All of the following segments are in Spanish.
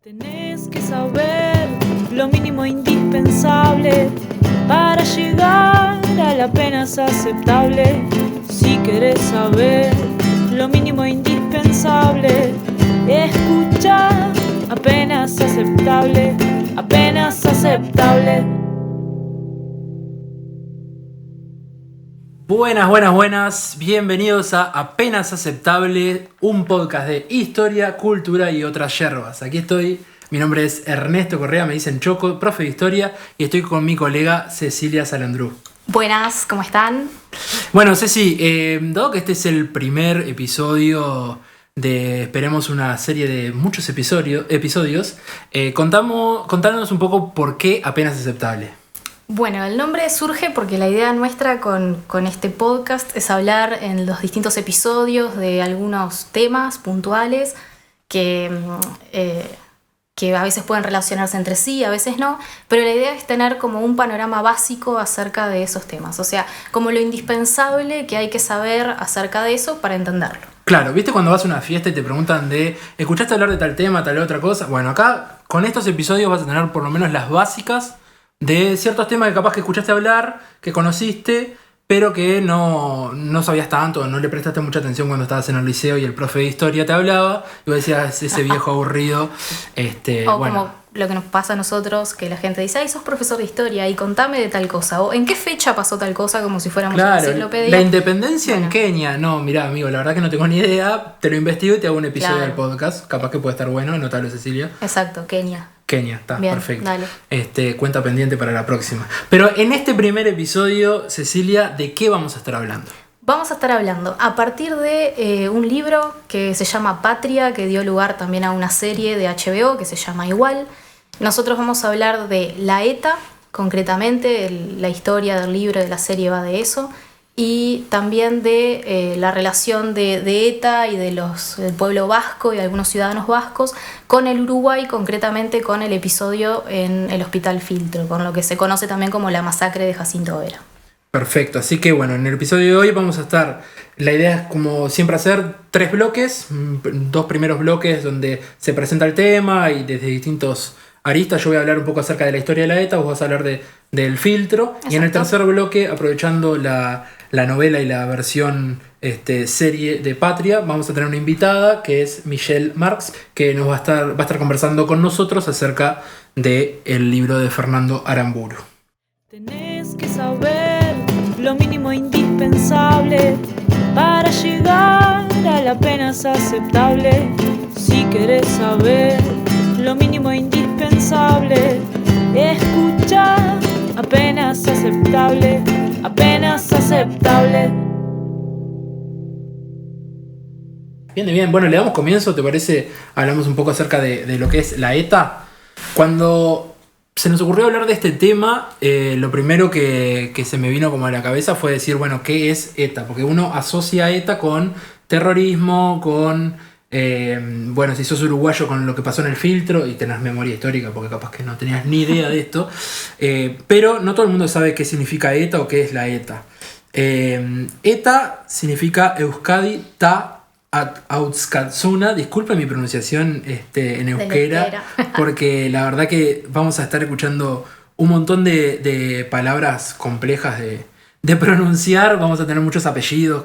Tenés que saber lo mínimo indispensable para llegar a la apenas aceptable. Si querés saber lo mínimo indispensable, escucha apenas aceptable, apenas aceptable. Buenas, bienvenidos a Apenas Aceptable, un podcast de historia, cultura y otras yerbas. Aquí estoy, mi nombre es Ernesto Correa, me dicen Choco, profe de historia, y estoy con mi colega Cecilia Salandrú. Buenas, ¿cómo están? Bueno, Ceci, dado que este es el primer episodio de, esperemos, una serie de muchos episodios, contanos un poco por qué Apenas Aceptable. Bueno, el nombre surge porque la idea nuestra con este podcast es hablar en los distintos episodios de algunos temas puntuales que a veces pueden relacionarse entre sí, a veces no, pero la idea es tener como un panorama básico acerca de esos temas, o sea, como lo indispensable que hay que saber acerca de eso para entenderlo. Claro, ¿viste cuando vas a una fiesta y te preguntan ¿escuchaste hablar de tal tema, tal otra cosa? Bueno, acá con estos episodios vas a tener por lo menos las básicas de ciertos temas que capaz que escuchaste hablar, que conociste, pero que no sabías tanto, no le prestaste mucha atención cuando estabas en el liceo y el profe de historia te hablaba, y vos decías, ese viejo aburrido. O bueno, como lo que nos pasa a nosotros, que la gente dice, ay, sos profesor de historia y contame de tal cosa, o en qué fecha pasó tal cosa, como si fuéramos una enciclopedia. La independencia en Kenia, no, mirá, amigo, la verdad que no tengo ni idea, te lo investigo y te hago un episodio del podcast, capaz que puede estar bueno, anotalo, Cecilia. Exacto, Kenia, está bien, perfecto. Dale. Cuenta pendiente para la próxima. Pero en este primer episodio, Cecilia, ¿de qué vamos a estar hablando? Vamos a estar hablando a partir de un libro que se llama Patria, que dio lugar también a una serie de HBO que se llama igual. Nosotros vamos a hablar de la ETA, concretamente, la historia del libro, de la serie va de eso, y también de la relación de ETA y del pueblo vasco y de algunos ciudadanos vascos con el Uruguay, concretamente con el episodio en el Hospital Filtro, con lo que se conoce también como la masacre de Jacinto Vera. Perfecto, así que bueno, en el episodio de hoy vamos a estar, la idea es como siempre hacer 3 bloques, 2 primeros bloques donde se presenta el tema y desde distintos aristas. Yo voy a hablar un poco acerca de la historia de la ETA, vos vas a hablar del filtro. Exacto. Y en el tercer bloque, aprovechando la novela y la versión serie de Patria, vamos a tener una invitada que es Michelle Marx, que nos va a estar conversando con nosotros acerca del libro de Fernando Aramburu. Tenés que saber lo mínimo indispensable para llegar a la apenas aceptable. Si querés saber lo mínimo indispensable, escucha apenas aceptable, apenas aceptable. Bien, bueno, le damos comienzo, ¿te parece? Hablamos un poco acerca de lo que es la ETA. Cuando se nos ocurrió hablar de este tema, lo primero que se me vino como a la cabeza fue decir, bueno, ¿qué es ETA? Porque uno asocia a ETA con terrorismo, con, bueno, si sos uruguayo, con lo que pasó en el filtro y tenés memoria histórica, porque capaz que no tenías ni idea de esto, pero no todo el mundo sabe qué significa ETA o qué es la ETA. ETA significa Euskadi Ta Euskalduna, disculpen mi pronunciación en euskera, porque la verdad que vamos a estar escuchando un montón de palabras complejas de pronunciar, vamos a tener muchos apellidos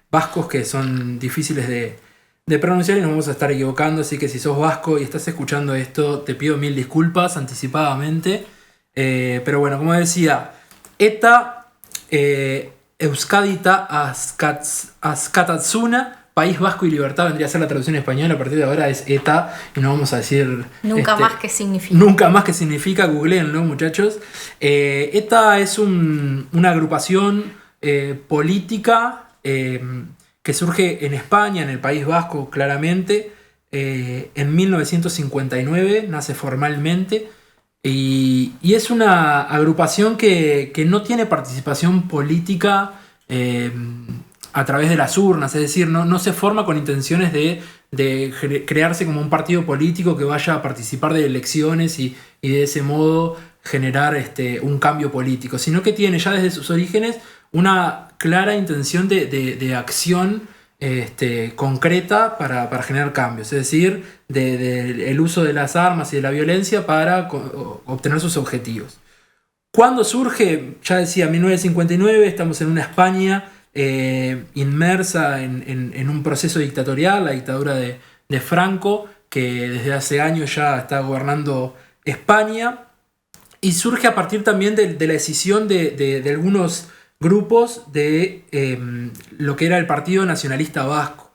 vascos que son difíciles de pronunciar y nos vamos a estar equivocando, así que si sos vasco y estás escuchando esto, te pido 1000 disculpas anticipadamente, pero bueno, como decía, ETA, Euskadi Ta Askatasuna, País Vasco y Libertad vendría a ser la traducción española. A partir de ahora es ETA y no vamos a decir nunca más qué significa. Nunca más qué significa, googleenlo, muchachos. ETA es una agrupación política que surge en España, en el País Vasco claramente, en 1959, nace formalmente. Y es una agrupación que no tiene participación política a través de las urnas, es decir, no se forma con intenciones de crearse como un partido político que vaya a participar de elecciones y de ese modo generar un cambio político, sino que tiene ya desde sus orígenes una clara intención de acción concreta para generar cambios, es decir, el uso de las armas y de la violencia para obtener sus objetivos. ¿Cuándo surge? Ya decía, 1959, estamos en una España inmersa en un proceso dictatorial, la dictadura de Franco, que desde hace años ya está gobernando España, y surge a partir también de la decisión de algunos grupos de lo que era el Partido Nacionalista Vasco.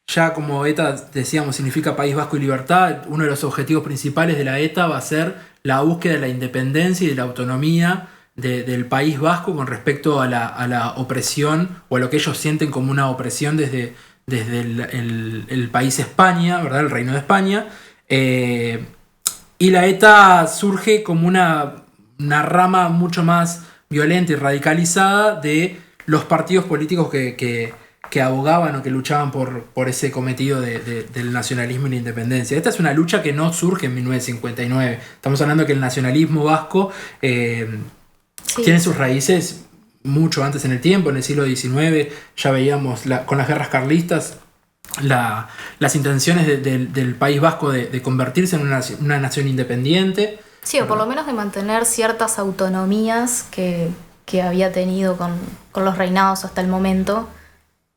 Ya como ETA, decíamos, significa País Vasco y Libertad, uno de los objetivos principales de la ETA va a ser la búsqueda de la independencia y de la autonomía del País Vasco con respecto a la opresión, o a lo que ellos sienten como una opresión desde el país España, ¿verdad? El Reino de España. Y la ETA surge como una rama mucho más violenta y radicalizada de los partidos políticos que abogaban o que luchaban por ese cometido del nacionalismo y la independencia. Esta es una lucha que no surge en 1959. Estamos hablando de que el nacionalismo vasco tiene sus raíces mucho antes en el tiempo. En el siglo XIX ya veíamos con las guerras carlistas las intenciones del País Vasco de convertirse en una nación independiente. Sí, o por lo menos de mantener ciertas autonomías que había tenido con los reinados hasta el momento.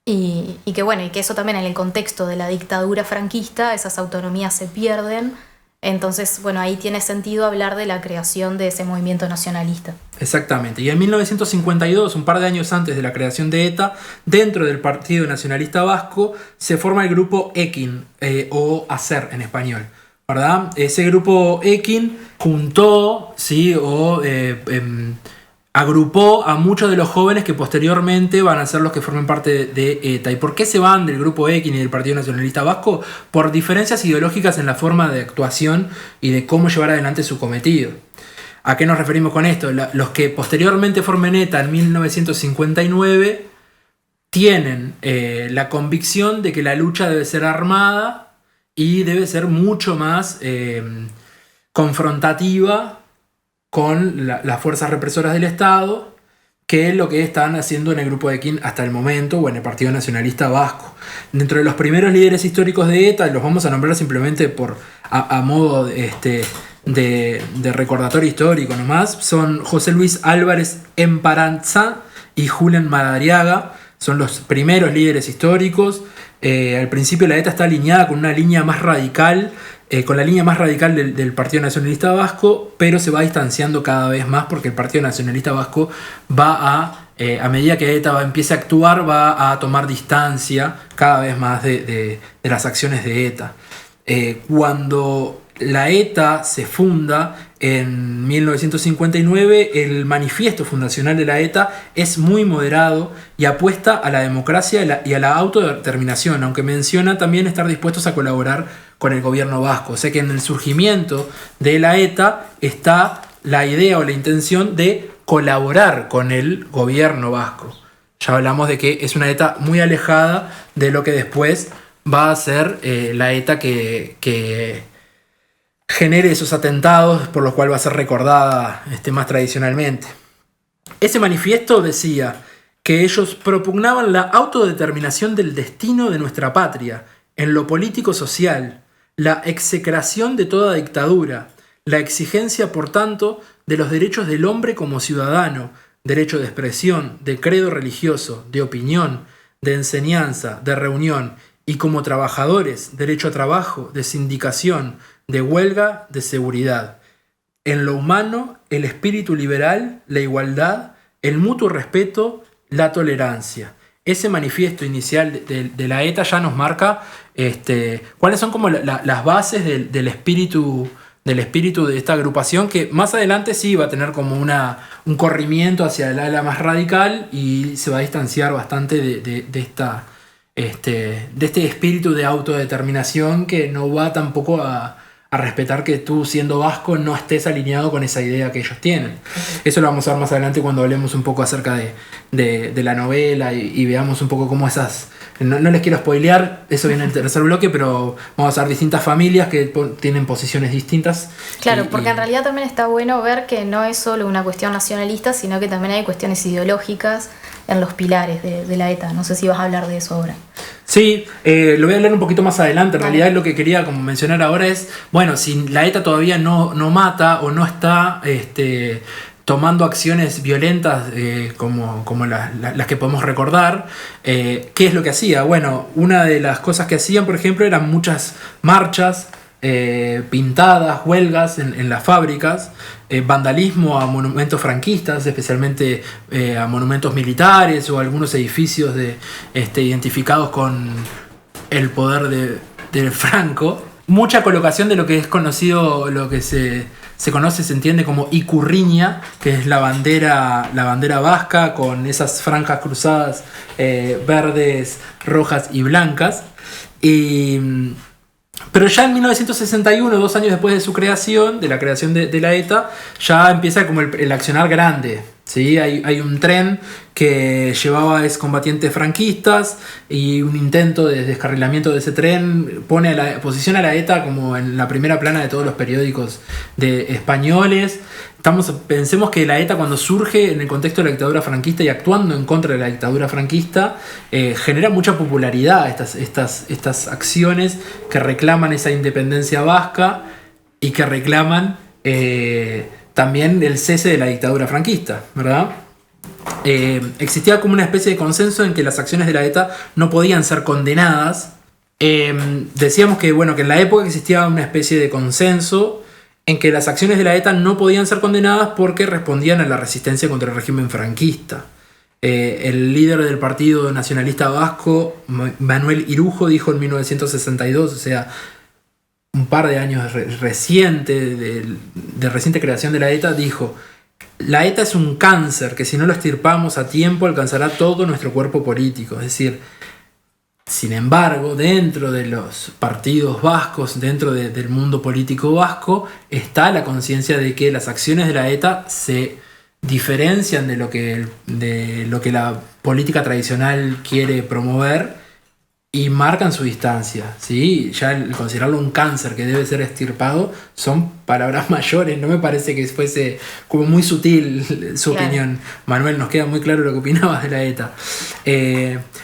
Y que eso también en el contexto de la dictadura franquista, esas autonomías se pierden. Entonces, ahí tiene sentido hablar de la creación de ese movimiento nacionalista. Exactamente. Y en 1952, un par de años antes de la creación de ETA, dentro del Partido Nacionalista Vasco, se forma el grupo EKIN, o ACER en español, ¿verdad? Ese grupo EKIN juntó, ¿sí? Agrupó a muchos de los jóvenes que posteriormente van a ser los que formen parte de ETA. ¿Y por qué se van del grupo EKIN y del Partido Nacionalista Vasco? Por diferencias ideológicas en la forma de actuación y de cómo llevar adelante su cometido. ¿A qué nos referimos con esto? Los que posteriormente formen ETA en 1959 tienen la convicción de que la lucha debe ser armada y debe ser mucho más confrontativa con las fuerzas represoras del Estado, que es lo que están haciendo en el grupo de EKIN hasta el momento, o en el Partido Nacionalista Vasco. Dentro de los primeros líderes históricos de ETA, los vamos a nombrar simplemente a modo de recordatorio histórico nomás, son José Luis Álvarez Emparanza y Julián Madariaga. Son los primeros líderes históricos. Al principio la ETA está alineada con una línea más radical, con la línea más radical del Partido Nacionalista Vasco, pero se va distanciando cada vez más porque el Partido Nacionalista Vasco va a medida que ETA empiece a actuar, va a tomar distancia cada vez más de las acciones de ETA. Cuando la ETA se funda en 1959, el manifiesto fundacional de la ETA es muy moderado y apuesta a la democracia y a la autodeterminación, aunque menciona también estar dispuestos a colaborar con el gobierno vasco. O sea que en el surgimiento de la ETA está la idea o la intención de colaborar con el gobierno vasco. Ya hablamos de que es una ETA muy alejada de lo que después va a ser la ETA que genere esos atentados por los cuales va a ser recordada más tradicionalmente. Ese manifiesto decía que ellos propugnaban la autodeterminación del destino de nuestra patria en lo político-social, la execración de toda dictadura, la exigencia, por tanto, de los derechos del hombre como ciudadano, derecho de expresión, de credo religioso, de opinión, de enseñanza, de reunión, y como trabajadores, derecho a trabajo, de sindicación, de huelga, de seguridad. En lo humano, el espíritu liberal, la igualdad, el mutuo respeto, la tolerancia. Ese manifiesto inicial de la ETA ya nos marca cuáles son como las bases del espíritu de esta agrupación, que más adelante sí va a tener como un corrimiento hacia el ala más radical y se va a distanciar bastante de este espíritu de autodeterminación, que no va tampoco a respetar que tú, siendo vasco, no estés alineado con esa idea que ellos tienen. Eso lo vamos a ver más adelante cuando hablemos un poco acerca de la novela y veamos un poco cómo esas... No les quiero spoilear, eso viene en el tercer bloque, pero vamos a ver distintas familias que tienen posiciones distintas. Claro, porque en realidad también está bueno ver que no es solo una cuestión nacionalista, sino que también hay cuestiones ideológicas en los pilares de la ETA. No sé si vas a hablar de eso ahora. Sí, lo voy a hablar un poquito más adelante. En realidad lo que quería como mencionar ahora es, bueno, si la ETA todavía no mata o no está tomando acciones violentas como las que podemos recordar, ¿qué es lo que hacía? Bueno, una de las cosas que hacían, por ejemplo, eran muchas marchas, pintadas, huelgas en las fábricas, vandalismo a monumentos franquistas, especialmente a monumentos militares o algunos edificios identificados con el poder de Franco. Mucha colocación de lo que es conocido, lo que se conoce, se entiende como icurriña, que es la bandera vasca con esas franjas cruzadas verdes, rojas y blancas. Pero ya en 1961, 2 años después de su creación, de la creación de la ETA, ya empieza como el accionar grande. ¿Sí? Hay un tren que llevaba a excombatientes franquistas y un intento de descarrilamiento de ese tren posiciona a la ETA como en la primera plana de todos los periódicos españoles. Pensemos que la ETA, cuando surge en el contexto de la dictadura franquista y actuando en contra de la dictadura franquista, genera mucha popularidad estas acciones que reclaman esa independencia vasca y que reclaman también el cese de la dictadura franquista, ¿verdad? Existía como una especie de consenso en que las acciones de la ETA no podían ser condenadas. Decíamos que en la época existía una especie de consenso en que las acciones de la ETA no podían ser condenadas porque respondían a la resistencia contra el régimen franquista. El líder del Partido Nacionalista Vasco, Manuel Irujo, dijo en 1962, o sea, un par de años reciente, de reciente creación de la ETA, dijo: la ETA es un cáncer que si no lo extirpamos a tiempo alcanzará todo nuestro cuerpo político. Es decir, sin embargo, dentro de los partidos vascos, dentro del mundo político vasco, está la conciencia de que las acciones de la ETA se diferencian de lo que la política tradicional quiere promover y marcan su distancia, ¿sí? Ya el considerarlo un cáncer que debe ser extirpado son palabras mayores. No me parece que fuese como muy sutil su opinión. Manuel, nos queda muy claro lo que opinabas de la ETA.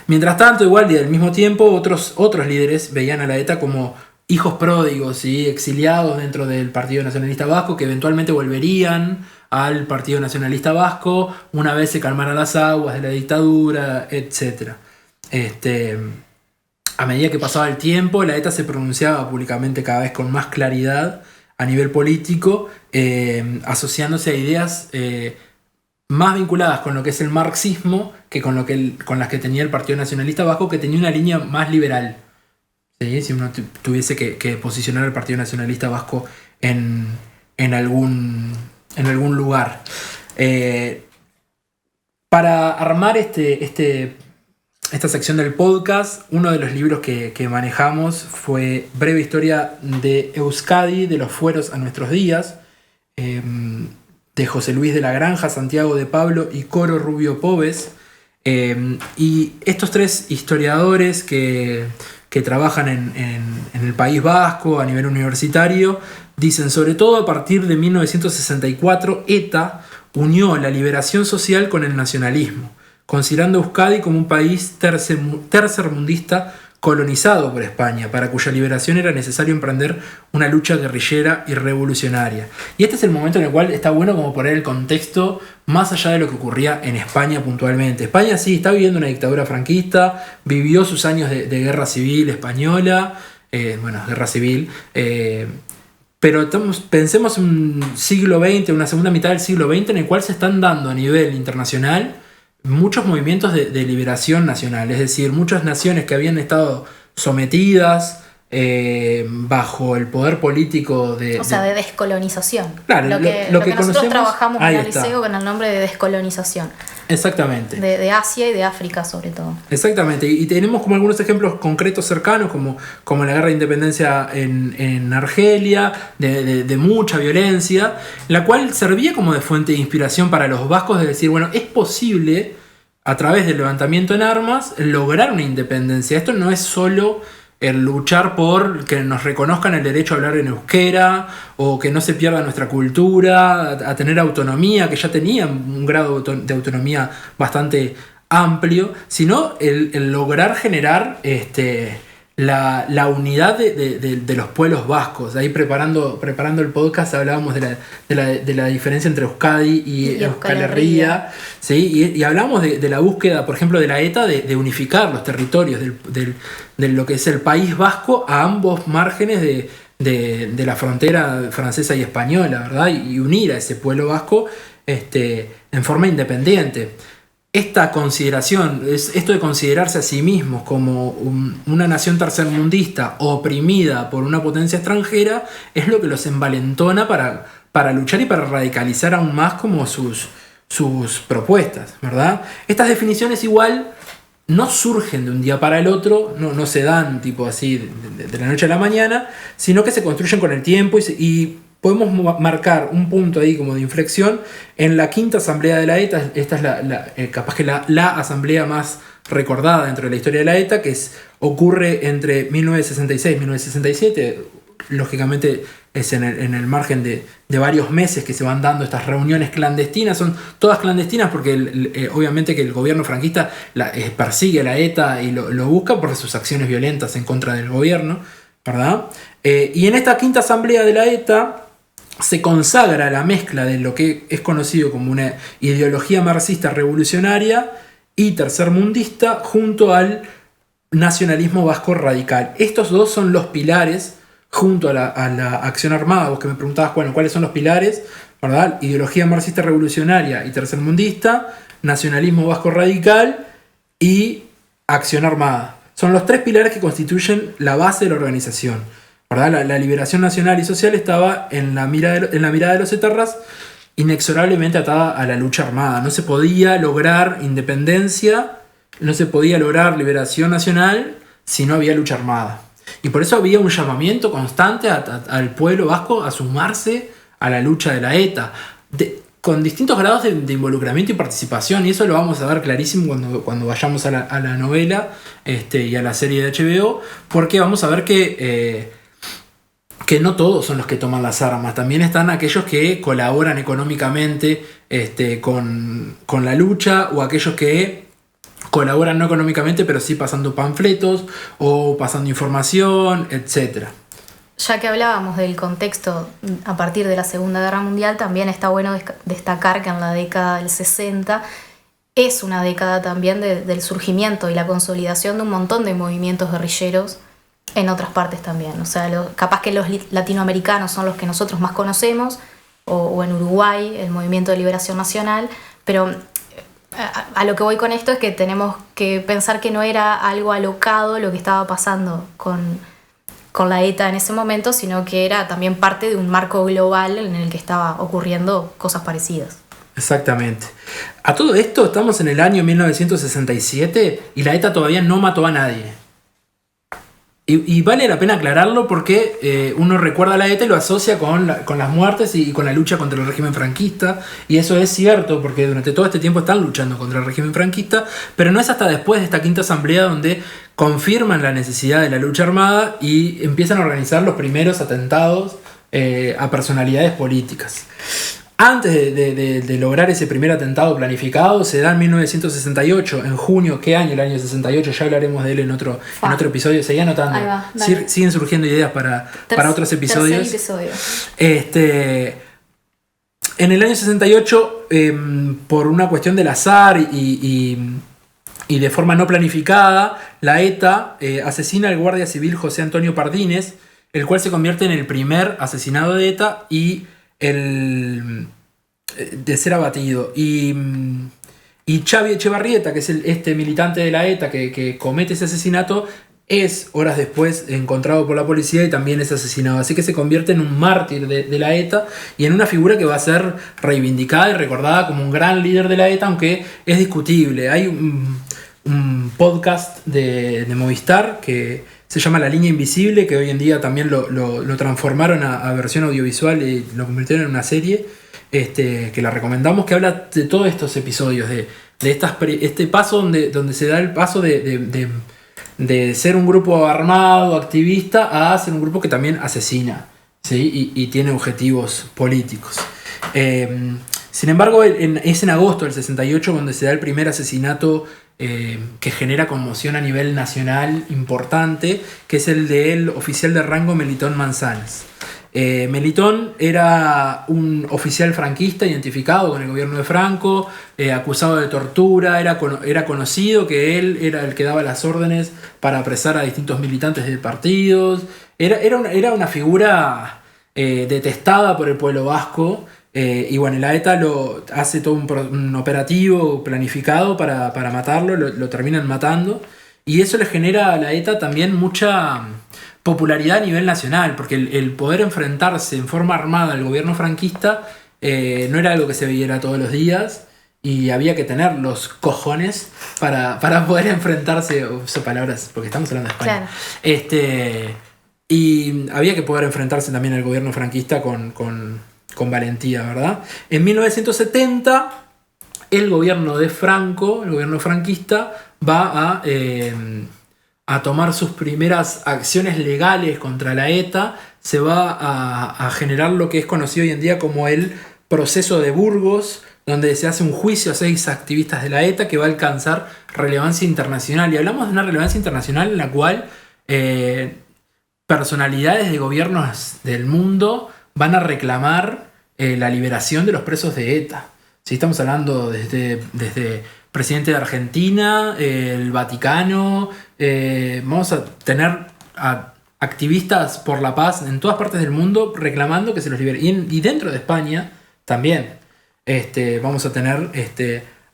Mientras tanto, igual y al mismo tiempo, otros líderes veían a la ETA como hijos pródigos, ¿sí? Exiliados dentro del Partido Nacionalista Vasco, que eventualmente volverían al Partido Nacionalista Vasco una vez se calmaran las aguas de la dictadura, etc. A medida que pasaba el tiempo, la ETA se pronunciaba públicamente cada vez con más claridad a nivel político, asociándose a ideas más vinculadas con lo que es el marxismo que con las que tenía el Partido Nacionalista Vasco, que tenía una línea más liberal. ¿Sí? Si uno tuviese que posicionar al Partido Nacionalista Vasco en algún lugar. Para armar esta sección del podcast, uno de los libros que manejamos fue Breve Historia de Euskadi, de los fueros a nuestros días, de José Luis de la Granja, Santiago de Pablo y Coro Rubio Pobes. Y estos 3 historiadores que trabajan en el País Vasco a nivel universitario dicen: sobre todo a partir de 1964, ETA unió la liberación social con el nacionalismo, considerando a Euskadi como un país tercermundista colonizado por España, para cuya liberación era necesario emprender una lucha guerrillera y revolucionaria. Y este es el momento en el cual está bueno como poner el contexto más allá de lo que ocurría en España puntualmente. España sí está viviendo una dictadura franquista, vivió sus años de guerra civil española, guerra civil, pero pensemos en un siglo XX, una segunda mitad del siglo XX en el cual se están dando a nivel internacional muchos movimientos de liberación nacional, es decir, muchas naciones que habían estado sometidas bajo el poder político de descolonización. Claro, lo que nosotros trabajamos en el liceo con el nombre de descolonización. Exactamente. De Asia y de África sobre todo. Exactamente, y tenemos como algunos ejemplos concretos cercanos, como la guerra de independencia en Argelia, de mucha violencia, la cual servía como de fuente de inspiración para los vascos, de decir, bueno, es posible a través del levantamiento en armas lograr una independencia. Esto no es solo el luchar por que nos reconozcan el derecho a hablar en euskera o que no se pierda nuestra cultura, a tener autonomía, que ya tenían un grado de autonomía bastante amplio, sino el lograr generar la unidad de los pueblos vascos. Ahí preparando el podcast hablábamos de la diferencia entre Euskadi y Euskal Herria, ¿sí? Y hablamos de la búsqueda, por ejemplo, de la ETA de unificar los territorios de lo que es el País Vasco a ambos márgenes de la frontera francesa y española, ¿verdad? Y unir a ese pueblo vasco en forma independiente. Esta consideración, esto de considerarse a sí mismos como una nación tercermundista oprimida por una potencia extranjera, es lo que los envalentona para luchar y para radicalizar aún más como sus propuestas, ¿verdad? Estas definiciones igual no surgen de un día para el otro, no se dan tipo así de la noche a la mañana, sino que se construyen con el tiempo y podemos marcar un punto ahí como de inflexión en la quinta asamblea de la ETA. Esta es capaz que la asamblea más recordada dentro de la historia de la ETA, que ocurre entre 1966 y 1967. Lógicamente es en el margen de varios meses que se van dando estas reuniones clandestinas. Son todas clandestinas porque obviamente que el gobierno franquista persigue a la ETA y lo busca por sus acciones violentas en contra del gobierno, ¿verdad? Y en esta quinta asamblea de la ETA se consagra la mezcla de lo que es conocido como una ideología marxista revolucionaria y tercermundista junto al nacionalismo vasco radical. Estos dos son los pilares junto a la acción armada. Vos que me preguntabas, bueno, ¿cuáles son los pilares? ¿Verdad? Ideología marxista revolucionaria y tercermundista, nacionalismo vasco radical y acción armada. Son los tres pilares que constituyen la base de la organización, ¿verdad? La liberación nacional y social estaba en la mirada de los etarras, inexorablemente atada a la lucha armada. No se podía lograr independencia, no se podía lograr liberación nacional si no había lucha armada. Y por eso había un llamamiento constante al pueblo vasco a sumarse a la lucha de la ETA, con distintos grados de involucramiento y participación, y eso lo vamos a ver clarísimo cuando vayamos a la novela y a la serie de HBO, porque vamos a ver que no todos son los que toman las armas. También están aquellos que colaboran económicamente con la lucha, o aquellos que colaboran no económicamente, pero sí pasando panfletos o pasando información, etc. Ya que hablábamos del contexto a partir de la Segunda Guerra Mundial, también está bueno destacar que en la década del 60 es una década también del surgimiento y la consolidación de un montón de movimientos guerrilleros en otras partes también. O sea, capaz que los latinoamericanos son los que nosotros más conocemos, o en Uruguay, el Movimiento de Liberación Nacional, pero a lo que voy con esto es que tenemos que pensar que no era algo alocado lo que estaba pasando con la ETA en ese momento, sino que era también parte de un marco global en el que estaba ocurriendo cosas parecidas. Exactamente. A todo esto estamos en el año 1967 y la ETA todavía no mató a nadie. Y vale la pena aclararlo porque uno recuerda a la ETA y lo asocia con las muertes y con la lucha contra el régimen franquista. Y eso es cierto porque durante todo este tiempo están luchando contra el régimen franquista, pero no es hasta después de esta quinta asamblea donde confirman la necesidad de la lucha armada y empiezan a organizar los primeros atentados a personalidades políticas. Antes de lograr ese primer atentado planificado, se da en 1968, en junio. ¿Qué año? El año 68, ya hablaremos de él en otro episodio. Seguí anotando. Siguen surgiendo ideas para otros episodios. Tercer episodio. En el año 68, por una cuestión del azar y de forma no planificada, la ETA asesina al guardia civil José Antonio Pardines, el cual se convierte en el primer asesinado de ETA y de ser abatido. Y Xavi Echevarrieta, que es este militante de la ETA que comete ese asesinato, es horas después encontrado por la policía y también es asesinado. Así que se convierte en un mártir de la ETA y en una figura que va a ser reivindicada y recordada como un gran líder de la ETA, aunque es discutible. Hay un podcast de Movistar que se llama La Línea Invisible, que hoy en día también lo transformaron a versión audiovisual y lo convirtieron en una serie, que la recomendamos, que habla de todos estos episodios, de este paso donde se da el paso de ser un grupo armado, activista, a ser un grupo que también asesina, ¿sí? y tiene objetivos políticos. Sin embargo, es en agosto del 68 donde se da el primer asesinato que genera conmoción a nivel nacional importante, que es el del oficial de rango Melitón Manzanas. Melitón era un oficial franquista identificado con el gobierno de Franco, acusado de tortura, era conocido que él era el que daba las órdenes para apresar a distintos militantes de partidos, era una figura detestada por el pueblo vasco. Y bueno, la ETA hace todo un operativo planificado para matarlo, lo terminan matando. Y eso le genera a la ETA también mucha popularidad a nivel nacional, porque el poder enfrentarse en forma armada al gobierno franquista no era algo que se viera todos los días. Y había que tener los cojones para poder enfrentarse, son palabras, porque estamos hablando de España. Claro. Y había que poder enfrentarse también al gobierno franquista con valentía, ¿verdad? En 1970, el gobierno de Franco, el gobierno franquista, va a tomar sus primeras acciones legales contra la ETA. Se va a generar lo que es conocido hoy en día como el proceso de Burgos, donde se hace un juicio a 6 activistas de la ETA que va a alcanzar relevancia internacional. Y hablamos de una relevancia internacional en la cual personalidades de gobiernos del mundo van a reclamar la liberación de los presos de ETA. ¿Sí? Estamos hablando desde presidente de Argentina, el Vaticano, vamos a tener a activistas por la paz en todas partes del mundo reclamando que se los libere. Y dentro de España también vamos a tener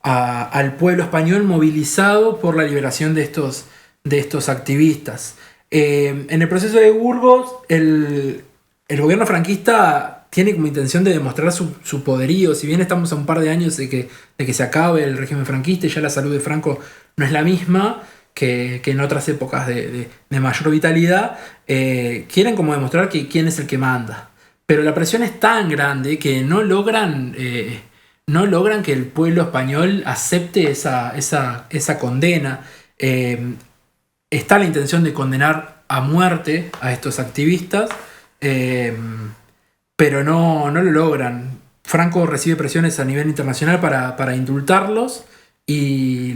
al pueblo español movilizado por la liberación de estos activistas. En el proceso de Burgos, el gobierno franquista tiene como intención de demostrar su poderío. Si bien estamos a un par de años de que se acabe el régimen franquista y ya la salud de Franco no es la misma que en otras épocas de mayor vitalidad, quieren como demostrar quién es el que manda. Pero la presión es tan grande que no logran que el pueblo español acepte esa condena. Está la intención de condenar a muerte a estos activistas, pero no lo logran. Franco recibe presiones a nivel internacional para indultarlos y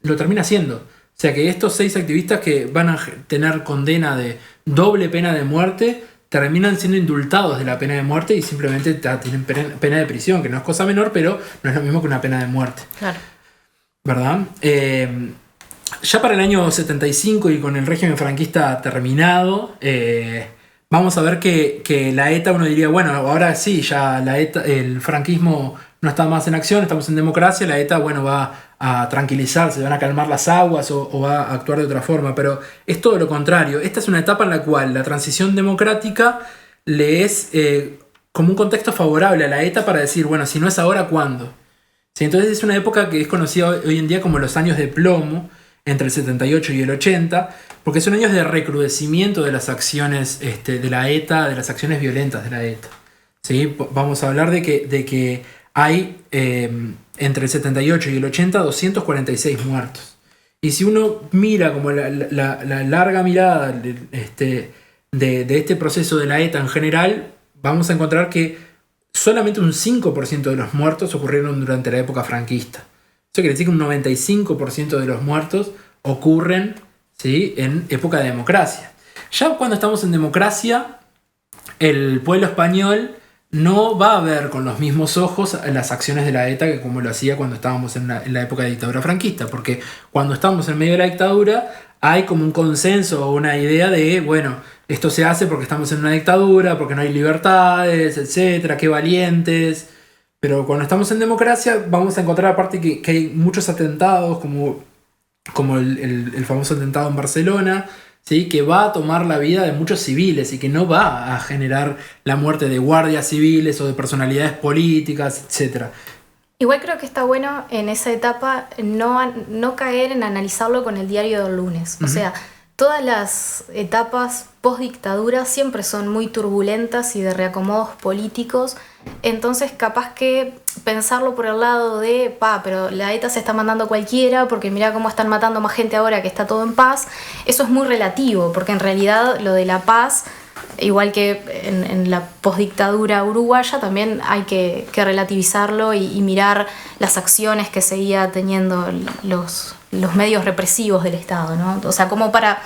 lo termina haciendo. O sea que estos 6 activistas que van a tener condena de doble pena de muerte terminan siendo indultados de la pena de muerte y simplemente tienen pena de prisión, que no es cosa menor, pero no es lo mismo que una pena de muerte. Claro. ¿Verdad? Ya para el año 75 y con el régimen franquista terminado, vamos a ver que la ETA, uno diría, bueno, ahora sí, ya la ETA, el franquismo no está más en acción, estamos en democracia, la ETA, bueno, va a tranquilizarse, van a calmar las aguas o va a actuar de otra forma, pero es todo lo contrario. Esta es una etapa en la cual la transición democrática le es como un contexto favorable a la ETA para decir, bueno, si no es ahora, ¿cuándo? ¿Sí? Entonces es una época que es conocida hoy en día como los años de plomo, entre el 78 y el 80, porque son años de recrudecimiento de las acciones de la ETA, de las acciones violentas de la ETA. ¿Sí? Vamos a hablar de que hay entre el 78 y el 80 246 muertos. Y si uno mira como la larga mirada de este proceso de la ETA en general, vamos a encontrar que solamente un 5% de los muertos ocurrieron durante la época franquista. Eso quiere decir que un 95% de los muertos ocurren, ¿sí?, en época de democracia. Ya cuando estamos en democracia, el pueblo español no va a ver con los mismos ojos las acciones de la ETA que como lo hacía cuando estábamos en la época de dictadura franquista, porque cuando estamos en medio de la dictadura hay como un consenso o una idea de, bueno, esto se hace porque estamos en una dictadura, porque no hay libertades, etcétera, qué valientes. Pero cuando estamos en democracia vamos a encontrar aparte que hay muchos atentados, como el famoso atentado en Barcelona, ¿sí?, que va a tomar la vida de muchos civiles y que no va a generar la muerte de guardias civiles o de personalidades políticas, etc. Igual creo que está bueno en esa etapa no caer en analizarlo con el diario del lunes. Uh-huh. O sea, todas las etapas post-dictadura siempre son muy turbulentas y de reacomodos políticos. Entonces capaz que pensarlo por el lado de pero la ETA se está mandando cualquiera porque mira cómo están matando más gente ahora que está todo en paz, eso es muy relativo, porque en realidad lo de la paz igual que en la postdictadura uruguaya, también hay que relativizarlo y mirar las acciones que seguía teniendo los medios represivos del Estado, ¿no? O sea, como para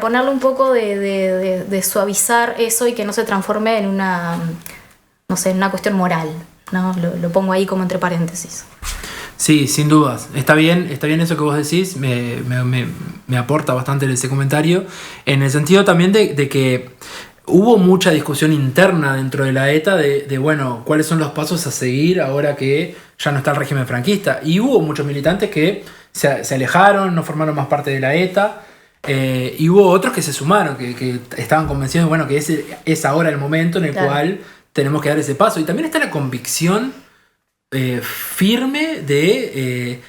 ponerle un poco de suavizar eso y que no se transforme en una, no sé, en una cuestión moral, ¿no? Lo pongo ahí como entre paréntesis. Sí, sin dudas. Está bien eso que vos decís, me aporta bastante ese comentario, en el sentido también de que hubo mucha discusión interna dentro de la ETA de bueno, cuáles son los pasos a seguir ahora que ya no está el régimen franquista. Y hubo muchos militantes que se alejaron, no formaron más parte de la ETA, y hubo otros que se sumaron, que estaban convencidos de bueno, que es ahora el momento en el cual tenemos que dar ese paso. Y también está la convicción firme de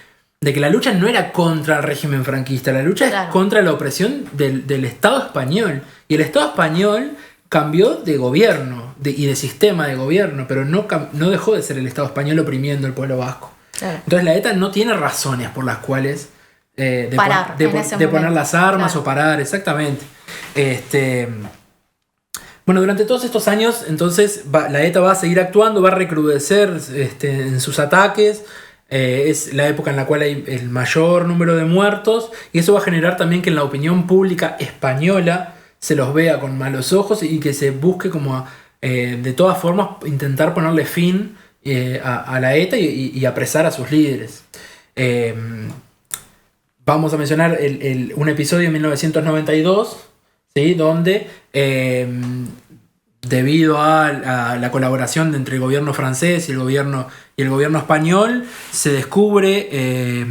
que la lucha no era contra el régimen franquista, la lucha es contra la opresión del Estado español. Y el Estado español cambió de gobierno y de sistema de gobierno, pero no dejó de ser el Estado español oprimiendo al pueblo vasco. Entonces la ETA no tiene razones por las cuales de poner las armas o parar, exactamente. Bueno, durante todos estos años, entonces, la ETA va a seguir actuando, va a recrudecer en sus ataques. Es la época en la cual hay el mayor número de muertos, y eso va a generar también que en la opinión pública española se los vea con malos ojos y que se busque como de todas formas intentar ponerle fin a la ETA y apresar a sus líderes. Vamos a mencionar un episodio en 1992, ¿sí? Donde debido a la colaboración entre el gobierno francés y el gobierno español, se descubre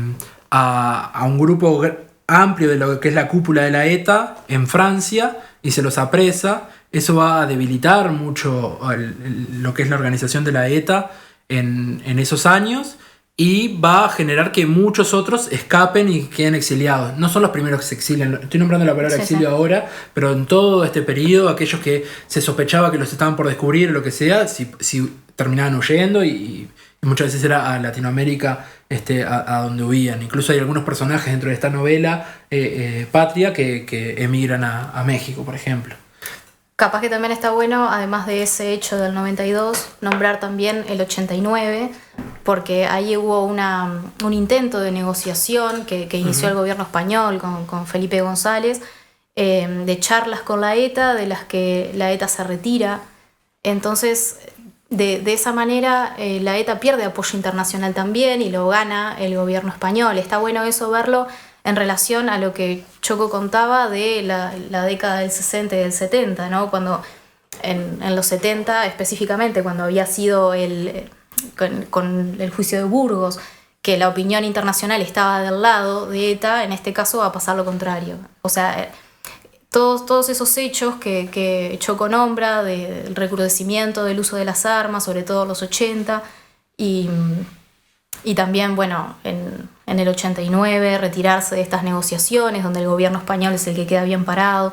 a un grupo amplio de lo que es la cúpula de la ETA en Francia y se los apresa. Eso va a debilitar mucho lo que es la organización de la ETA en esos años, y va a generar que muchos otros escapen y queden exiliados. No son los primeros que se exilian, estoy nombrando la palabra exilio ahora, pero en todo este periodo, aquellos que se sospechaba que los estaban por descubrir o lo que sea, si terminaban huyendo, y muchas veces era a Latinoamérica, a donde huían. Incluso hay algunos personajes dentro de esta novela, Patria, que emigran a México, por ejemplo. Capaz que también está bueno, además de ese hecho del 92, nombrar también el 89, porque ahí hubo un intento de negociación que inició el gobierno español con Felipe González, de charlas con la ETA, de las que la ETA se retira. Entonces, de esa manera, la ETA pierde apoyo internacional también y lo gana el gobierno español. Está bueno eso, verlo en relación a lo que Choco contaba de la década del 60 y del 70, ¿no? Cuando en los 70 específicamente, cuando había sido con el juicio de Burgos, que la opinión internacional estaba del lado de ETA, en este caso va a pasar lo contrario. O sea, todos esos hechos que Choco nombra, del recrudecimiento del uso de las armas, sobre todo en los 80, y también, bueno, en el 89 retirarse de estas negociaciones, donde el gobierno español es el que queda bien parado.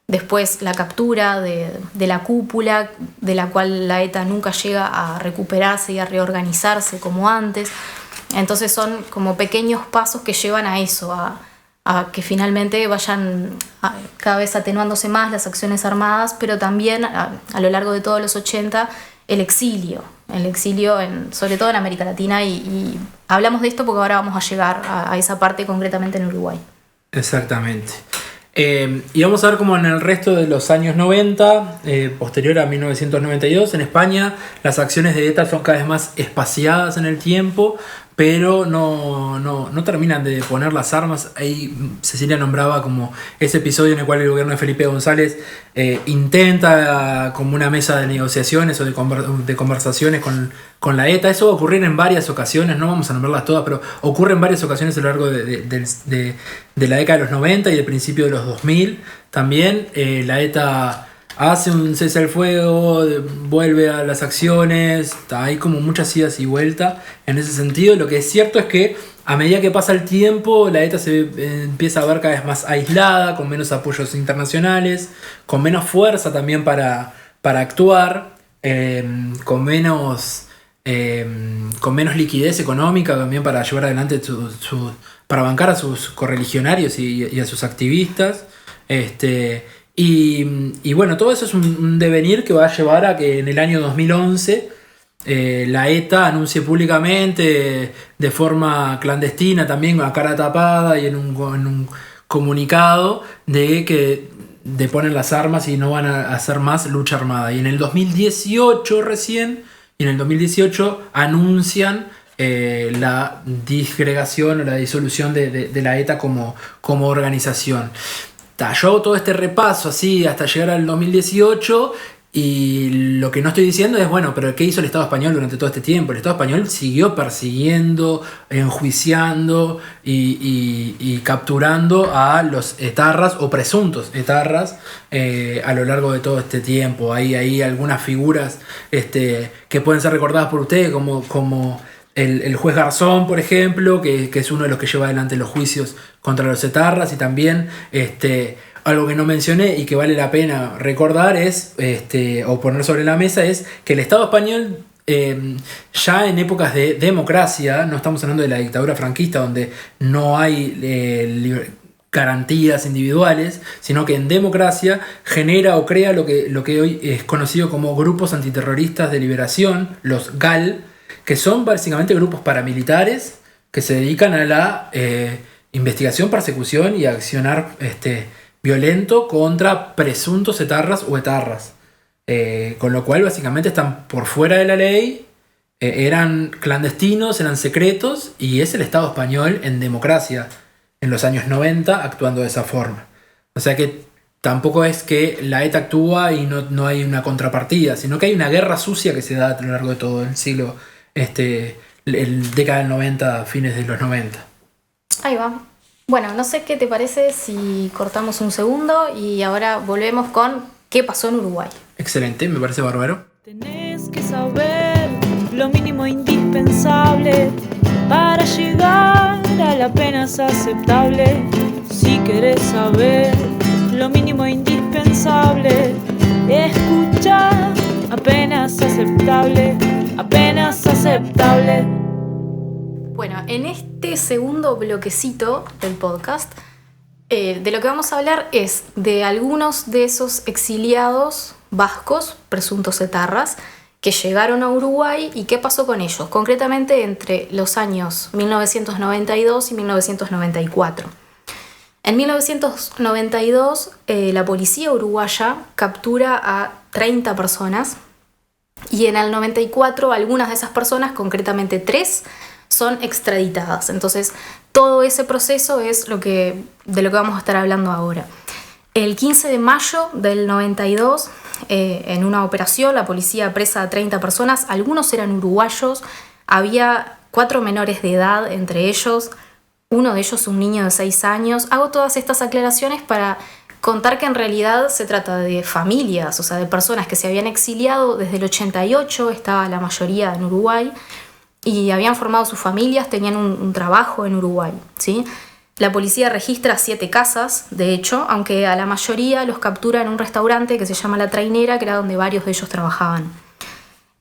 Después la captura de la cúpula, de la cual la ETA nunca llega a recuperarse y a reorganizarse como antes. Entonces son como pequeños pasos que llevan a eso, a que finalmente vayan cada vez atenuándose más las acciones armadas, pero también a lo largo de todos los 80 el exilio sobre todo en América Latina, y hablamos de esto porque ahora vamos a llegar a esa parte concretamente en Uruguay. Exactamente. Y vamos a ver cómo en el resto de los años 90, posterior a 1992, en España las acciones de ETA son cada vez más espaciadas en el tiempo, pero no terminan de poner las armas. Ahí Cecilia nombraba como ese episodio en el cual el gobierno de Felipe González intenta como una mesa de negociaciones o de conversaciones con la ETA. Eso va a ocurrir en varias ocasiones, no vamos a nombrarlas todas, pero ocurre en varias ocasiones a lo largo de la década de los 90 y del principio de los 2000. También la ETA hace un cese al fuego, vuelve a las acciones, hay como muchas idas y vueltas en ese sentido. Lo que es cierto es que a medida que pasa el tiempo, la ETA se empieza a ver cada vez más aislada, con menos apoyos internacionales, con menos fuerza también para actuar, con menos liquidez económica también para llevar adelante para bancar a sus correligionarios y a sus activistas. Y bueno, todo eso es un devenir que va a llevar a que en el año 2011 la ETA anuncie públicamente, de forma clandestina, también a cara tapada y en un comunicado, de que deponen las armas y no van a hacer más lucha armada. Y en el 2018 recién, anuncian la disgregación o la disolución de la ETA como organización. Yo hago todo este repaso así hasta llegar al 2018 y lo que no estoy diciendo es, bueno, pero ¿qué hizo el Estado español durante todo este tiempo? El Estado español siguió persiguiendo, enjuiciando y capturando a los etarras o presuntos etarras a lo largo de todo este tiempo. Hay algunas figuras que pueden ser recordadas por ustedes como el juez Garzón, por ejemplo, que es uno de los que lleva adelante los juicios contra los etarras, y también algo que no mencioné y que vale la pena recordar es, o poner sobre la mesa, es que el Estado español, ya en épocas de democracia, no estamos hablando de la dictadura franquista donde no hay garantías individuales, sino que en democracia genera o crea lo que hoy es conocido como grupos antiterroristas de liberación, los GAL, que son básicamente grupos paramilitares que se dedican a la investigación, persecución y accionar violento contra presuntos etarras o etarras. Con lo cual básicamente están por fuera de la ley, eran clandestinos, eran secretos, y es el Estado español en democracia en los años 90 actuando de esa forma. O sea que tampoco es que la ETA actúa y no hay una contrapartida, sino que hay una guerra sucia que se da a lo largo de todo el siglo, el década del 90, fines de los 90. Ahí va. Bueno, no sé qué te parece si cortamos un segundo y ahora volvemos con qué pasó en Uruguay. Excelente, me parece bárbaro. Tenés que saber lo mínimo indispensable para llegar a la apenas aceptable. Si querés saber lo mínimo indispensable, escuchar apenas aceptable, apenas aceptable. Bueno, en este segundo bloquecito del podcast, de lo que vamos a hablar es de algunos de esos exiliados vascos, presuntos etarras, que llegaron a Uruguay y qué pasó con ellos, concretamente entre los años 1992 y 1994. En 1992, la policía uruguaya captura a 30 personas y en el 94 algunas de esas personas, concretamente 3, son extraditadas. Entonces, todo ese proceso es de lo que vamos a estar hablando ahora. El 15 de mayo del 92, en una operación, la policía apresa a 30 personas. Algunos eran uruguayos, había 4 menores de edad entre ellos, uno de ellos un niño de 6 años. Hago todas estas aclaraciones para contar que en realidad se trata de familias, o sea, de personas que se habían exiliado desde el 88, estaba la mayoría en Uruguay, y habían formado sus familias, tenían un trabajo en Uruguay, ¿sí? La policía registra 7 casas, de hecho, aunque a la mayoría los captura en un restaurante que se llama La Trainera, que era donde varios de ellos trabajaban.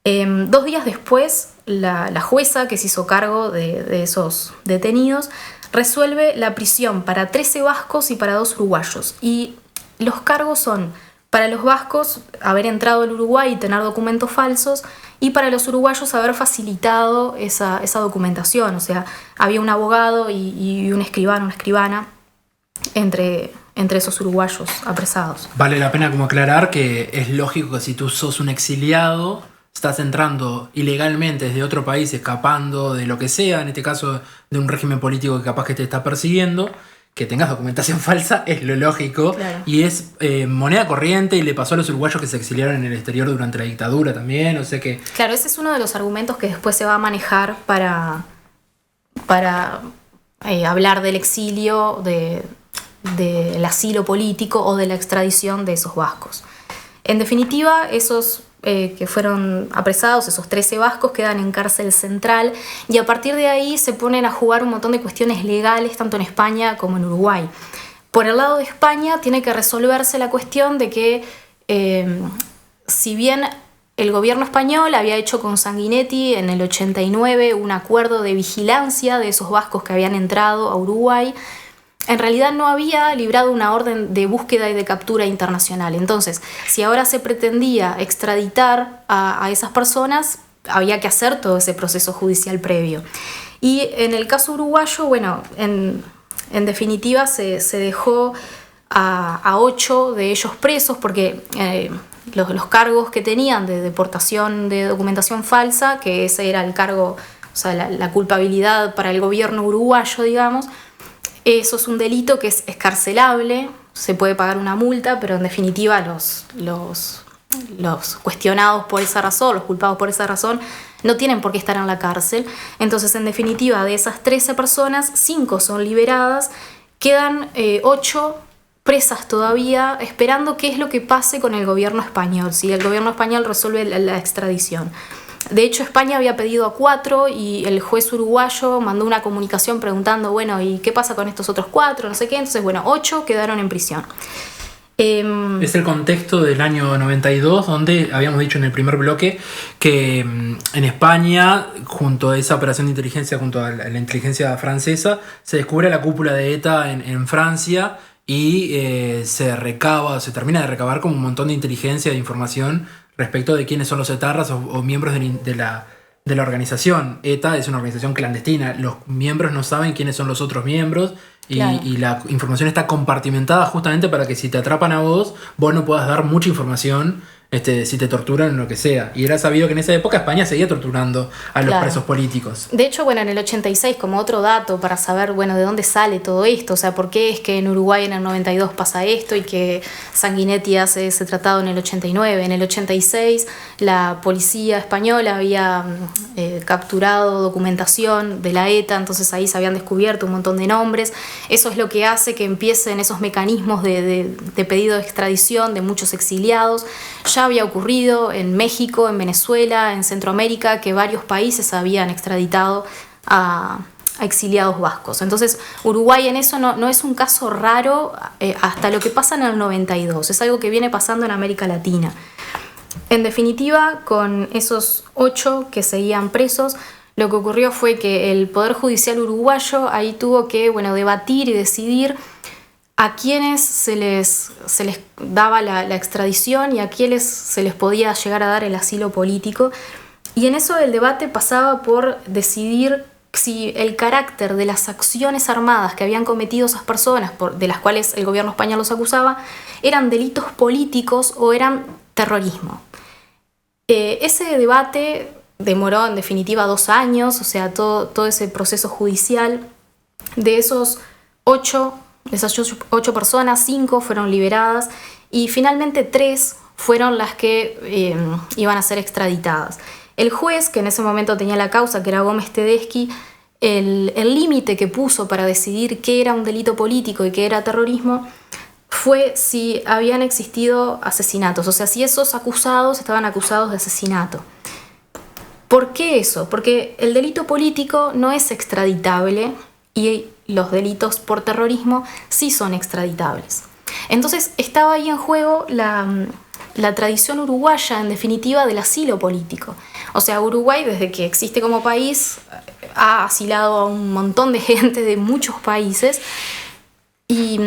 2 días después, la jueza que se hizo cargo de esos detenidos resuelve la prisión para 13 vascos y para 2 uruguayos. Y los cargos son, para los vascos, haber entrado al Uruguay y tener documentos falsos, y para los uruguayos haber facilitado esa documentación. O sea, había un abogado y un escribano, una escribana entre esos uruguayos apresados. Vale la pena como aclarar que es lógico que si tú sos un exiliado, estás entrando ilegalmente desde otro país, escapando de lo que sea, en este caso de un régimen político que capaz que te está persiguiendo, que tengas documentación falsa es lo lógico. Claro. Y es moneda corriente, y le pasó a los uruguayos que se exiliaron en el exterior durante la dictadura también, o sea que... Claro, ese es uno de los argumentos que después se va a manejar para hablar del exilio, del asilo político o de la extradición de esos vascos. En definitiva, esos que fueron apresados, esos 13 vascos, quedan en cárcel central, y a partir de ahí se ponen a jugar un montón de cuestiones legales, tanto en España como en Uruguay. Por el lado de España tiene que resolverse la cuestión de que, si bien el gobierno español había hecho con Sanguinetti en el 89 un acuerdo de vigilancia de esos vascos que habían entrado a Uruguay, en realidad no había librado una orden de búsqueda y de captura internacional. Entonces, si ahora se pretendía extraditar a esas personas, había que hacer todo ese proceso judicial previo. Y en el caso uruguayo, bueno, en definitiva se dejó a 8 de ellos presos porque los cargos que tenían de deportación de documentación falsa, que ese era el cargo, o sea, la culpabilidad para el gobierno uruguayo, digamos, eso es un delito que es escarcelable, se puede pagar una multa, pero en definitiva los cuestionados por esa razón, los culpados por esa razón, no tienen por qué estar en la cárcel. Entonces, en definitiva, de esas 13 personas, 5 son liberadas, quedan 8 presas todavía, esperando qué es lo que pase con el gobierno español, si el gobierno español resuelve la extradición. De hecho, España había pedido a 4 y el juez uruguayo mandó una comunicación preguntando, bueno, ¿y qué pasa con estos otros 4? No sé qué. Entonces, bueno, 8 quedaron en prisión. Es el contexto del año 92, donde habíamos dicho en el primer bloque que en España, junto a esa operación de inteligencia, junto a la inteligencia francesa, se descubre la cúpula de ETA en Francia y se termina de recabar como un montón de inteligencia, de información respecto de quiénes son los etarras o miembros de la organización. ETA es una organización clandestina, los miembros no saben quiénes son los otros miembros. Claro. Y la información está compartimentada justamente para que si te atrapan a vos no puedas dar mucha información si te torturan o lo que sea. Y era sabido que en esa época España seguía torturando a los presos políticos. De hecho, bueno, en el 86, como otro dato para saber, bueno, de dónde sale todo esto, o sea, por qué es que en Uruguay en el 92 pasa esto y que Sanguinetti hace ese tratado en el 89. En el 86 la policía española había capturado documentación de la ETA, entonces ahí se habían descubierto un montón de nombres. Eso es lo que hace que empiecen esos mecanismos de pedido de extradición de muchos exiliados. Ya había ocurrido en México, en Venezuela, en Centroamérica, que varios países habían extraditado a exiliados vascos. Entonces, Uruguay en eso no es un caso raro hasta lo que pasa en el 92. Es algo que viene pasando en América Latina. En definitiva, con esos 8 que seguían presos, lo que ocurrió fue que el Poder Judicial uruguayo ahí tuvo que, debatir y decidir a quienes se les daba la extradición y a quienes se les podía llegar a dar el asilo político. Y en eso el debate pasaba por decidir si el carácter de las acciones armadas que habían cometido esas personas, de las cuales el gobierno español los acusaba, eran delitos políticos o eran terrorismo. Ese debate demoró en definitiva 2 años, o sea, todo ese proceso judicial. De esas 8 personas, 5 fueron liberadas y finalmente 3 fueron las que iban a ser extraditadas. El juez, que en ese momento tenía la causa, que era Gómez Tedeschi, el límite que puso para decidir qué era un delito político y qué era terrorismo fue si habían existido asesinatos, o sea, si esos acusados estaban acusados de asesinato. ¿Por qué eso? Porque el delito político no es extraditable y los delitos por terrorismo sí son extraditables. Entonces estaba ahí en juego la tradición uruguaya, en definitiva, del asilo político. O sea, Uruguay, desde que existe como país, ha asilado a un montón de gente de muchos países y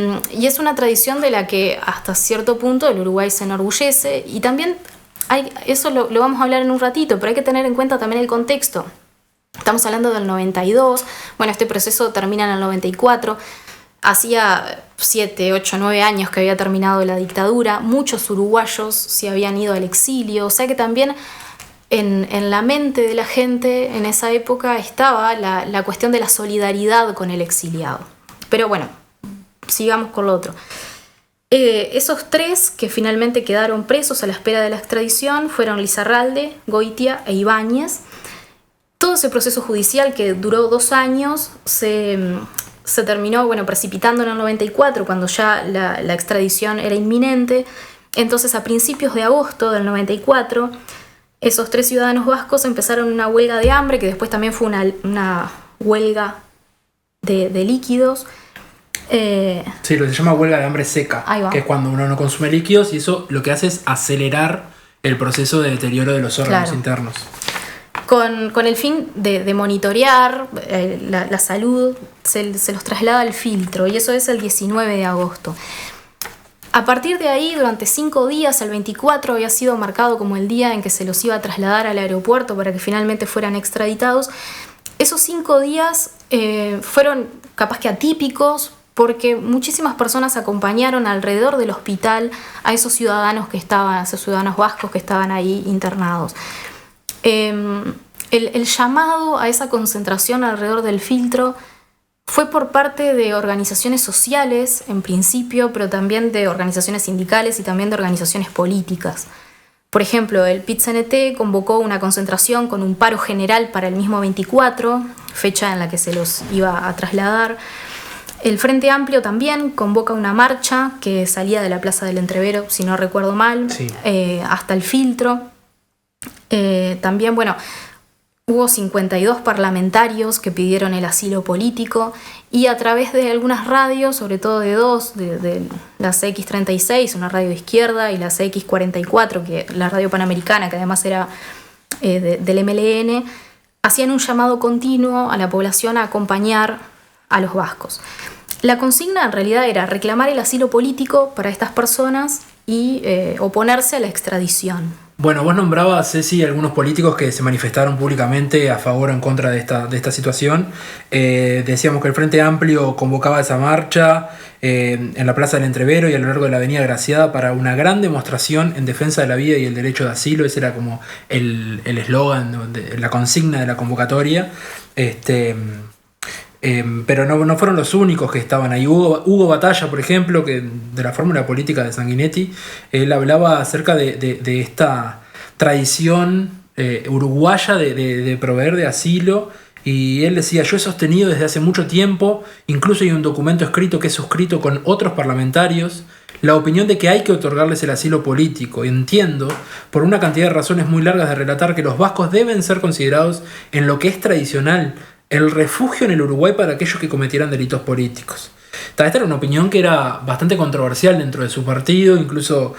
es una tradición de la que hasta cierto punto el Uruguay se enorgullece y también eso lo vamos a hablar en un ratito, pero hay que tener en cuenta también el contexto. Estamos hablando del 92, este proceso termina en el 94, hacía 7, 8, 9 años que había terminado la dictadura, muchos uruguayos se habían ido al exilio, o sea que también en la mente de la gente en esa época estaba la cuestión de la solidaridad con el exiliado. Pero sigamos con lo otro. Esos 3 que finalmente quedaron presos a la espera de la extradición fueron Lizarralde, Goitia e Ibáñez. Todo ese proceso judicial que duró 2 años se terminó precipitando en el 94, cuando ya la extradición era inminente. Entonces, a principios de agosto del 94, esos 3 ciudadanos vascos empezaron una huelga de hambre, que después también fue una huelga de líquidos. Sí, lo que se llama huelga de hambre seca, que es cuando uno no consume líquidos y eso lo que hace es acelerar el proceso de deterioro de los órganos internos. Con el fin de monitorear la salud, se los traslada al filtro, y eso es el 19 de agosto. A partir de ahí, durante 5 días, el 24 había sido marcado como el día en que se los iba a trasladar al aeropuerto para que finalmente fueran extraditados. Esos 5 días fueron capaz que atípicos, porque muchísimas personas acompañaron alrededor del hospital a esos ciudadanos vascos que estaban ahí internados. El llamado a esa concentración alrededor del filtro fue por parte de organizaciones sociales, en principio, pero también de organizaciones sindicales y también de organizaciones políticas. Por ejemplo, el PIT-CNT convocó una concentración con un paro general para el mismo 24, fecha en la que se los iba a trasladar. El Frente Amplio también convoca una marcha que salía de la Plaza del Entrevero, si no recuerdo mal, sí, hasta el filtro. También, hubo 52 parlamentarios que pidieron el asilo político, y a través de algunas radios, sobre todo de dos, de la CX36, una radio de izquierda, y la CX44, que la radio panamericana, que además era del MLN, hacían un llamado continuo a la población a acompañar a los vascos. La consigna en realidad era reclamar el asilo político para estas personas y oponerse a la extradición. Bueno, vos nombrabas, Ceci, algunos políticos que se manifestaron públicamente a favor o en contra de esta situación. Decíamos que el Frente Amplio convocaba esa marcha en la Plaza del Entrevero y a lo largo de la Avenida Graciada para una gran demostración en defensa de la vida y el derecho de asilo. Ese era como el eslogan, la consigna de la convocatoria. Pero no fueron los únicos que estaban ahí. Hugo Batalla, por ejemplo, que de la fórmula política de Sanguinetti, él hablaba acerca de esta tradición uruguaya de proveer de asilo, y él decía: yo he sostenido desde hace mucho tiempo, incluso hay un documento escrito que he suscrito con otros parlamentarios, la opinión de que hay que otorgarles el asilo político. Entiendo, por una cantidad de razones muy largas de relatar, que los vascos deben ser considerados en lo que es tradicional el refugio en el Uruguay para aquellos que cometieran delitos políticos. Esta era una opinión que era bastante controversial dentro de su partido. Incluso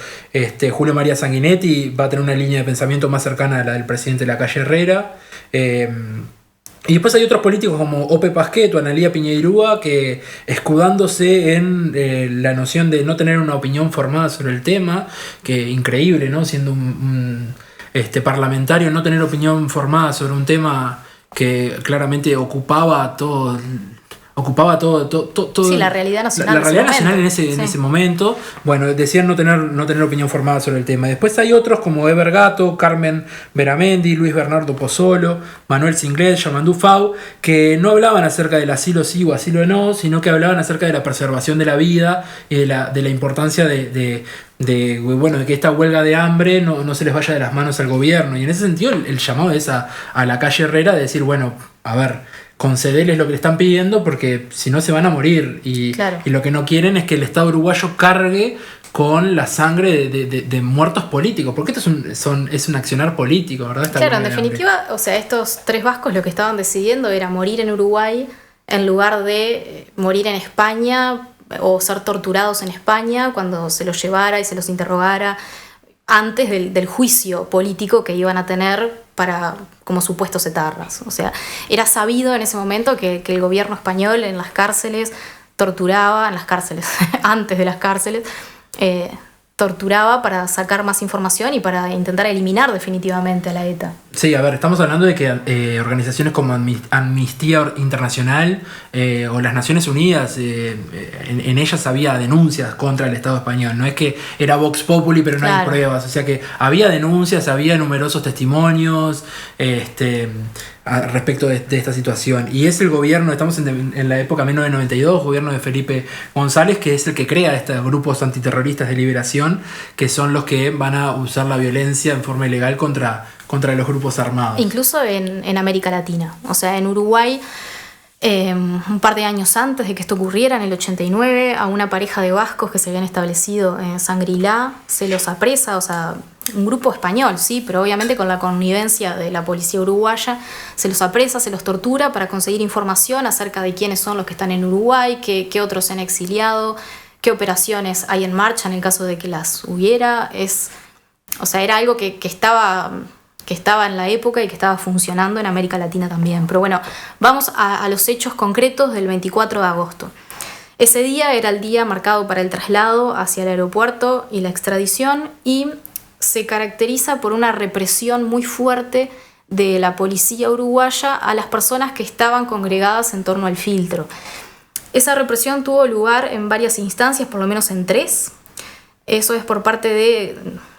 Julio María Sanguinetti va a tener una línea de pensamiento más cercana a la del presidente Lacalle Herrera. Y después hay otros políticos como Ope Pasquet o Analía Piñeirúa que, escudándose en la noción de no tener una opinión formada sobre el tema, que increíble, ¿no? Siendo un parlamentario, no tener opinión formada sobre un tema que claramente ocupaba todo, sí, la realidad nacional. La realidad nacional en ese momento. Bueno, decían no tener opinión formada sobre el tema. Después hay otros como Eber Gato, Carmen Beramendi, Luis Bernardo Pozzolo, Manuel Singlet, Yamandú Fau, que no hablaban acerca del asilo sí o asilo no, sino que hablaban acerca de la preservación de la vida y de la importancia de que esta huelga de hambre no se les vaya de las manos al gobierno. Y en ese sentido el llamado es a Lacalle Herrera de decir, bueno, a ver, concederles lo que le están pidiendo, porque si no se van a morir. Y lo que no quieren es que el Estado uruguayo cargue con la sangre de muertos políticos, porque esto es un accionar político, ¿verdad? Claro, en definitiva, estos 3 vascos lo que estaban decidiendo era morir en Uruguay en lugar de morir en España o ser torturados en España cuando se los llevara y se los interrogara antes del juicio político que iban a tener como supuestos etarras. Era sabido en ese momento que el gobierno español en las cárceles torturaba, antes de las cárceles, torturaba para sacar más información y para intentar eliminar definitivamente a la ETA. Sí, a ver, estamos hablando de que organizaciones como Amnistía Internacional o las Naciones Unidas, en ellas había denuncias contra el Estado español. No es que era Vox Populi pero no hay pruebas. O sea que había denuncias, había numerosos testimonios respecto de esta situación. Y es el gobierno, estamos en la época 1992, gobierno de Felipe González, que es el que crea estos grupos antiterroristas de liberación, que son los que van a usar la violencia en forma ilegal contra los grupos armados. Incluso en América Latina. En Uruguay, un par de años antes de que esto ocurriera, en el 89, a una pareja de vascos que se habían establecido en Sangrilá se los apresa, un grupo español, sí, pero obviamente con la connivencia de la policía uruguaya, se los apresa, se los tortura para conseguir información acerca de quiénes son los que están en Uruguay, qué otros se han exiliado, qué operaciones hay en marcha en el caso de que las hubiera. Era algo que estaba estaba en la época y que estaba funcionando en América Latina también. Pero bueno, vamos a los hechos concretos del 24 de agosto. Ese día era el día marcado para el traslado hacia el aeropuerto y la extradición, y se caracteriza por una represión muy fuerte de la policía uruguaya a las personas que estaban congregadas en torno al filtro. Esa represión tuvo lugar en varias instancias, por lo menos en 3. Eso es por parte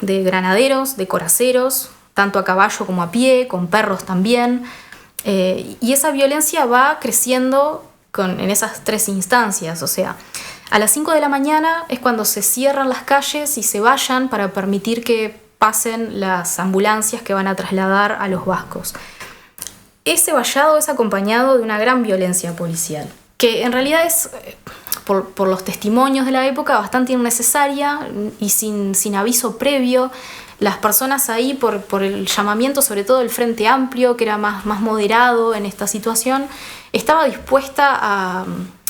de granaderos, de coraceros, tanto a caballo como a pie, con perros también. Y esa violencia va creciendo en esas 3 instancias. O sea, a las 5 de la mañana es cuando se cierran las calles y se vallan para permitir que pasen las ambulancias que van a trasladar a los vascos. Ese vallado es acompañado de una gran violencia policial, que en realidad es, por los testimonios de la época, bastante innecesaria y sin aviso previo. Las personas ahí, por el llamamiento sobre todo del Frente Amplio, que era más moderado en esta situación, estaba dispuesta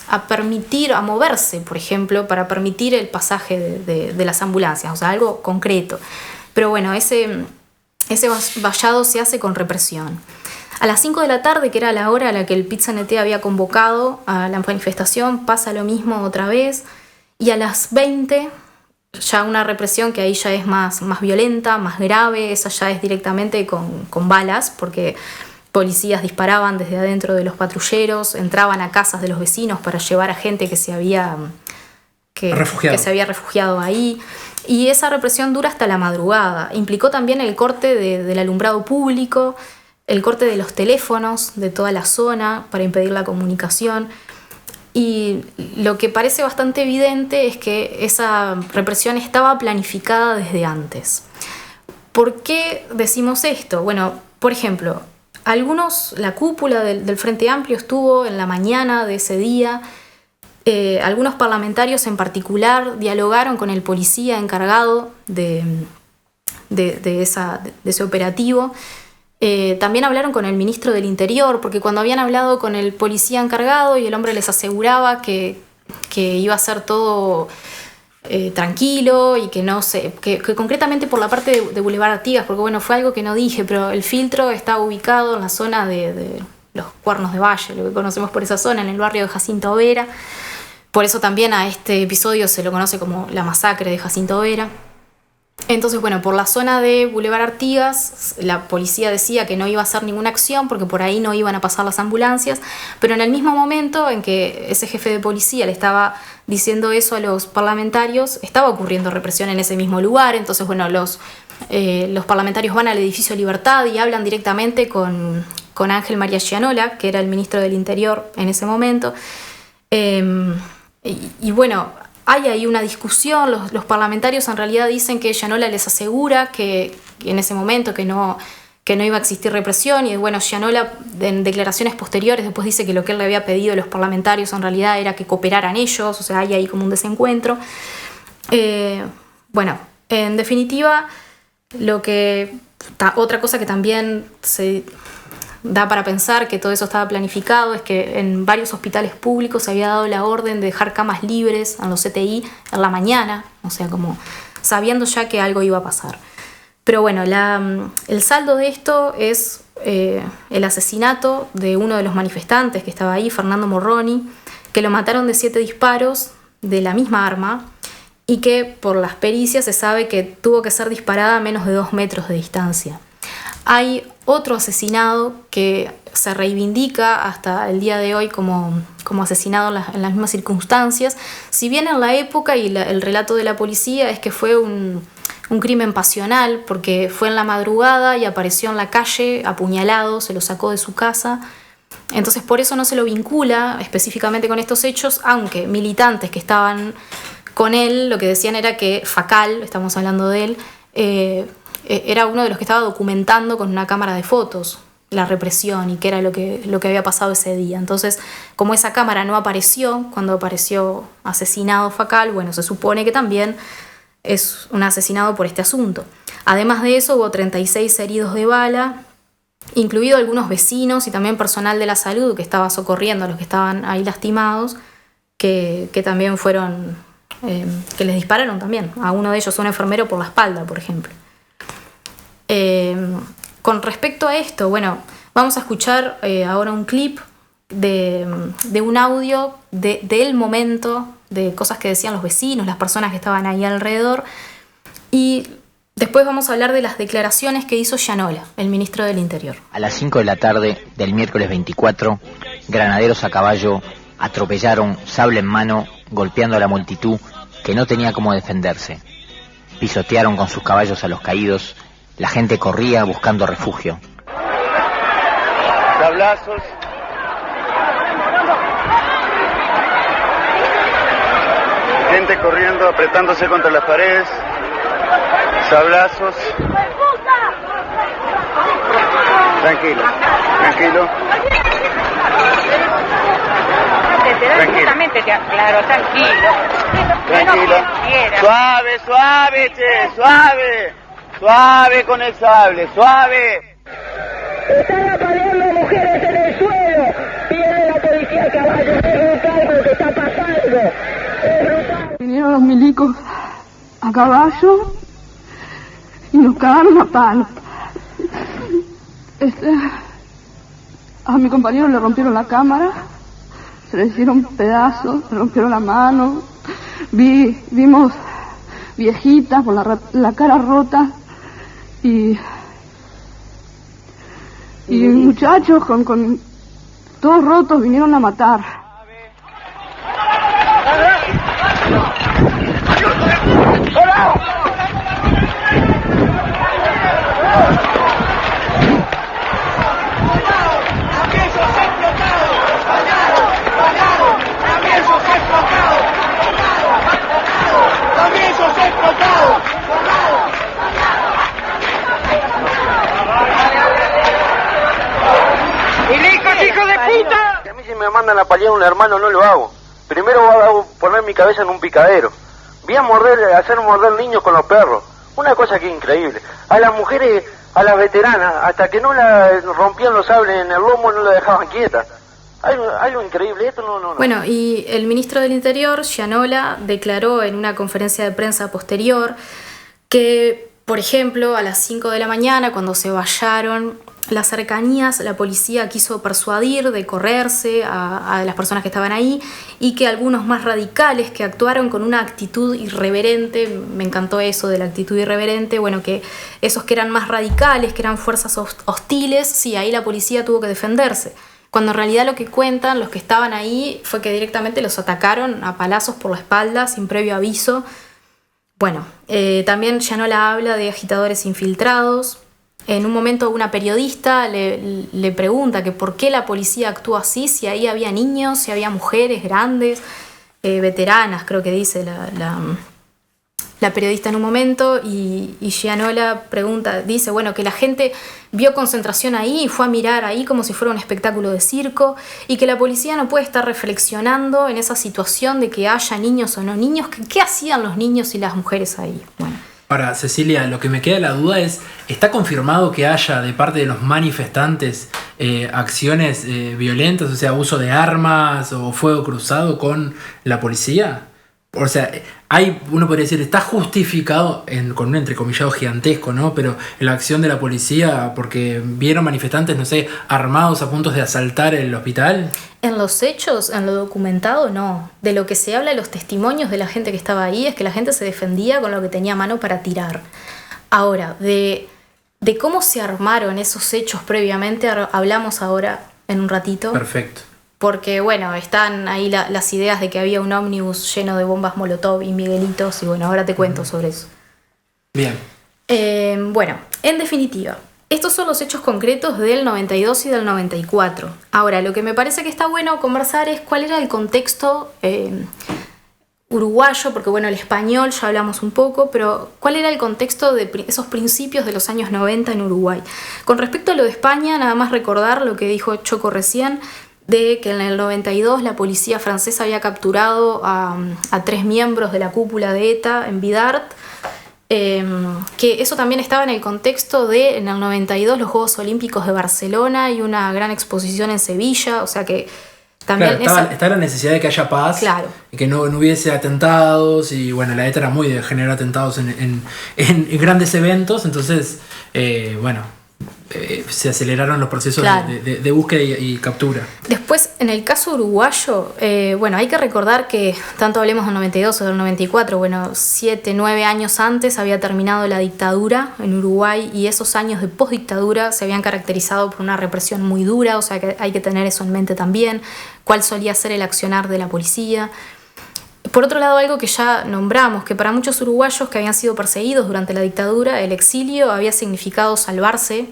a permitir, a moverse, por ejemplo, para permitir el pasaje de las ambulancias, o sea, algo concreto. Pero bueno, ese vallado se hace con represión. A las 5 de la tarde, que era la hora a la que el PIT-CNT había convocado a la manifestación, pasa lo mismo otra vez. Y a las 20, ya una represión que ahí ya es más violenta, más grave. Esa ya es directamente con balas, porque policías disparaban desde adentro de los patrulleros, entraban a casas de los vecinos para llevar a gente que se había refugiado ahí. Y esa represión dura hasta la madrugada. Implicó también el corte del alumbrado público, el corte de los teléfonos de toda la zona para impedir la comunicación. Y lo que parece bastante evidente es que esa represión estaba planificada desde antes. ¿Por qué decimos esto? Bueno, por ejemplo, la cúpula del Frente Amplio estuvo en la mañana de ese día. Algunos parlamentarios en particular dialogaron con el policía encargado de ese operativo. También hablaron con el ministro del Interior, porque cuando habían hablado con el policía encargado y el hombre les aseguraba que iba a ser todo tranquilo y que concretamente por la parte de Boulevard Artigas, porque bueno, fue algo que no dije, pero el filtro está ubicado en la zona de los Cuernos de Valle, lo que conocemos por esa zona, en el barrio de Jacinto Vera. Por eso también a este episodio se lo conoce como la masacre de Jacinto Vera. Entonces, bueno, por la zona de Boulevard Artigas, la policía decía que no iba a hacer ninguna acción porque por ahí no iban a pasar las ambulancias, pero en el mismo momento en que ese jefe de policía le estaba diciendo eso a los parlamentarios, estaba ocurriendo represión en ese mismo lugar. Entonces, bueno, los parlamentarios van al edificio Libertad y hablan directamente con Ángel María Gianola, que era el ministro del Interior en ese momento. Y bueno, hay ahí una discusión. Los parlamentarios en realidad dicen que Gianola les asegura que en ese momento que no iba a existir represión, y bueno, Gianola en declaraciones posteriores después dice que lo que él le había pedido a los parlamentarios en realidad era que cooperaran ellos. O sea, hay ahí como un desencuentro. Bueno, en definitiva, otra cosa que también se da para pensar que todo eso estaba planificado es que en varios hospitales públicos se había dado la orden de dejar camas libres en los CTI en la mañana, o sea, como sabiendo ya que algo iba a pasar. Pero bueno, el saldo de esto es el asesinato de uno de los manifestantes que estaba ahí, Fernando Morroni, que lo mataron de 7 disparos de la misma arma y que por las pericias se sabe que tuvo que ser disparada a menos de 2 metros de distancia. Hay otro asesinado que se reivindica hasta el día de hoy como asesinado en las mismas circunstancias. Si bien en la época y el relato de la policía es que fue un crimen pasional, porque fue en la madrugada y apareció en la calle apuñalado, se lo sacó de su casa. Entonces por eso no se lo vincula específicamente con estos hechos, aunque militantes que estaban con él lo que decían era que Facal, estamos hablando de él, era uno de los que estaba documentando con una cámara de fotos la represión y qué era lo que había pasado ese día. Entonces, como esa cámara no apareció cuando apareció asesinado Facal, bueno, se supone que también es un asesinado por este asunto. Además de eso, hubo 36 heridos de bala, incluido algunos vecinos y también personal de la salud que estaba socorriendo a los que estaban ahí lastimados, que también fueron, que les dispararon también. A uno de ellos, un enfermero por la espalda, por ejemplo. con respecto a esto, bueno, vamos a escuchar ahora un clip de un audio del momento, de cosas que decían los vecinos, las personas que estaban ahí alrededor, y después vamos a hablar de las declaraciones que hizo Gianola, el ministro del Interior. A las 5 de la tarde del miércoles 24, granaderos a caballo atropellaron, sable en mano, golpeando a la multitud que no tenía cómo defenderse. Pisotearon con sus caballos a los caídos, la gente corría buscando refugio. Sablazos. Gente corriendo, apretándose contra las paredes. Sablazos. Tranquilo, tranquilo. Justamente te aclaro, tranquilo. Tranquilo. Suave, suave, che, suave. Suave con el sable, suave. Están apaleando mujeres en el suelo. Viene la policía a caballo. Es brutal lo que está pasando. Es brutal. Vinieron los milicos a caballo y nos cagaron a palo. A mi compañero le rompieron la cámara, se le hicieron pedazos, le rompieron la mano. Vimos viejitas con la cara rota y muchachos con todos rotos vinieron a matar. ¡Hijo de puta! Si a mí si me mandan a paliar a un hermano no lo hago. Primero voy a poner mi cabeza en un picadero. Voy a hacer morder niños con los perros. Una cosa que es increíble. A las mujeres, a las veteranas, hasta que no la rompían los sables en el lomo no la dejaban quieta. Algo increíble, esto no. Bueno, y el ministro del Interior, Gianola, declaró en una conferencia de prensa posterior que, por ejemplo, a las 5 de la mañana, cuando se vallaron las cercanías, la policía quiso persuadir de correrse a las personas que estaban ahí, y que algunos más radicales que actuaron con una actitud irreverente, me encantó eso de la actitud irreverente, bueno, que esos que eran más radicales, que eran fuerzas hostiles, sí, ahí la policía tuvo que defenderse. Cuando en realidad lo que cuentan los que estaban ahí fue que directamente los atacaron a palazos por la espalda sin previo aviso. Bueno, también Gianola habla de agitadores infiltrados. En un momento una periodista le pregunta que por qué la policía actúa así, si ahí había niños, si había mujeres grandes, veteranas, creo que dice la periodista en un momento, y Gianola dice, bueno, que la gente vio concentración ahí y fue a mirar ahí como si fuera un espectáculo de circo, y que la policía no puede estar reflexionando en esa situación de que haya niños o no niños, ¿qué hacían los niños y las mujeres ahí? Bueno. Ahora, Cecilia, lo que me queda la duda es, ¿está confirmado que haya de parte de los manifestantes acciones violentas, o sea, uso de armas o fuego cruzado con la policía? O sea, uno podría decir, está justificado con un entrecomillado gigantesco, ¿no? Pero la acción de la policía, porque vieron manifestantes, no sé, armados a punto de asaltar el hospital. En los hechos, en lo documentado, no. De lo que se habla de los testimonios de la gente que estaba ahí es que la gente se defendía con lo que tenía a mano para tirar. Ahora, de cómo se armaron esos hechos previamente, hablamos ahora en un ratito. Perfecto. Porque, bueno, están ahí las ideas de que había un ómnibus lleno de bombas Molotov y Miguelitos, y bueno, ahora te cuento sobre eso. Bien. Bueno, en definitiva, estos son los hechos concretos del 92 y del 94. Ahora, lo que me parece que está bueno conversar es cuál era el contexto uruguayo, porque bueno, el español ya hablamos un poco, pero cuál era el contexto de esos principios de los años 90 en Uruguay. Con respecto a lo de España, nada más recordar lo que dijo Choco recién, de que en el 92 la policía francesa había capturado a 3 miembros de la cúpula de ETA en Bidart, que eso también estaba en el contexto de, en el 92, los Juegos Olímpicos de Barcelona y una gran exposición en Sevilla, o sea que también... Claro, está la necesidad de que haya paz, claro, y que no hubiese atentados, y bueno, la ETA era muy de generar atentados en grandes eventos, entonces, bueno, se aceleraron los procesos Claro. de búsqueda y captura. Después, en el caso uruguayo, bueno, hay que recordar que tanto hablemos del 92 o del 94, bueno, 7, 9 años antes había terminado la dictadura en Uruguay y esos años de postdictadura se habían caracterizado por una represión muy dura, o sea que hay que tener eso en mente también, cuál solía ser el accionar de la policía. Por otro lado, algo que ya nombramos, que para muchos uruguayos que habían sido perseguidos durante la dictadura, el exilio había significado salvarse.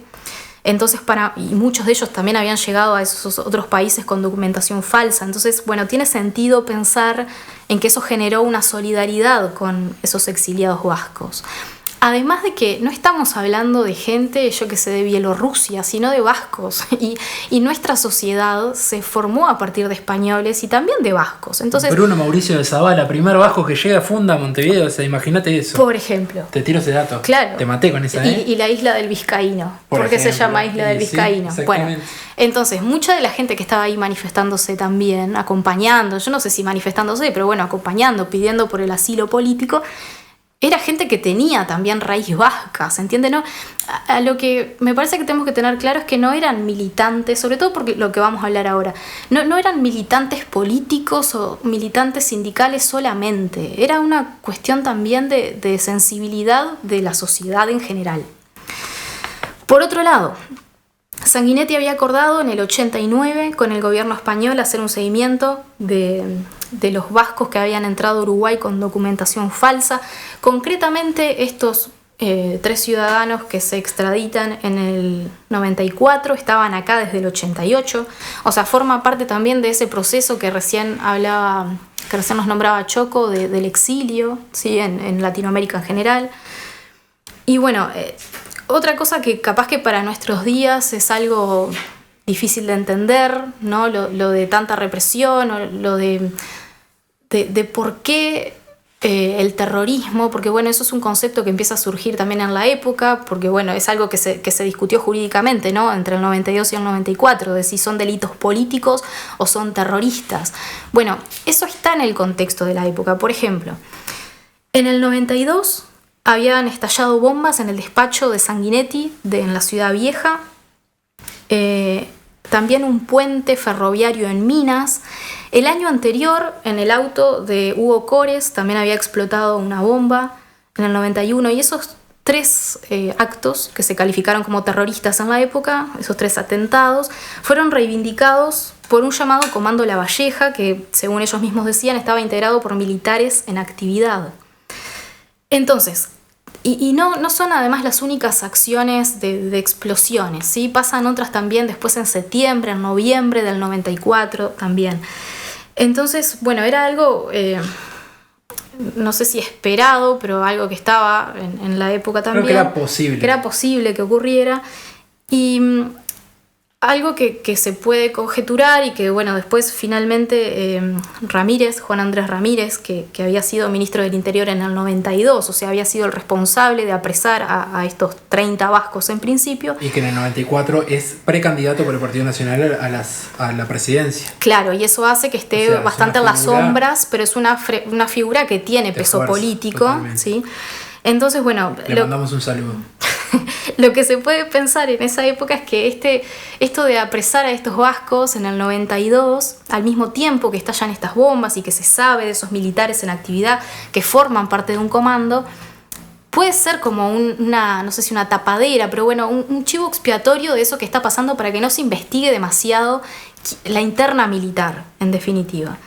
Entonces, y muchos de ellos también habían llegado a esos otros países con documentación falsa. Entonces, bueno, tiene sentido pensar en que eso generó una solidaridad con esos exiliados vascos. Además de que no estamos hablando de gente, yo que sé, de Bielorrusia, sino de vascos. Y nuestra sociedad se formó a partir de españoles y también de vascos. Entonces, Bruno Mauricio de Zavala, primer vasco que llega, funda Montevideo. O sea, imagínate eso. por ejemplo. Te tiro ese dato. Claro. Te maté con esa, ¿eh? Y la isla del Vizcaíno. ¿Por qué se ejemplo. llama Isla del Y sí, Vizcaíno? Bueno, exactamente. entonces, mucha de la gente que estaba ahí manifestándose también, acompañando, yo no sé si manifestándose, pero bueno, acompañando, pidiendo por el asilo político, era gente que tenía también raíz vasca, ¿se entiende? ¿No? A lo que me parece que tenemos que tener claro es que no eran militantes, sobre todo porque lo que vamos a hablar ahora, no eran militantes políticos o militantes sindicales solamente, era una cuestión también de sensibilidad de la sociedad en general. Por otro lado, Sanguinetti había acordado en el 89 con el gobierno español hacer un seguimiento de los vascos que habían entrado a Uruguay con documentación falsa. Concretamente, estos 3 ciudadanos que se extraditan en el 94 estaban acá desde el 88. O sea, forma parte también de ese proceso que recién nos nombraba Choco, del exilio, ¿sí? en Latinoamérica en general. Y bueno, otra cosa que capaz que para nuestros días es algo difícil de entender, ¿no? Lo de tanta represión, o lo de por qué el terrorismo, porque bueno, eso es un concepto que empieza a surgir también en la época, porque bueno, es algo que se discutió jurídicamente, ¿no? Entre el 92 y el 94, de si son delitos políticos o son terroristas. Bueno, eso está en el contexto de la época. Por ejemplo, en el 92 habían estallado bombas en el despacho de Sanguinetti en la Ciudad Vieja. También un puente ferroviario en Minas. El año anterior, en el auto de Hugo Cores, también había explotado una bomba en el 91. Y esos 3 actos que se calificaron como terroristas en la época, esos 3 atentados, fueron reivindicados por un llamado Comando La Valleja, que según ellos mismos decían, estaba integrado por militares en actividad. Entonces, y no son además las únicas acciones de explosiones, ¿sí? Pasan otras también después en septiembre, en noviembre del 94 también. Entonces, bueno, era algo, no sé si esperado, pero algo que estaba en la época también. Creo que era posible. Que era posible que ocurriera. Y algo que se puede conjeturar y que, bueno, después finalmente Juan Andrés Ramírez, que había sido ministro del Interior en el 92, o sea, había sido el responsable de apresar a estos 30 vascos en principio. Y que en el 94 es precandidato por el Partido Nacional a la presidencia. Claro, y eso hace que esté, o sea, bastante en las sombras, pero es una figura que tiene peso fuerza, político, totalmente. ¿Sí? Entonces, bueno... Le mandamos un saludo. Lo que se puede pensar en esa época es que esto de apresar a estos vascos en el 92, al mismo tiempo que estallan estas bombas y que se sabe de esos militares en actividad que forman parte de un comando, puede ser como no sé si una tapadera, pero bueno, un chivo expiatorio de eso que está pasando para que no se investigue demasiado la interna militar, en definitiva.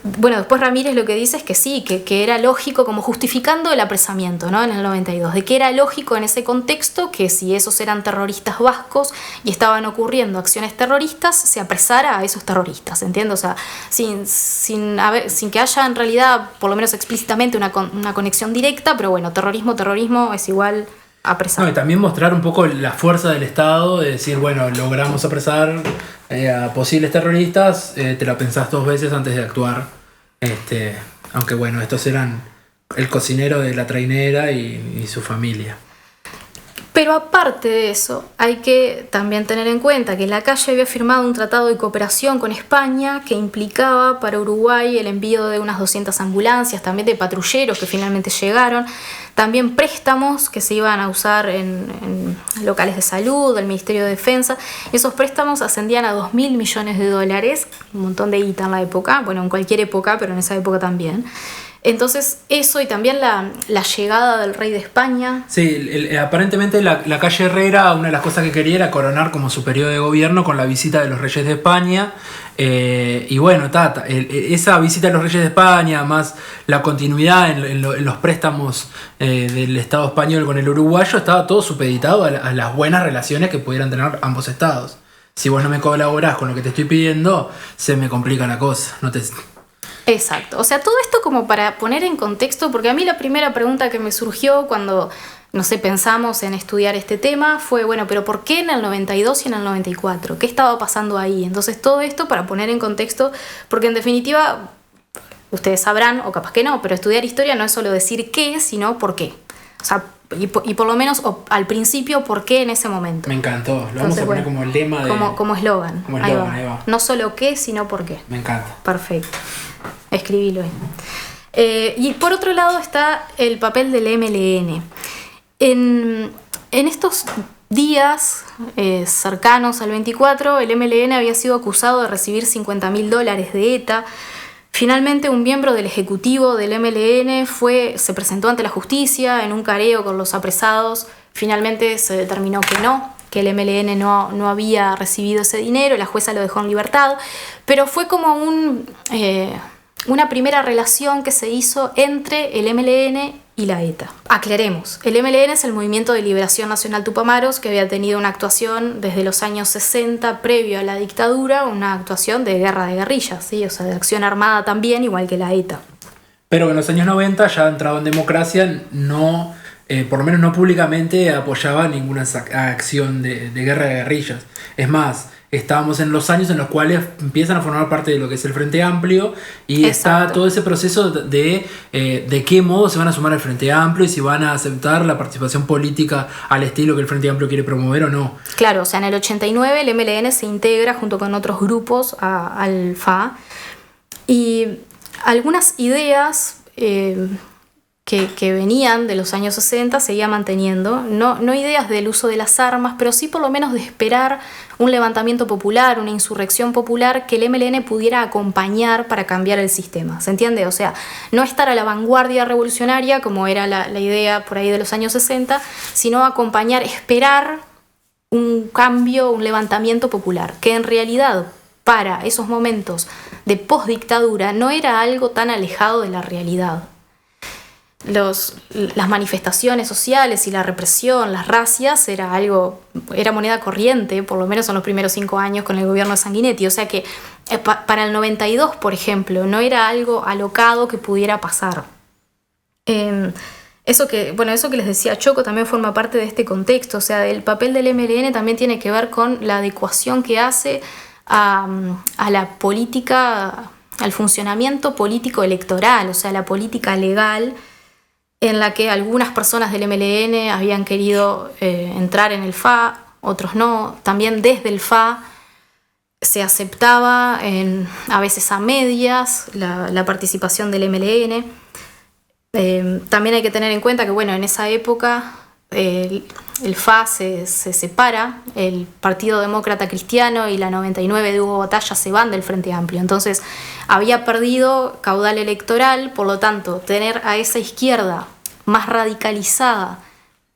Bueno, después Ramírez lo que dice es que sí, que era lógico, como justificando el apresamiento, ¿no? En el 92, de que era lógico en ese contexto que si esos eran terroristas vascos y estaban ocurriendo acciones terroristas, se apresara a esos terroristas, ¿entiendes? O sea, sin que haya en realidad, por lo menos explícitamente, una conexión directa, pero bueno, terrorismo es igual apresar. No, y también mostrar un poco la fuerza del Estado, de decir, bueno, logramos apresar a posibles terroristas, te la pensás 2 veces antes de actuar. Aunque bueno, estos eran el cocinero de la trainera y su familia. Pero aparte de eso, hay que también tener en cuenta que Lacalle había firmado un tratado de cooperación con España que implicaba para Uruguay el envío de unas 200 ambulancias, también de patrulleros que finalmente llegaron, también préstamos que se iban a usar en locales de salud, del Ministerio de Defensa. Esos préstamos ascendían a $2.000 millones, un montón de guita en la época, bueno, en cualquier época, pero en esa época también. Entonces eso, y también la llegada del rey de España. Sí, aparentemente la calle Herrera, una de las cosas que quería era coronar como su periodo de gobierno con la visita de los reyes de España. Y bueno, esa visita de los reyes de España, más la continuidad en los préstamos del Estado español con el uruguayo, estaba todo supeditado a las buenas relaciones que pudieran tener ambos estados. Si vos no me colaborás con lo que te estoy pidiendo, se me complica la cosa. Exacto, o sea, todo esto como para poner en contexto, porque a mí la primera pregunta que me surgió cuando, no sé, pensamos en estudiar este tema fue, bueno, pero ¿por qué en el 92 y en el 94? ¿Qué estaba pasando ahí? Entonces todo esto para poner en contexto, porque en definitiva, ustedes sabrán, o capaz que no, pero estudiar historia no es solo decir qué, sino por qué. O sea, y por lo menos al principio, ¿por qué en ese momento? Me encantó, lo vamos a poner como lema de... Como eslogan. Ahí va. No solo qué, sino por qué. Me encanta. Perfecto. Escribilo ahí. Y por otro lado está el papel del MLN. En estos días cercanos al 24, el MLN había sido acusado de recibir $50.000 de ETA. Finalmente, un miembro del ejecutivo del MLN se presentó ante la justicia en un careo con los apresados. Finalmente se determinó que el MLN no había recibido ese dinero, la jueza lo dejó en libertad, pero fue como una primera relación que se hizo entre el MLN y la ETA. Aclaremos, el MLN es el Movimiento de Liberación Nacional Tupamaros, que había tenido una actuación desde los años 60, previo a la dictadura, una actuación de guerra de guerrillas, ¿sí? O sea, de acción armada también, igual que la ETA. Pero que en los años 90, ya entrado en democracia, no, por lo menos no públicamente apoyaba ninguna acción de guerra de guerrillas. Es más, estábamos en los años en los cuales empiezan a formar parte de lo que es el Frente Amplio y Exacto. Está todo ese proceso de qué modo se van a sumar al Frente Amplio y si van a aceptar la participación política al estilo que el Frente Amplio quiere promover o no. Claro, o sea, en el 89 el MLN se integra junto con otros grupos al FA y algunas ideas que venían de los años 60 seguía manteniendo, no ideas del uso de las armas, pero sí por lo menos de esperar un levantamiento popular, una insurrección popular que el MLN pudiera acompañar para cambiar el sistema, ¿se entiende? O sea, no estar a la vanguardia revolucionaria como era la idea por ahí de los años 60, sino acompañar, esperar un cambio, un levantamiento popular, que en realidad para esos momentos de postdictadura no era algo tan alejado de la realidad. Las manifestaciones sociales y la represión, las racias, era moneda corriente, por lo menos en los primeros 5 años con el gobierno de Sanguinetti. O sea que para el 92, por ejemplo, no era algo alocado que pudiera pasar. Eso que les decía Choco también forma parte de este contexto. O sea, el papel del MLN también tiene que ver con la adecuación que hace a la política, al funcionamiento político electoral, o sea, la política legal, en la que algunas personas del MLN habían querido entrar en el FA, otros no. También desde el FA se aceptaba a veces a medias la participación del MLN. También hay que tener en cuenta que, bueno, en esa época el FA se separa, el Partido Demócrata Cristiano y la 99 de Hugo Batalla se van del Frente Amplio. Entonces había perdido caudal electoral, por lo tanto, tener a esa izquierda más radicalizada,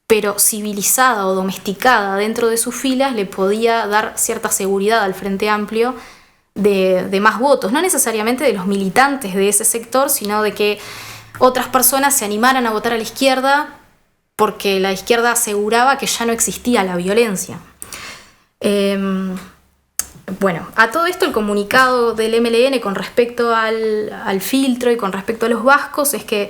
pero civilizada o domesticada dentro de sus filas, le podía dar cierta seguridad al Frente Amplio de más votos, no necesariamente de los militantes de ese sector, sino de que otras personas se animaran a votar a la izquierda porque la izquierda aseguraba que ya no existía la violencia. Bueno, a todo esto el comunicado del MLN con respecto al filtro y con respecto a los vascos es que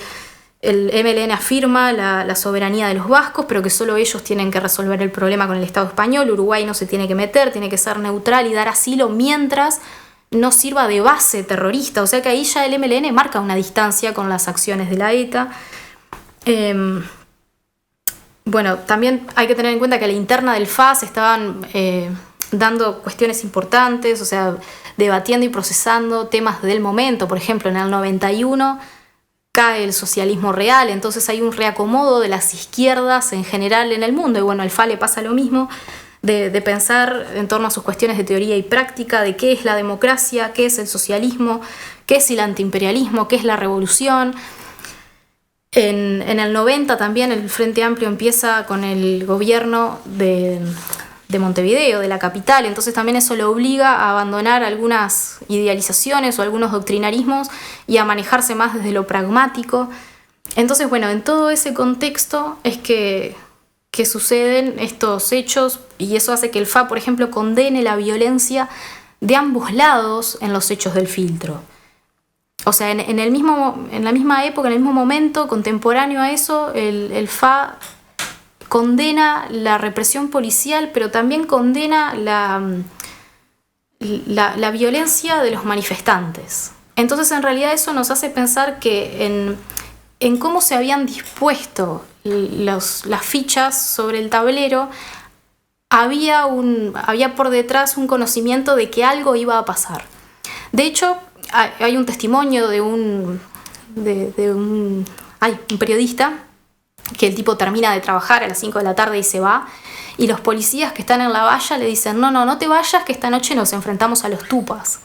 el MLN afirma la soberanía de los vascos, pero que solo ellos tienen que resolver el problema con el Estado español. Uruguay no se tiene que meter, tiene que ser neutral y dar asilo mientras no sirva de base terrorista. O sea que ahí ya el MLN marca una distancia con las acciones de la ETA. bueno, también hay que tener en cuenta que a la interna del FA se estaban dando cuestiones importantes, o sea, debatiendo y procesando temas del momento. Por ejemplo, en el 91 cae el socialismo real, entonces hay un reacomodo de las izquierdas en general en el mundo, y bueno, al FA le pasa lo mismo, de pensar en torno a sus cuestiones de teoría y práctica, de qué es la democracia, qué es el socialismo, qué es el antiimperialismo, qué es la revolución. En el 90 también el Frente Amplio empieza con el gobierno de Montevideo, de la capital, entonces también eso lo obliga a abandonar algunas idealizaciones o algunos doctrinarismos y a manejarse más desde lo pragmático. Entonces, bueno, en todo ese contexto es que suceden estos hechos, y eso hace que el FA, por ejemplo, condene la violencia de ambos lados en los hechos del filtro. O sea, en la misma época, en el mismo momento, contemporáneo a eso, el FA condena la represión policial, pero también condena la violencia de los manifestantes. Entonces, en realidad, eso nos hace pensar que en cómo se habían dispuesto las fichas sobre el tablero, había por detrás un conocimiento de que algo iba a pasar. De hecho, hay un testimonio de un periodista, que el tipo termina de trabajar a las 5 de la tarde y se va, y los policías que están en la valla le dicen, no te vayas, que esta noche nos enfrentamos a los tupas.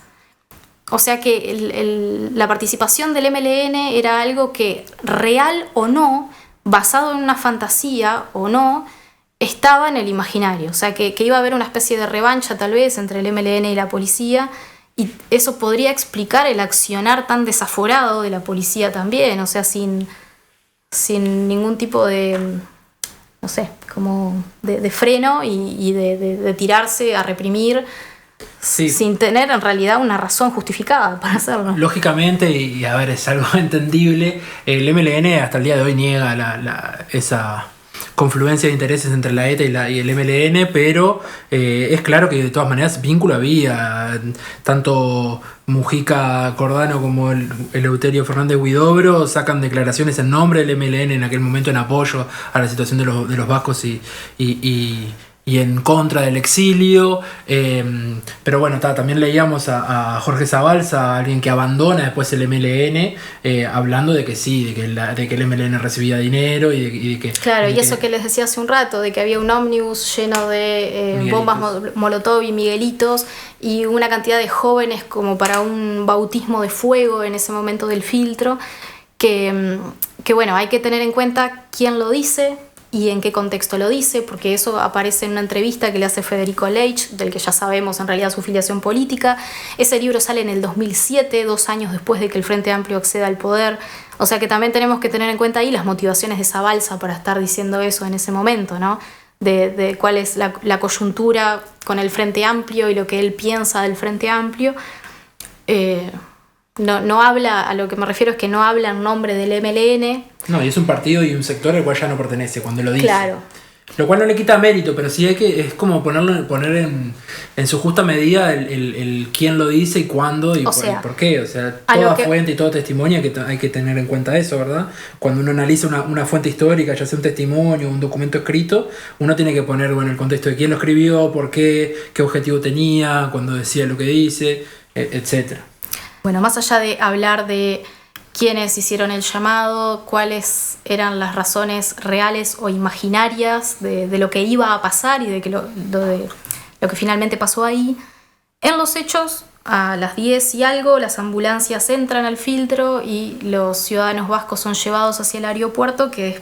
O sea que la participación del MLN era algo que, real o no, basado en una fantasía o no, estaba en el imaginario. O sea que iba a haber una especie de revancha tal vez entre el MLN y la policía, y eso podría explicar el accionar tan desaforado de la policía también, o sea, sin ningún tipo de, no sé, como de freno y de tirarse a reprimir, sí, sin tener en realidad una razón justificada para hacerlo. Lógicamente, y a ver, es algo entendible, el MLN hasta el día de hoy niega esa confluencia de intereses entre la ETA y el MLN, pero es claro que de todas maneras vínculo había. Tanto Mujica Cordano como el Eleuterio Fernández Huidobro sacan declaraciones en nombre del MLN en aquel momento en apoyo a la situación de los vascos y en contra del exilio, pero bueno, también leíamos a Jorge Zabalza, alguien que abandona después el MLN, hablando de que sí, de que el MLN recibía dinero y de que... Claro, y eso que les decía hace un rato, de que había un ómnibus lleno de bombas molotov y miguelitos, y una cantidad de jóvenes como para un bautismo de fuego en ese momento del filtro, que bueno, hay que tener en cuenta quién lo dice y en qué contexto lo dice, porque eso aparece en una entrevista que le hace Federico Leitch, del que ya sabemos en realidad su filiación política. Ese libro sale en el 2007, 2 años después de que el Frente Amplio acceda al poder. O sea que también tenemos que tener en cuenta ahí las motivaciones de Zabalza para estar diciendo eso en ese momento, ¿no? De cuál es la coyuntura con el Frente Amplio y lo que él piensa del Frente Amplio. No habla, a lo que me refiero es que no habla en nombre del MLN. No, y es un partido y un sector al cual ya no pertenece cuando lo dice. Claro. Lo cual no le quita mérito, pero sí es como poner en su justa medida el quién lo dice y cuándo y por qué. O sea, toda fuente y todo testimonio hay que tener en cuenta eso, ¿verdad? Cuando uno analiza una fuente histórica, ya sea un testimonio, un documento escrito, uno tiene que poner el contexto de quién lo escribió, por qué objetivo tenía, cuando decía lo que dice, etc. Bueno, más allá de hablar de quiénes hicieron el llamado, cuáles eran las razones reales o imaginarias de lo que iba a pasar y de lo que finalmente pasó ahí, en los hechos, a las 10 y algo, las ambulancias entran al filtro y los ciudadanos vascos son llevados hacia el aeropuerto, que es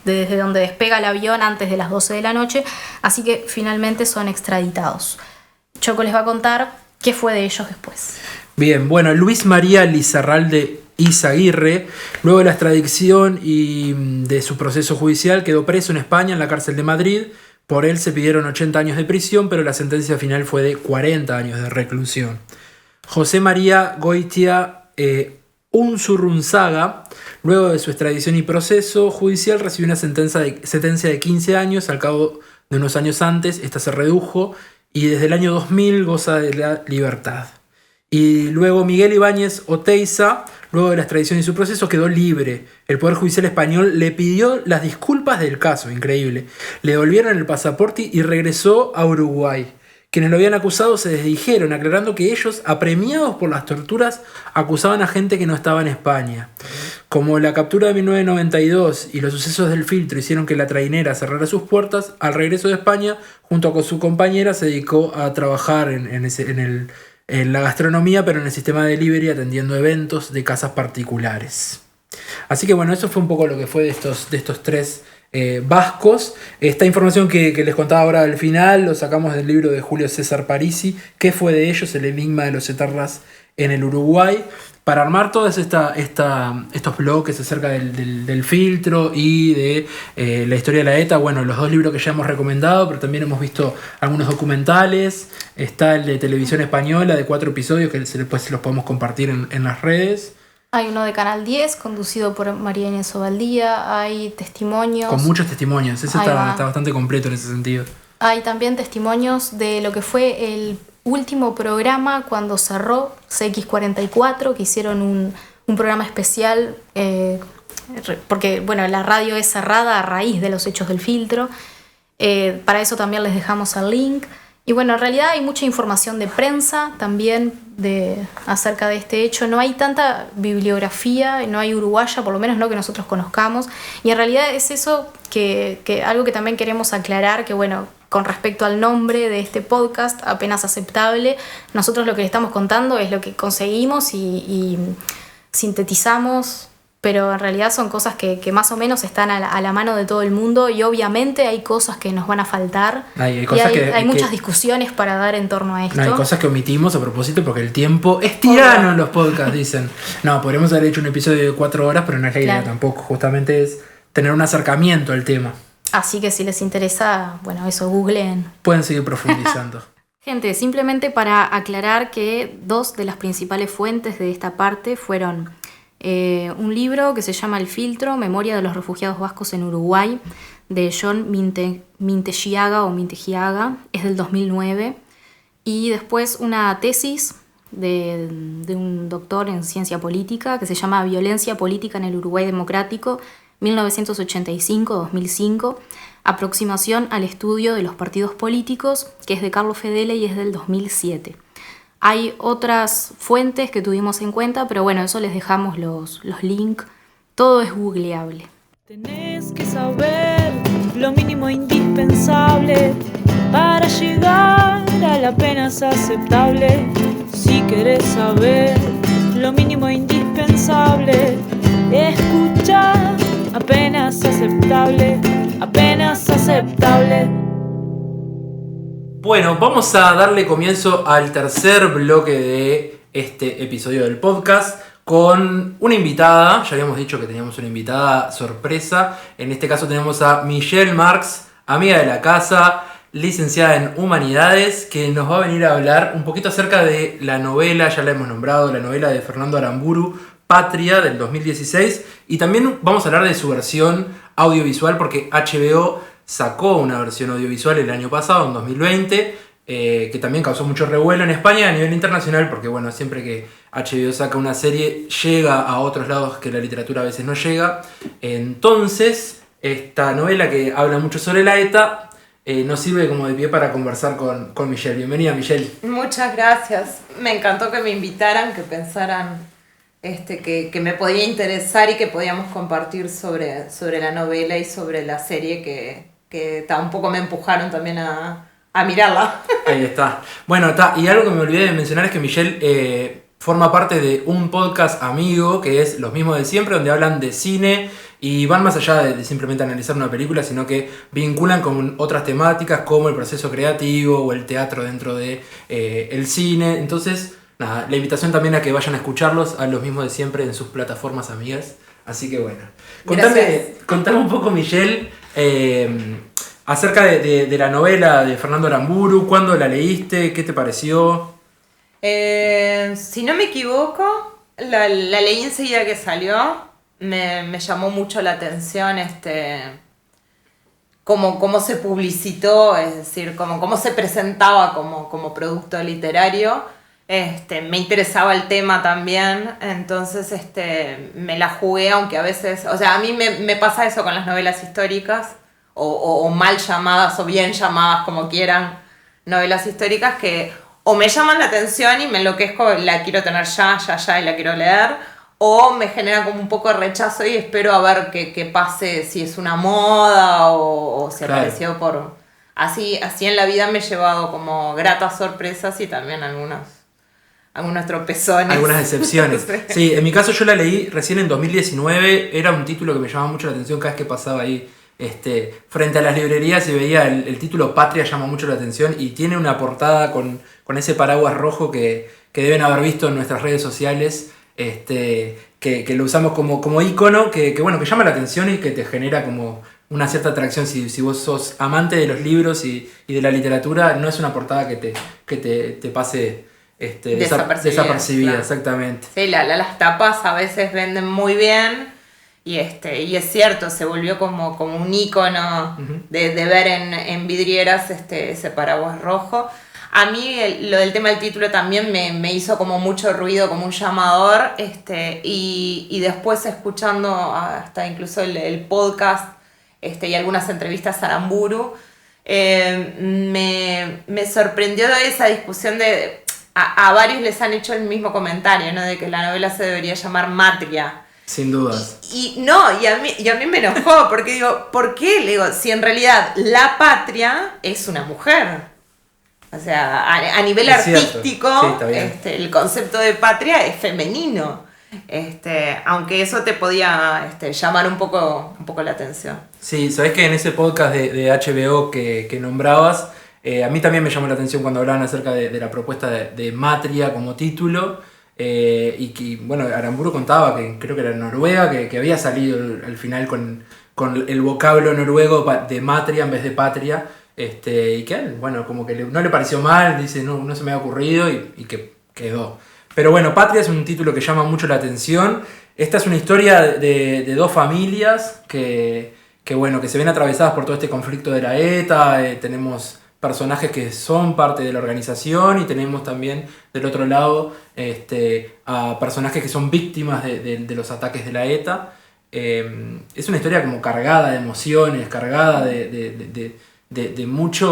desde donde despega el avión antes de las 12 de la noche, así que finalmente son extraditados. Choco les va a contar qué fue de ellos después. Bien, bueno, Luis María Lizarralde Izaguirre, luego de la extradición y de su proceso judicial, quedó preso en España, en la cárcel de Madrid. Por él se pidieron 80 años de prisión, pero la sentencia final fue de 40 años de reclusión. José María Goitia Unzurrunzaga, luego de su extradición y proceso judicial, recibió una sentencia de 15 años. Al cabo de unos años antes, esta se redujo y desde el año 2000 goza de la libertad. Y luego Miguel Ibáñez Oteiza, luego de la extradición y su proceso, quedó libre. El Poder Judicial español le pidió las disculpas del caso, increíble. Le devolvieron el pasaporte y regresó a Uruguay. Quienes lo habían acusado se desdijeron, aclarando que ellos, apremiados por las torturas, acusaban a gente que no estaba en España. Como la captura de 1992 y los sucesos del filtro hicieron que la trainera cerrara sus puertas, al regreso de España, junto con su compañera, se dedicó a trabajar en la gastronomía, pero en el sistema de delivery, atendiendo eventos de casas particulares. Así que bueno, eso fue un poco lo que fue de estos tres vascos. Esta información que les contaba ahora al final lo sacamos del libro de Julio César Parisi, ¿Qué fue de ellos? El enigma de los etarras en el Uruguay. Para armar todos estos bloques acerca del filtro y de la historia de la ETA, bueno, los 2 libros que ya hemos recomendado, pero también hemos visto algunos documentales. Está el de Televisión Española de 4 episodios que después se los podemos compartir en las redes. Hay uno de Canal 10, conducido por María Inés Ovaldía. Hay testimonios. Con muchos testimonios. Ese está bastante completo en ese sentido. Hay también testimonios de lo que fue el último programa cuando cerró CX44, que hicieron un programa especial, porque bueno, la radio es cerrada a raíz de los hechos del filtro. Para eso también les dejamos el link. Y bueno, en realidad hay mucha información de prensa también acerca de este hecho. No hay tanta bibliografía, no hay uruguaya, por lo menos no que nosotros conozcamos. Y en realidad es eso que algo que también queremos aclarar, que bueno, con respecto al nombre de este podcast, Apenas Aceptable, nosotros lo que le estamos contando es lo que conseguimos y sintetizamos, pero en realidad son cosas que más o menos están a la mano de todo el mundo, y obviamente hay cosas que nos van a faltar. Hay muchas discusiones para dar en torno a esto. Hay cosas que omitimos a propósito porque el tiempo es tirano en los podcasts, dicen. No, podríamos haber hecho un episodio de 4 horas, pero no es la idea tampoco. Justamente es tener un acercamiento al tema. Así que si les interesa, bueno, eso, googleen. Pueden seguir profundizando. Gente, simplemente para aclarar que 2 de las principales fuentes de esta parte fueron un libro que se llama El Filtro, Memoria de los Refugiados Vascos en Uruguay, de John Mintegiaga, es del 2009, y después una tesis de un doctor en ciencia política que se llama Violencia Política en el Uruguay Democrático, 1985-2005, aproximación al estudio de los partidos políticos, que es de Carlos Fedele y es del 2007. Hay otras fuentes que tuvimos en cuenta, pero bueno, eso les dejamos los links. Todo es googleable. Tenés que saber lo mínimo indispensable para llegar a la apenas aceptable. Si querés saber lo mínimo indispensable, escuchar Apenas Aceptable, Apenas Aceptable. Bueno, vamos a darle comienzo al tercer bloque de este episodio del podcast con una invitada. Ya habíamos dicho que teníamos una invitada sorpresa. En este caso tenemos a Michelle Marx, amiga de la casa, licenciada en Humanidades, que nos va a venir a hablar un poquito acerca de la novela, ya la hemos nombrado, la novela de Fernando Aramburu, Patria, del 2016. Y también vamos a hablar de su versión audiovisual, porque HBO sacó una versión audiovisual el año pasado, en 2020, que también causó mucho revuelo en España y a nivel internacional, porque bueno, siempre que HBO saca una serie llega a otros lados que la literatura a veces no llega. Entonces, esta novela que habla mucho sobre la ETA nos sirve como de pie para conversar con Michelle. Bienvenida, Michelle. Muchas gracias. Me encantó que me invitaran, que pensaran que me podía interesar y que podíamos compartir sobre la novela y sobre la serie que tampoco me empujaron también a mirarla. Ahí está. Bueno, y algo que me olvidé de mencionar es que Michelle forma parte de un podcast amigo que es Los Mismos de Siempre, donde hablan de cine y van más allá de simplemente analizar una película, sino que vinculan con otras temáticas como el proceso creativo o el teatro dentro de el cine. Entonces, nada, la invitación también a que vayan a escucharlos a Los Mismos de Siempre en sus plataformas amigas. Así que bueno, contame un poco, Michelle, acerca de la novela de Fernando Aramburu. ¿Cuándo la leíste? ¿Qué te pareció? Si no me equivoco, la leí enseguida que salió. Me llamó mucho la atención cómo se publicitó, es decir, cómo se presentaba como producto literario. Me interesaba el tema también, entonces me la jugué, aunque a veces, o sea, a mí me pasa eso con las novelas históricas, o mal llamadas o bien llamadas, como quieran, novelas históricas que o me llaman la atención y me enloquezco, la quiero tener ya y la quiero leer, o me genera como un poco de rechazo y espero a ver qué pase, si es una moda o si apareció por... Así en la vida me he llevado como gratas sorpresas y también algunos tropezones. Algunas decepciones. Sí, en mi caso yo la leí recién en 2019, era un título que me llamaba mucho la atención cada vez que pasaba ahí frente a las librerías y veía el título Patria, llama mucho la atención y tiene una portada con ese paraguas rojo que deben haber visto en nuestras redes sociales, que lo usamos como ícono, que llama la atención y que te genera como una cierta atracción. Si vos sos amante de los libros y de la literatura, no es una portada que te pase desapercibida, claro. Exactamente. Sí, las tapas a veces venden muy bien y es cierto, se volvió como un ícono de ver en vidrieras ese paraguas rojo. A mí lo del tema del título también me hizo como mucho ruido, como un llamador, y después escuchando hasta incluso el podcast y algunas entrevistas a Aramburu, me sorprendió esa discusión de... A varios les han hecho el mismo comentario, ¿no? De que la novela se debería llamar Matria. Sin dudas. Y a mí me enojó, porque digo, ¿por qué? Le digo, si en realidad la patria es una mujer. O sea, a nivel es artístico, sí, el concepto de patria es femenino. Aunque eso te podía llamar un poco la atención. Sí, sabés que en ese podcast de HBO que nombrabas, a mí también me llamó la atención cuando hablaban acerca de la propuesta de Matria como título, y que, bueno, Aramburu contaba que creo que era Noruega, que había salido al final con el vocablo noruego de Matria en vez de patria, y que, bueno, como que no le pareció mal, dice, no se me había ocurrido y que quedó. Pero bueno, Patria es un título que llama mucho la atención. Esta es una historia de dos familias que se ven atravesadas por todo este conflicto de la ETA. Tenemos personajes que son parte de la organización y tenemos también del otro lado a personajes que son víctimas de los ataques de la ETA. Es una historia como cargada de emociones, cargada de mucha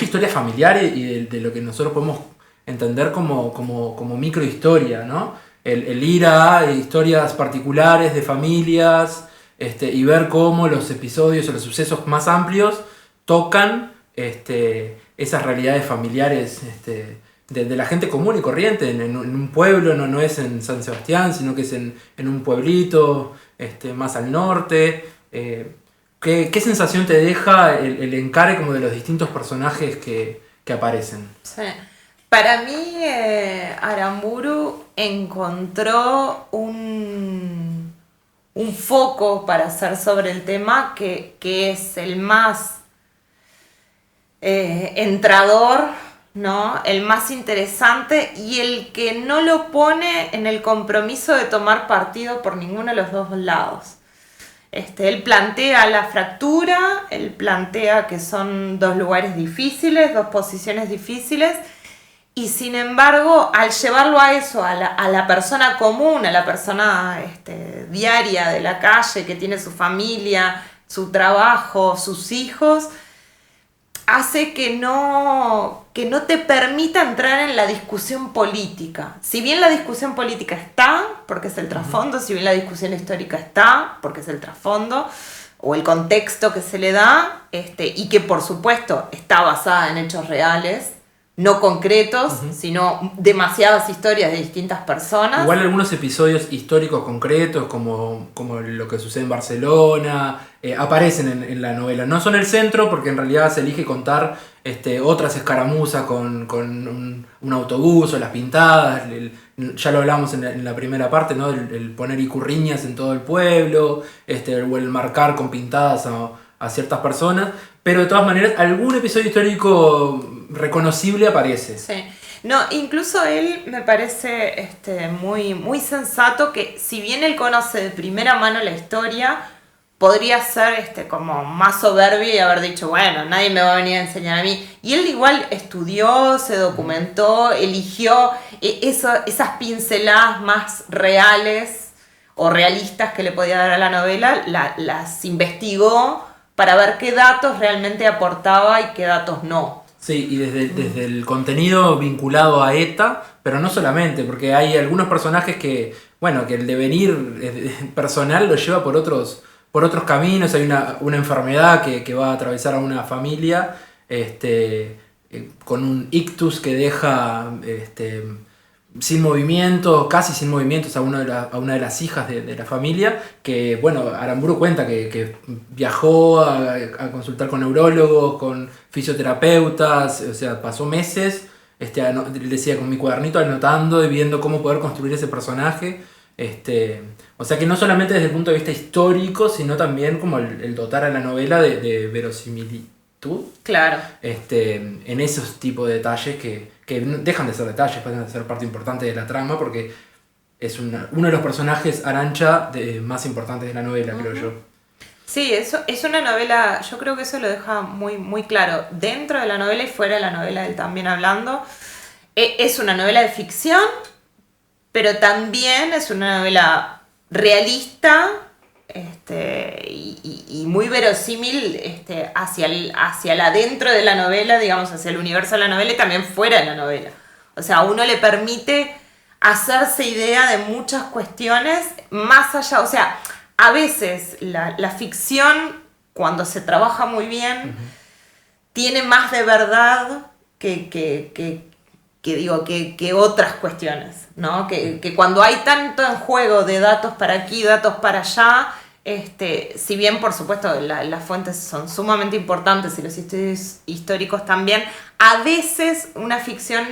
historia familiar y de lo que nosotros podemos entender como microhistoria, ¿no? El ir a historias particulares de familias y ver cómo los episodios o los sucesos más amplios tocan esas realidades familiares de la gente común y corriente en un pueblo, no es en San Sebastián, sino que es en un pueblito más al norte. ¿Qué sensación te deja el encare como de los distintos personajes que aparecen? Sí. Para mí, Aramburu encontró un foco para hacer sobre el tema que es el más entrador, ¿no? El más interesante y el que no lo pone en el compromiso de tomar partido por ninguno de los dos lados. Él plantea la fractura, él plantea que son dos lugares difíciles, dos posiciones difíciles. Y sin embargo, al llevarlo a eso, a la persona común, a la persona diaria de la calle, que tiene su familia, su trabajo, sus hijos, hace que no te permita entrar en la discusión política. Si bien la discusión política está, porque es el trasfondo, si bien la discusión histórica está, porque es el trasfondo, o el contexto que se le da, y que por supuesto está basada en hechos reales, no concretos, sino demasiadas historias de distintas personas. Igual algunos episodios históricos concretos, como lo que sucede en Barcelona, aparecen en la novela. No son el centro, porque en realidad se elige contar otras escaramuzas con un autobús o las pintadas. Ya lo hablamos en la primera parte, ¿no? El poner icurriñas en todo el pueblo, o el marcar con pintadas a ciertas personas. Pero de todas maneras, algún episodio histórico reconocible aparece. Sí. No, incluso él me parece muy, muy sensato que si bien él conoce de primera mano la historia, podría ser como más soberbio y haber dicho, bueno, nadie me va a venir a enseñar a mí. Y él igual estudió, se documentó, eligió esas pinceladas más reales o realistas que le podía dar a la novela, las investigó para ver qué datos realmente aportaba y qué datos no. Sí, y desde el contenido vinculado a ETA, pero no solamente, porque hay algunos personajes que el devenir personal lo lleva por otros caminos. Hay una enfermedad que va a atravesar a una familia con un ictus que deja sin movimientos, casi sin movimientos a una de las hijas de la familia, que Aramburu cuenta que viajó a consultar con neurólogos, con fisioterapeutas, o sea, pasó meses, decía, con mi cuadernito anotando y viendo cómo poder construir ese personaje. O sea que no solamente desde el punto de vista histórico, sino también como el dotar a la novela de verosimilitud. Claro. En esos tipos de detalles que dejan de ser detalles, pasan a ser parte importante de la trama, porque es uno de los personajes Arantxa más importantes de la novela, creo yo. Sí, eso es una novela, yo creo que eso lo deja muy, muy claro. Dentro de la novela y fuera de la novela, él también hablando. Es una novela de ficción, pero también es una novela realista y muy verosímil hacia el adentro de la novela, digamos, hacia el universo de la novela y también fuera de la novela. O sea, a uno le permite hacerse idea de muchas cuestiones más allá. O sea, a veces la ficción, cuando se trabaja muy bien, tiene más de verdad que otras cuestiones, ¿no? Que cuando hay tanto en juego de datos para aquí, datos para allá, si bien por supuesto las fuentes son sumamente importantes y los estudios históricos también, a veces una ficción,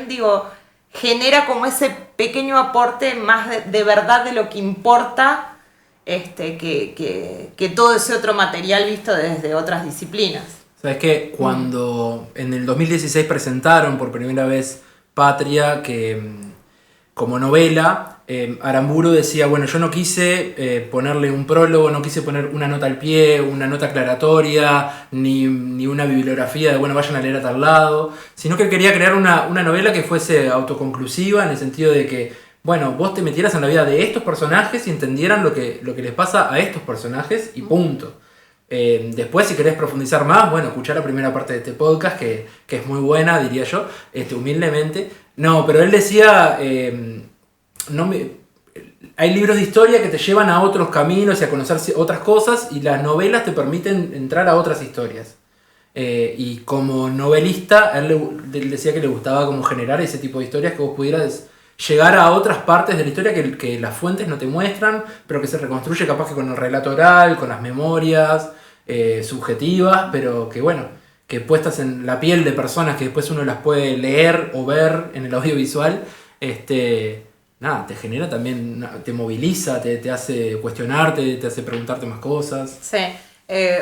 genera como ese pequeño aporte más de verdad de lo que importa, que todo ese otro material visto desde otras disciplinas. ¿Sabes qué? Cuando en el 2016 presentaron por primera vez Patria, que como novela, Aramburu decía, yo no quise ponerle un prólogo, no quise poner una nota al pie, una nota aclaratoria, ni una bibliografía de, vayan a leer a tal lado, sino que quería crear una novela que fuese autoconclusiva, en el sentido de que, vos te metieras en la vida de estos personajes y entendieran lo que les pasa a estos personajes y punto. Después, si querés profundizar más, escuchar la primera parte de este podcast, que es muy buena, diría yo, humildemente. No, pero él decía, hay libros de historia que te llevan a otros caminos y a conocer otras cosas, y las novelas te permiten entrar a otras historias. Y como novelista, él decía que le gustaba como generar ese tipo de historias, que vos pudieras llegar a otras partes de la historia que las fuentes no te muestran, pero que se reconstruye capaz que con el relato oral, con las memorias subjetivas, pero que puestas en la piel de personas que después uno las puede leer o ver en el audiovisual, te genera también, te moviliza, te hace cuestionarte, te hace preguntarte más cosas. Sí,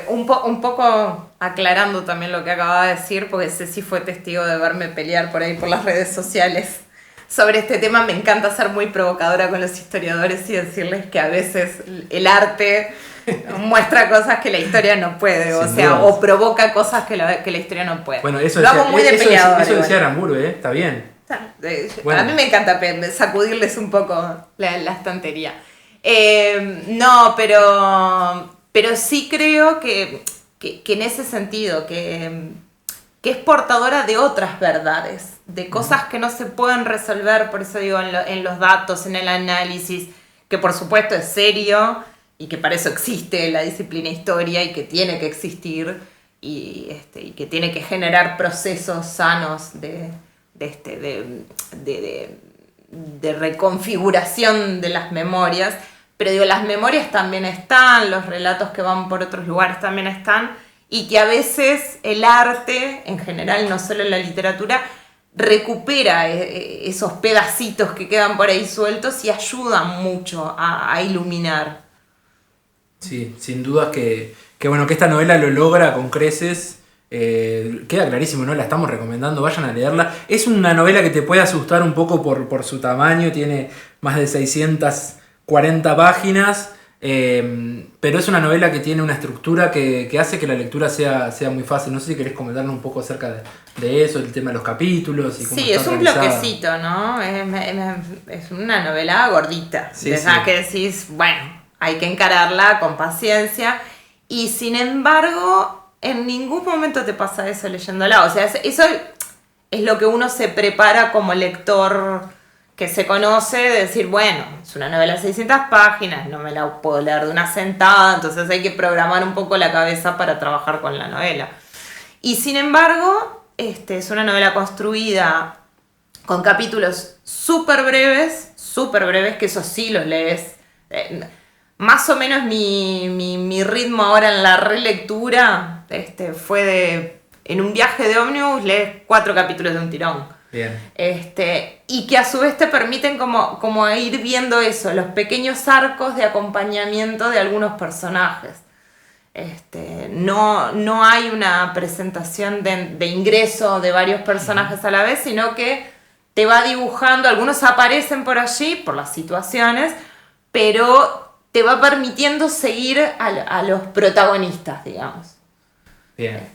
un poco aclarando también lo que acababa de decir, porque Ceci fue testigo de verme pelear por ahí por las redes sociales sobre este tema. Me encanta ser muy provocadora con los historiadores y decirles que a veces el arte muestra cosas que la historia no puede, o provoca cosas que la historia no puede. Eso lo hago muy de peleadora. Eso decía Aramburu, está bien. A mí me encanta sacudirles un poco la estantería. No, pero sí creo que en ese sentido, que es portadora de otras verdades, de cosas que no se pueden resolver, por eso digo, en los datos, en el análisis, que por supuesto es serio y que para eso existe la disciplina historia y que tiene que existir y que tiene que generar procesos sanos de reconfiguración de las memorias. Pero las memorias también están, los relatos que van por otros lugares también están, y que a veces el arte, en general, no solo la literatura, recupera esos pedacitos que quedan por ahí sueltos y ayudan mucho a iluminar. Sí, sin duda que esta novela lo logra con creces. Queda clarísimo, ¿no? La estamos recomendando, vayan a leerla. Es una novela que te puede asustar un poco por su tamaño, tiene más de 640 páginas, Pero es una novela que tiene una estructura que hace que la lectura sea muy fácil. No sé si querés comentarnos un poco acerca de eso, el tema de los capítulos y cómo Sí, está es un organizada. bloquecito, ¿no? Es una novela gordita. Sí, de sí. esas que decís, bueno, hay que encararla con paciencia. Y sin embargo, en ningún momento te pasa eso leyéndola. O sea, eso es lo que uno se prepara como lector que se conoce, de decir, bueno, es una novela de 600 páginas, no me la puedo leer de una sentada, entonces hay que programar un poco la cabeza para trabajar con la novela. Y sin embargo, es una novela construida con capítulos súper breves, que eso sí los lees. Más o menos mi ritmo ahora en la relectura fue en un viaje de ómnibus lees 4 capítulos de un tirón. Bien. Y que a su vez te permiten como ir viendo eso, los pequeños arcos de acompañamiento de algunos personajes. No hay una presentación de ingreso de varios personajes a la vez, sino que te va dibujando, algunos aparecen por allí, por las situaciones, pero te va permitiendo seguir a los protagonistas, digamos. Bien.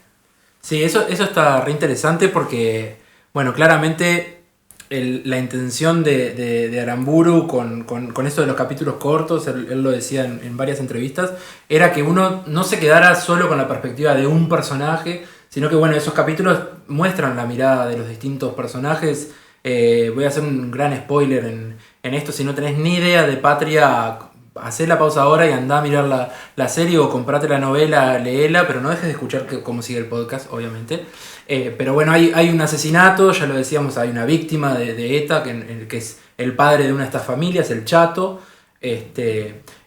Sí, eso está re interesante porque, bueno, claramente la intención de Aramburu con esto de los capítulos cortos, él lo decía en varias entrevistas, era que uno no se quedara solo con la perspectiva de un personaje, sino que, bueno, esos capítulos muestran la mirada de los distintos personajes. Voy a hacer un gran spoiler en esto, si no tenés ni idea de Patria, hacé la pausa ahora y andá a mirar la serie o comprate la novela, léela, pero no dejes de escuchar cómo sigue el podcast, obviamente. Pero bueno, hay un asesinato, ya lo decíamos, hay una víctima de ETA, que es el padre de una de estas familias, el Chato.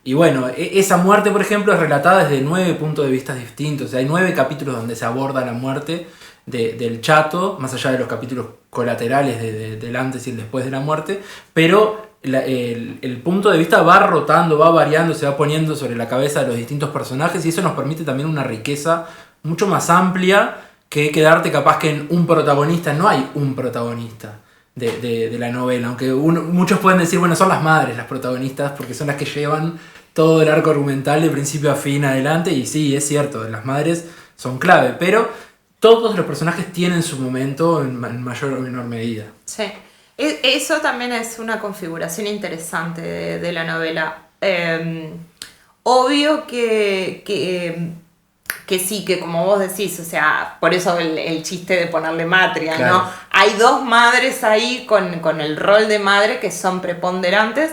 Y bueno, esa muerte, por ejemplo, es relatada desde 9 puntos de vista distintos. O sea, hay 9 capítulos donde se aborda la muerte del Chato, más allá de los capítulos colaterales del antes y el después de la muerte, pero el punto de vista va rotando, va variando, se va poniendo sobre la cabeza de los distintos personajes y eso nos permite también una riqueza mucho más amplia que quedarte capaz que en un protagonista. No hay un protagonista de la novela, aunque muchos pueden decir, bueno, son las madres las protagonistas porque son las que llevan todo el arco argumental de principio a fin adelante, y sí, es cierto, las madres son clave, pero todos los personajes tienen su momento en mayor o menor medida. Sí, eso también es una configuración interesante de la novela. Obvio que sí, que como vos decís, o sea, por eso el chiste de ponerle matria, claro, ¿no? Hay 2 madres ahí con el rol de madre que son preponderantes,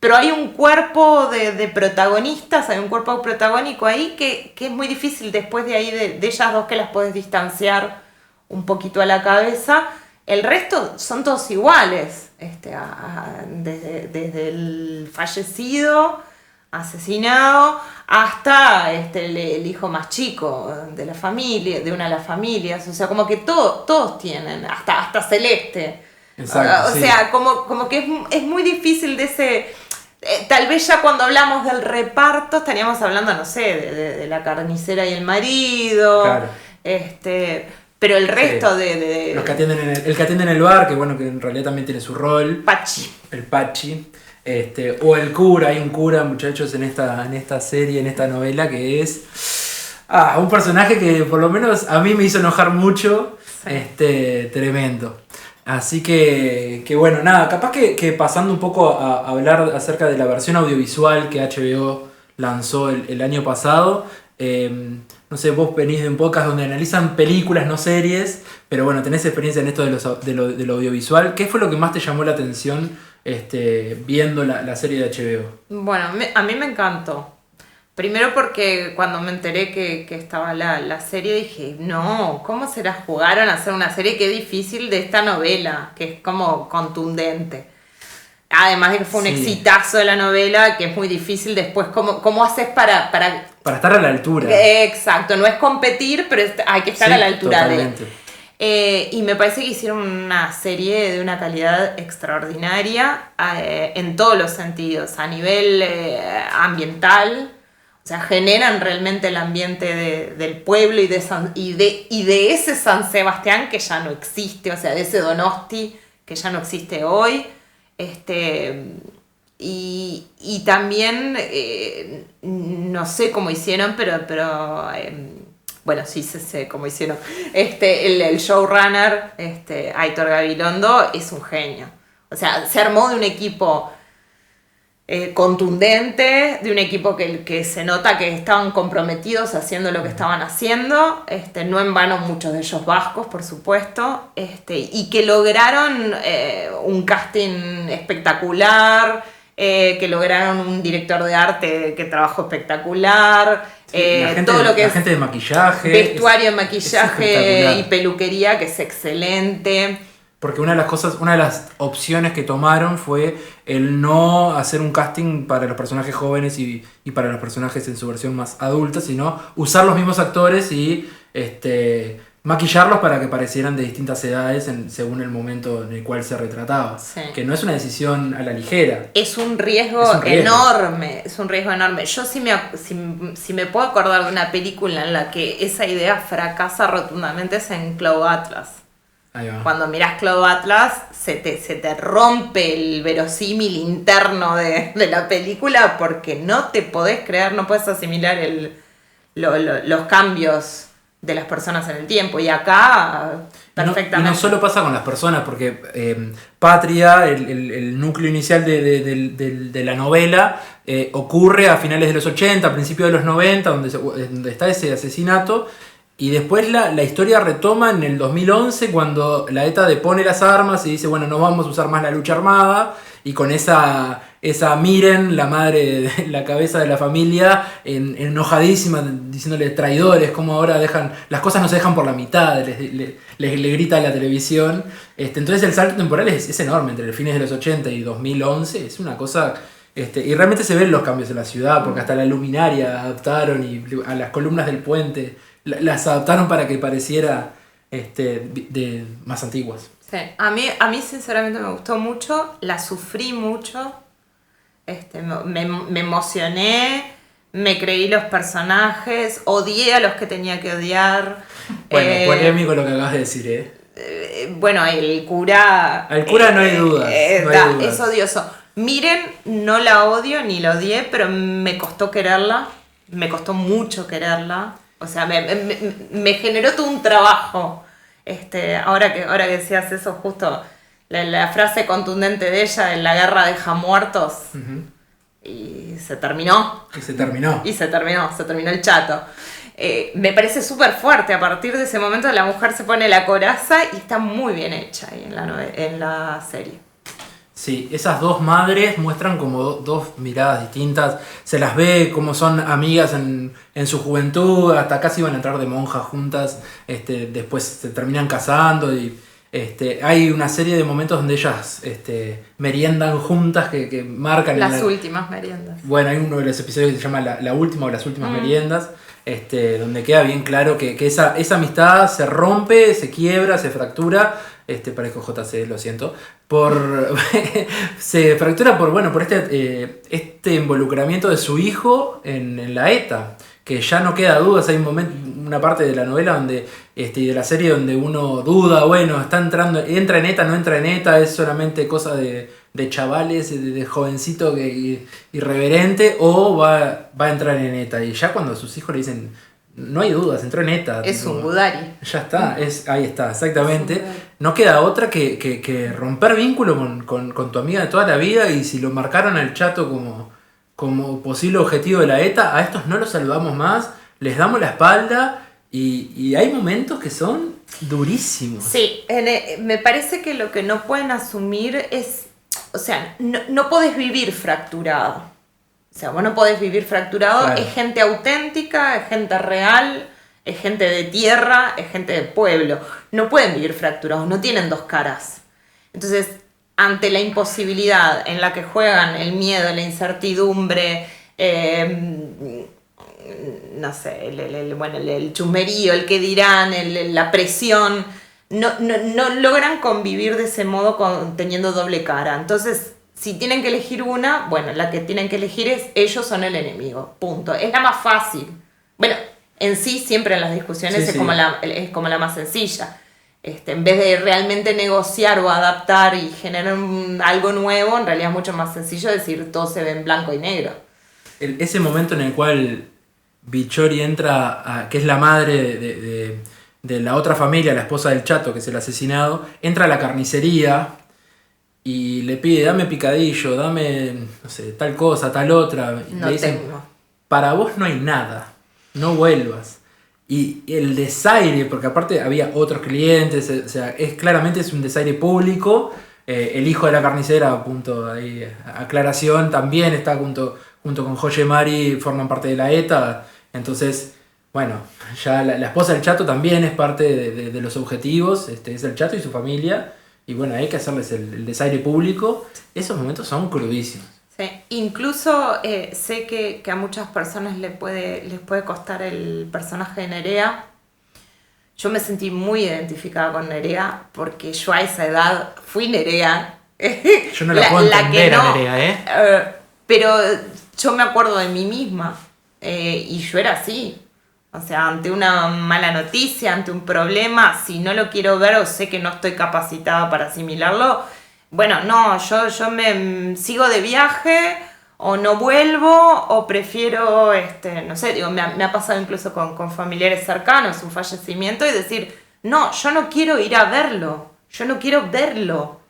pero hay un cuerpo de protagonistas, hay un cuerpo protagónico ahí que es muy difícil después de ahí de ellas 2 que las podés distanciar un poquito a la cabeza. El resto son todos iguales, desde el fallecido, asesinado, hasta el hijo más chico de la familia, de una de las familias. O sea, como que todos tienen, hasta Celeste. Exacto, o sea, como que es muy difícil de ese... tal vez ya cuando hablamos del reparto estaríamos hablando, no sé, de la carnicera y el marido. Claro. Pero el resto sí, de... Los que atienden el que atiende en el bar, que bueno, que en realidad también tiene su rol. Pachi. El Pachi. O el cura, hay un cura, muchachos, en esta serie, en esta novela, que es un personaje que por lo menos a mí me hizo enojar mucho. Sí. Tremendo. Así que bueno, nada, capaz que pasando un poco a hablar acerca de la versión audiovisual que HBO lanzó el año pasado. No sé, vos venís de un podcast donde analizan películas, no series, pero bueno, tenés experiencia en esto de lo audiovisual. ¿Qué fue lo que más te llamó la atención viendo la serie de HBO? Bueno, a mí me encantó. Primero porque cuando me enteré que estaba la serie dije, no, ¿cómo se la jugaron a hacer una serie? Qué difícil de esta novela, que es como contundente. Además de que fue un exitazo de la novela, que es muy difícil después, ¿cómo haces para estar a la altura? Exacto, no es competir, pero hay que estar a la altura totalmente. Y me parece que hicieron una serie de una calidad extraordinaria en todos los sentidos, a nivel ambiental. O sea, generan realmente el ambiente del pueblo y de ese San Sebastián que ya no existe, o sea, de ese Donosti que ya no existe hoy. Y también, no sé cómo hicieron, pero bueno, sí sé cómo hicieron. El showrunner, Aitor Gabilondo, es un genio. O sea, se armó de un equipo contundente, de un equipo que se nota que estaban comprometidos haciendo lo que estaban haciendo, no en vano muchos de ellos vascos, por supuesto, y que lograron un casting espectacular, que lograron un director de arte que trabajó espectacular, todo lo que la es gente de maquillaje, vestuario, maquillaje es y peluquería, que es excelente. Porque una de las opciones que tomaron fue el no hacer un casting para los personajes jóvenes y para los personajes en su versión más adulta, sino usar los mismos actores y maquillarlos para que parecieran de distintas edades según el momento en el cual se retrataba. Sí. Que no es una decisión a la ligera. Es un riesgo enorme, es un riesgo enorme. Yo si me puedo acordar de una película en la que esa idea fracasa rotundamente es en Cloud Atlas. Ahí va. Cuando mirás Cloud Atlas se te rompe el verosímil interno de la película porque no te podés creer, no podés asimilar los cambios de las personas en el tiempo. Y acá perfectamente. Y no solo pasa con las personas, porque Patria, el núcleo inicial de la novela, ocurre a finales de los 80, a principios de los 90, donde está ese asesinato. Y después la historia retoma en el 2011 cuando la ETA depone las armas y dice, bueno, no vamos a usar más la lucha armada, y con esa Miren, la madre de la cabeza de la familia, enojadísima, diciéndole traidores, como ahora las cosas no se dejan por la mitad, le grita a la televisión. Entonces el salto temporal es enorme, entre los fines de los 80 y 2011, es una cosa... y realmente se ven los cambios en la ciudad, porque hasta la luminaria adaptaron y a las columnas del puente las adaptaron para que pareciera de más antiguas. Sí. A mí sinceramente me gustó mucho, la sufrí mucho, me emocioné, me creí los personajes, odié a los que tenía que odiar. Bueno, polémico lo que acabas de decir, Bueno, el cura... Al cura no hay dudas. Es odioso. Miren, no la odio ni la odié, pero me costó quererla, me costó mucho quererla. O sea, me generó todo un trabajo. Ahora que decías eso, justo la frase contundente de ella, en la guerra deja muertos. Uh-huh. Y se terminó. Se terminó el chato. Me parece súper fuerte. A partir de ese momento la mujer se pone la coraza y está muy bien hecha ahí en la serie. Sí, esas dos madres muestran como dos miradas distintas. Se las ve como son amigas en su juventud, hasta casi iban a entrar de monjas juntas. Después se terminan casando y hay una serie de momentos donde ellas meriendan juntas que marcan... Las últimas meriendas. Bueno, hay uno de los episodios que se llama La última o las últimas meriendas, donde queda bien claro que esa amistad se rompe, se quiebra, se fractura. Parezco JC, lo siento. Se fractura por este involucramiento de su hijo en la ETA. Que ya no queda dudas. Hay una parte de la novela donde y de la serie donde uno duda, bueno, entra en ETA, no entra en ETA, es solamente cosa de chavales, de jovencito irreverente, o va a entrar en ETA. Y ya cuando sus hijos le dicen, no hay dudas, entró en ETA. Es un budari. Ya está, ahí está, exactamente. No queda otra que romper vínculo con tu amiga de toda la vida, y si lo marcaron al chato como posible objetivo de la ETA, a estos no los saludamos más, les damos la espalda, y hay momentos que son durísimos. Sí, me parece que lo que no pueden asumir es, o sea, no podés vivir fracturado. O sea, vos no podés vivir fracturado, claro. Es gente auténtica, es gente real, es gente de tierra, es gente de pueblo. No pueden vivir fracturados, no tienen dos caras. Entonces, ante la imposibilidad en la que juegan el miedo, la incertidumbre, no sé, el chusmerío, el que dirán, la presión, no logran convivir de ese modo teniendo doble cara. Entonces, si tienen que elegir una, bueno, la que tienen que elegir es ellos son el enemigo, punto. Es la más fácil. Bueno, en sí siempre en las discusiones es como la más sencilla. En vez de realmente negociar o adaptar y generar algo nuevo, en realidad es mucho más sencillo decir todo se ve en blanco y negro. Ese momento en el cual Bichori entra, que es la madre de la otra familia, la esposa del Chato, que es el asesinado, entra a la carnicería y le pide, dame picadillo, dame, no sé, tal cosa, tal otra. No le dicen, tengo. para vos no hay nada, no vuelvas. Y el desaire, porque aparte había otros clientes, o sea, claramente es un desaire público. El hijo de la carnicera, punto ahí, aclaración, también está junto con Joye Mari, forman parte de la ETA. Entonces, bueno, ya la esposa del Chato también es parte de los objetivos, es el Chato y su familia. Y bueno, hay que hacerles el desaire público. Esos momentos son crudísimos. Sí, incluso sé que a muchas personas les puede costar el personaje de Nerea. Yo me sentí muy identificada con Nerea porque yo a esa edad fui Nerea. Yo no la puedo entender a Nerea, pero yo me acuerdo de mí misma y yo era así. O sea, ante una mala noticia, ante un problema, si no lo quiero ver o sé que no estoy capacitada para asimilarlo, bueno, no, yo me sigo de viaje o no vuelvo o prefiero, no sé, digo, me ha pasado incluso con familiares cercanos, un fallecimiento y decir, no, yo no quiero ir a verlo, yo no quiero verlo.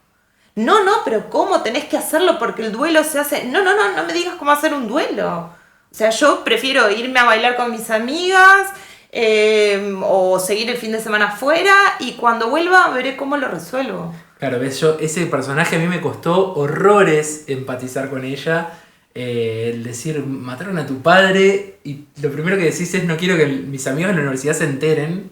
No, pero ¿cómo tenés que hacerlo? Porque el duelo se hace... No me digas cómo hacer un duelo. O sea, yo prefiero irme a bailar con mis amigas o seguir el fin de semana afuera y cuando vuelva veré cómo lo resuelvo. Claro, ves, ese personaje a mí me costó horrores empatizar con ella. El decir, mataron a tu padre y lo primero que decís es no quiero que mis amigos en la universidad se enteren.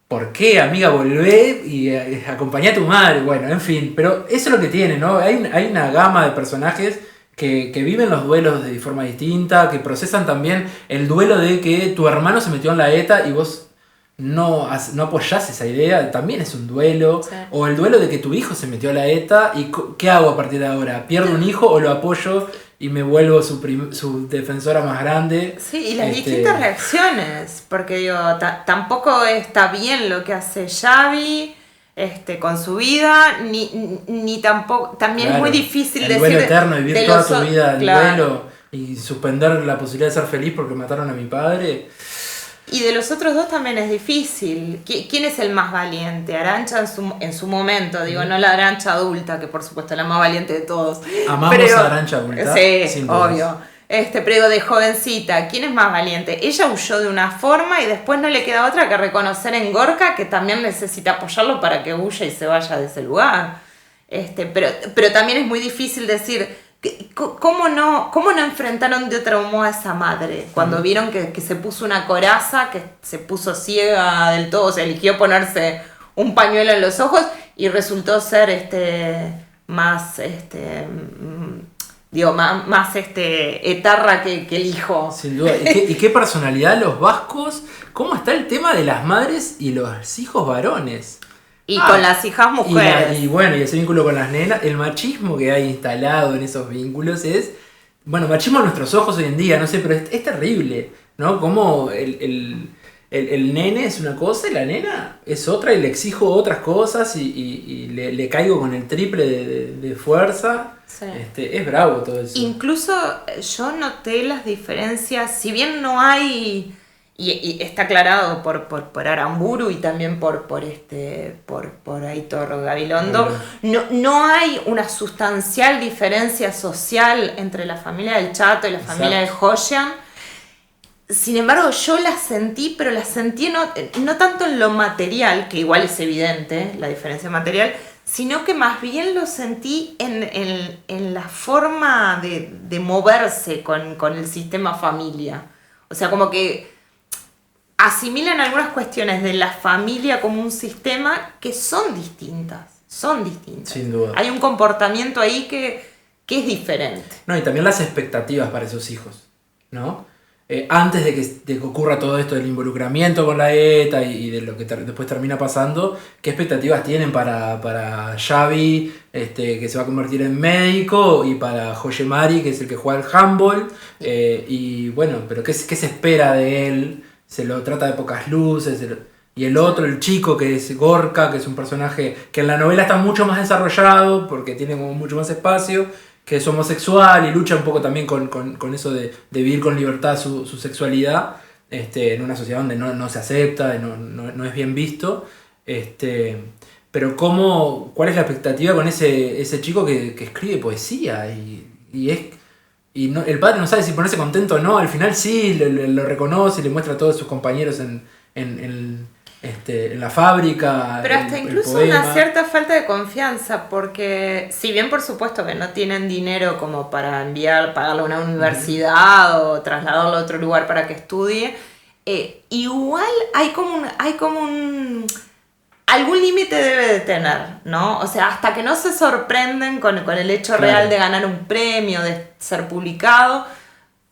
¿Por qué, amiga? Volvé y acompañá a tu madre. Bueno, en fin, pero eso es lo que tiene, ¿no? Hay una gama de personajes que viven los duelos de forma distinta, que procesan también el duelo de que tu hermano se metió en la ETA y vos no apoyás esa idea, también es un duelo. Sí. O el duelo de que tu hijo se metió a la ETA y ¿qué hago a partir de ahora? ¿Pierdo un hijo o lo apoyo y me vuelvo su defensora más grande? Sí, y las distintas reacciones, porque digo, tampoco está bien lo que hace Xavi con su vida, ni tampoco, también claro, es muy difícil el decir... duelo eterno, vivir toda tu vida en duelo y suspender la posibilidad de ser feliz porque mataron a mi padre. Y de los otros dos también es difícil. ¿Quién es el más valiente? Arancha en su momento, digo, no la Arancha adulta, que por supuesto es la más valiente de todos. Amamos a Arancha adulta. Sí, obvio. Pero digo, de jovencita, ¿quién es más valiente? Ella huyó de una forma y después no le queda otra que reconocer en Gorka que también necesita apoyarlo para que huya y se vaya de ese lugar. Pero también es muy difícil decir... ¿Cómo no enfrentaron de otro modo a esa madre? Cuando vieron que se puso una coraza, que se puso ciega del todo, se eligió ponerse un pañuelo en los ojos y resultó ser más etarra que el hijo. Sin duda. ¿Y qué personalidad los vascos? ¿Cómo está el tema de las madres y los hijos varones? Y con las hijas mujeres. Y bueno, y ese vínculo con las nenas, el machismo que hay instalado en esos vínculos es... Bueno, machismo a nuestros ojos hoy en día, no sé, pero es terrible, ¿no? Como el nene es una cosa y la nena es otra y le exijo otras cosas y le caigo con el triple de fuerza. Sí. Es bravo todo eso. Incluso yo noté las diferencias, si bien no hay... Y está aclarado por Aramburu y también por Aitor Gabilondo. No hay una sustancial diferencia social entre la familia del Chato y la familia de Joyan. Sin embargo, yo la sentí, pero la sentí no tanto en lo material, que igual es evidente la diferencia material, sino que más bien lo sentí en la forma de moverse con el sistema familia. O sea, como que asimilan algunas cuestiones de la familia como un sistema que son distintas. Sin duda. Hay un comportamiento ahí que es diferente. No, y también las expectativas para esos hijos, ¿no? Antes de que ocurra todo esto del involucramiento con la ETA y de lo que después termina pasando, ¿qué expectativas tienen para Xavi, que se va a convertir en médico, y para Joye Mari, que es el que juega al handball? Y bueno, pero ¿qué se espera de él? Se lo trata de pocas luces, Y el otro, el chico, que es Gorka, que es un personaje que en la novela está mucho más desarrollado, porque tiene como mucho más espacio, que es homosexual y lucha un poco también con eso de vivir con libertad su sexualidad, en una sociedad donde no se acepta, no es bien visto. Pero ¿cuál es la expectativa con ese chico que escribe poesía? El padre no sabe si ponerse contento o no. Al final sí, lo reconoce y le muestra a todos sus compañeros en la fábrica. Pero hasta incluso una cierta falta de confianza, porque si bien por supuesto que no tienen dinero como para pagarle a una universidad o trasladarlo a otro lugar para que estudie, igual hay como un algún límite debe de tener, ¿no? O sea, hasta que no se sorprenden con el hecho real de ganar un premio, de ser publicado,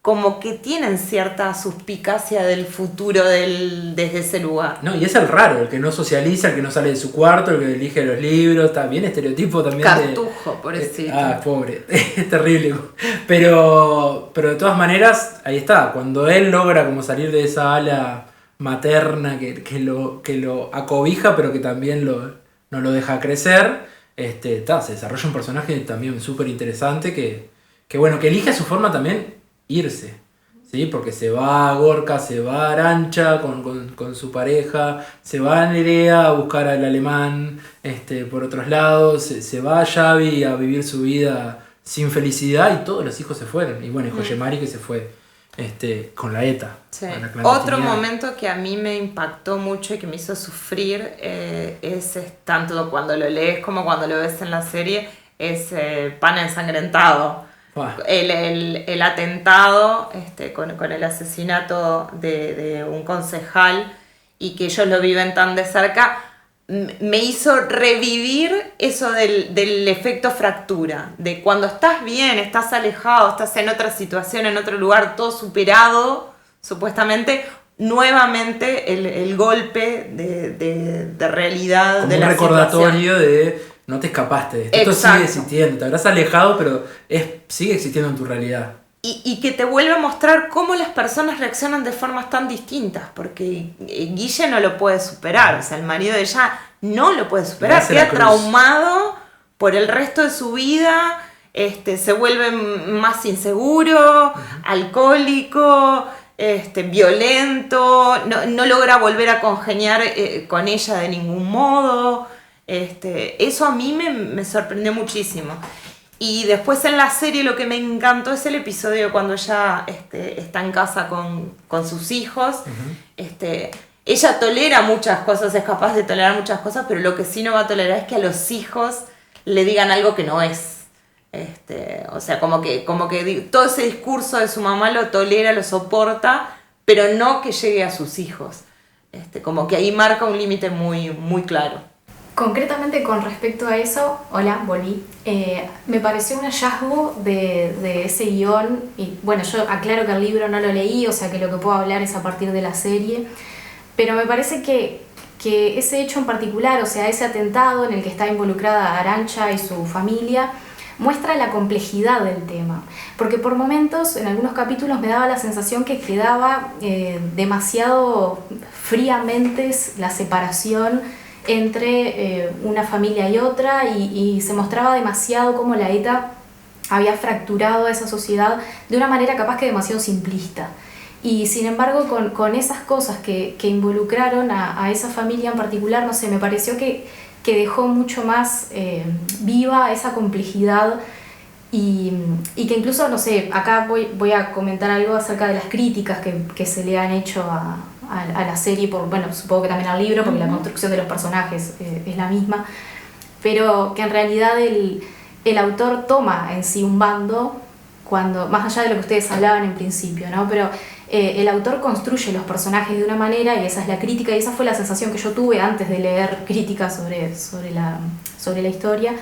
como que tienen cierta suspicacia del futuro desde ese lugar. No, y es el raro, el que no socializa, el que no sale de su cuarto, el que elige los libros, está bien estereotipo también. Cartujo, pobrecito. Pobre, es terrible. Pero de todas maneras, ahí está, cuando él logra como salir de esa ala materna que lo acobija, pero que también no lo deja crecer, se desarrolla un personaje también súper interesante que elige a su forma también irse, ¿sí? Porque se va a Gorka, se va a Arantxa con su pareja, se va a Nerea a buscar al alemán por otros lados, se va a Xavi a vivir su vida sin felicidad y todos los hijos se fueron. Y bueno, y Joyemari que se fue con la ETA. Sí. Otro momento que a mí me impactó mucho y que me hizo sufrir es tanto cuando lo lees como cuando lo ves en la serie, es Pan ensangrentado. El atentado con el asesinato de un concejal y que ellos lo viven tan de cerca, me hizo revivir eso del efecto fractura, de cuando estás bien, estás alejado, estás en otra situación, en otro lugar, todo superado, supuestamente, nuevamente el golpe de realidad. Como de la un recordatorio situación. De no te escapaste de esto. Esto sigue existiendo, te habrás alejado, pero sigue existiendo en tu realidad. Y que te vuelve a mostrar cómo las personas reaccionan de formas tan distintas, porque Guille no lo puede superar, o sea, el marido de ella no lo puede superar, queda traumado por el resto de su vida, se vuelve más inseguro, alcohólico, violento, no logra volver a congeniar con ella de ningún modo. Eso a mí me sorprendió muchísimo. Y después en la serie lo que me encantó es el episodio cuando ella está en casa con sus hijos. Ella tolera muchas cosas, es capaz de tolerar muchas cosas, pero lo que sí no va a tolerar es que a los hijos le digan algo que no es. O sea, como que todo ese discurso de su mamá lo tolera, lo soporta, pero no que llegue a sus hijos. Como que ahí marca un límite muy, muy claro. Concretamente con respecto a eso, hola, volví, me pareció un hallazgo de ese guión, y bueno, yo aclaro que el libro no lo leí, o sea que lo que puedo hablar es a partir de la serie, pero me parece que ese hecho en particular, o sea, ese atentado en el que está involucrada Arantxa y su familia, muestra la complejidad del tema, porque por momentos, en algunos capítulos me daba la sensación que quedaba demasiado fríamente la separación entre una familia y otra y se mostraba demasiado cómo la ETA había fracturado a esa sociedad de una manera capaz que demasiado simplista. Y sin embargo con esas cosas que involucraron a esa familia en particular, no sé, me pareció que dejó mucho más viva esa complejidad y que incluso, no sé, acá voy a comentar algo acerca de las críticas que se le han hecho a la serie, bueno, supongo que también al libro, porque la construcción de los personajes es la misma, pero que en realidad el autor toma en sí un bando, más allá de lo que ustedes hablaban en principio, ¿no? Pero el autor construye los personajes de una manera, y esa es la crítica, y esa fue la sensación que yo tuve antes de leer críticas sobre la historia,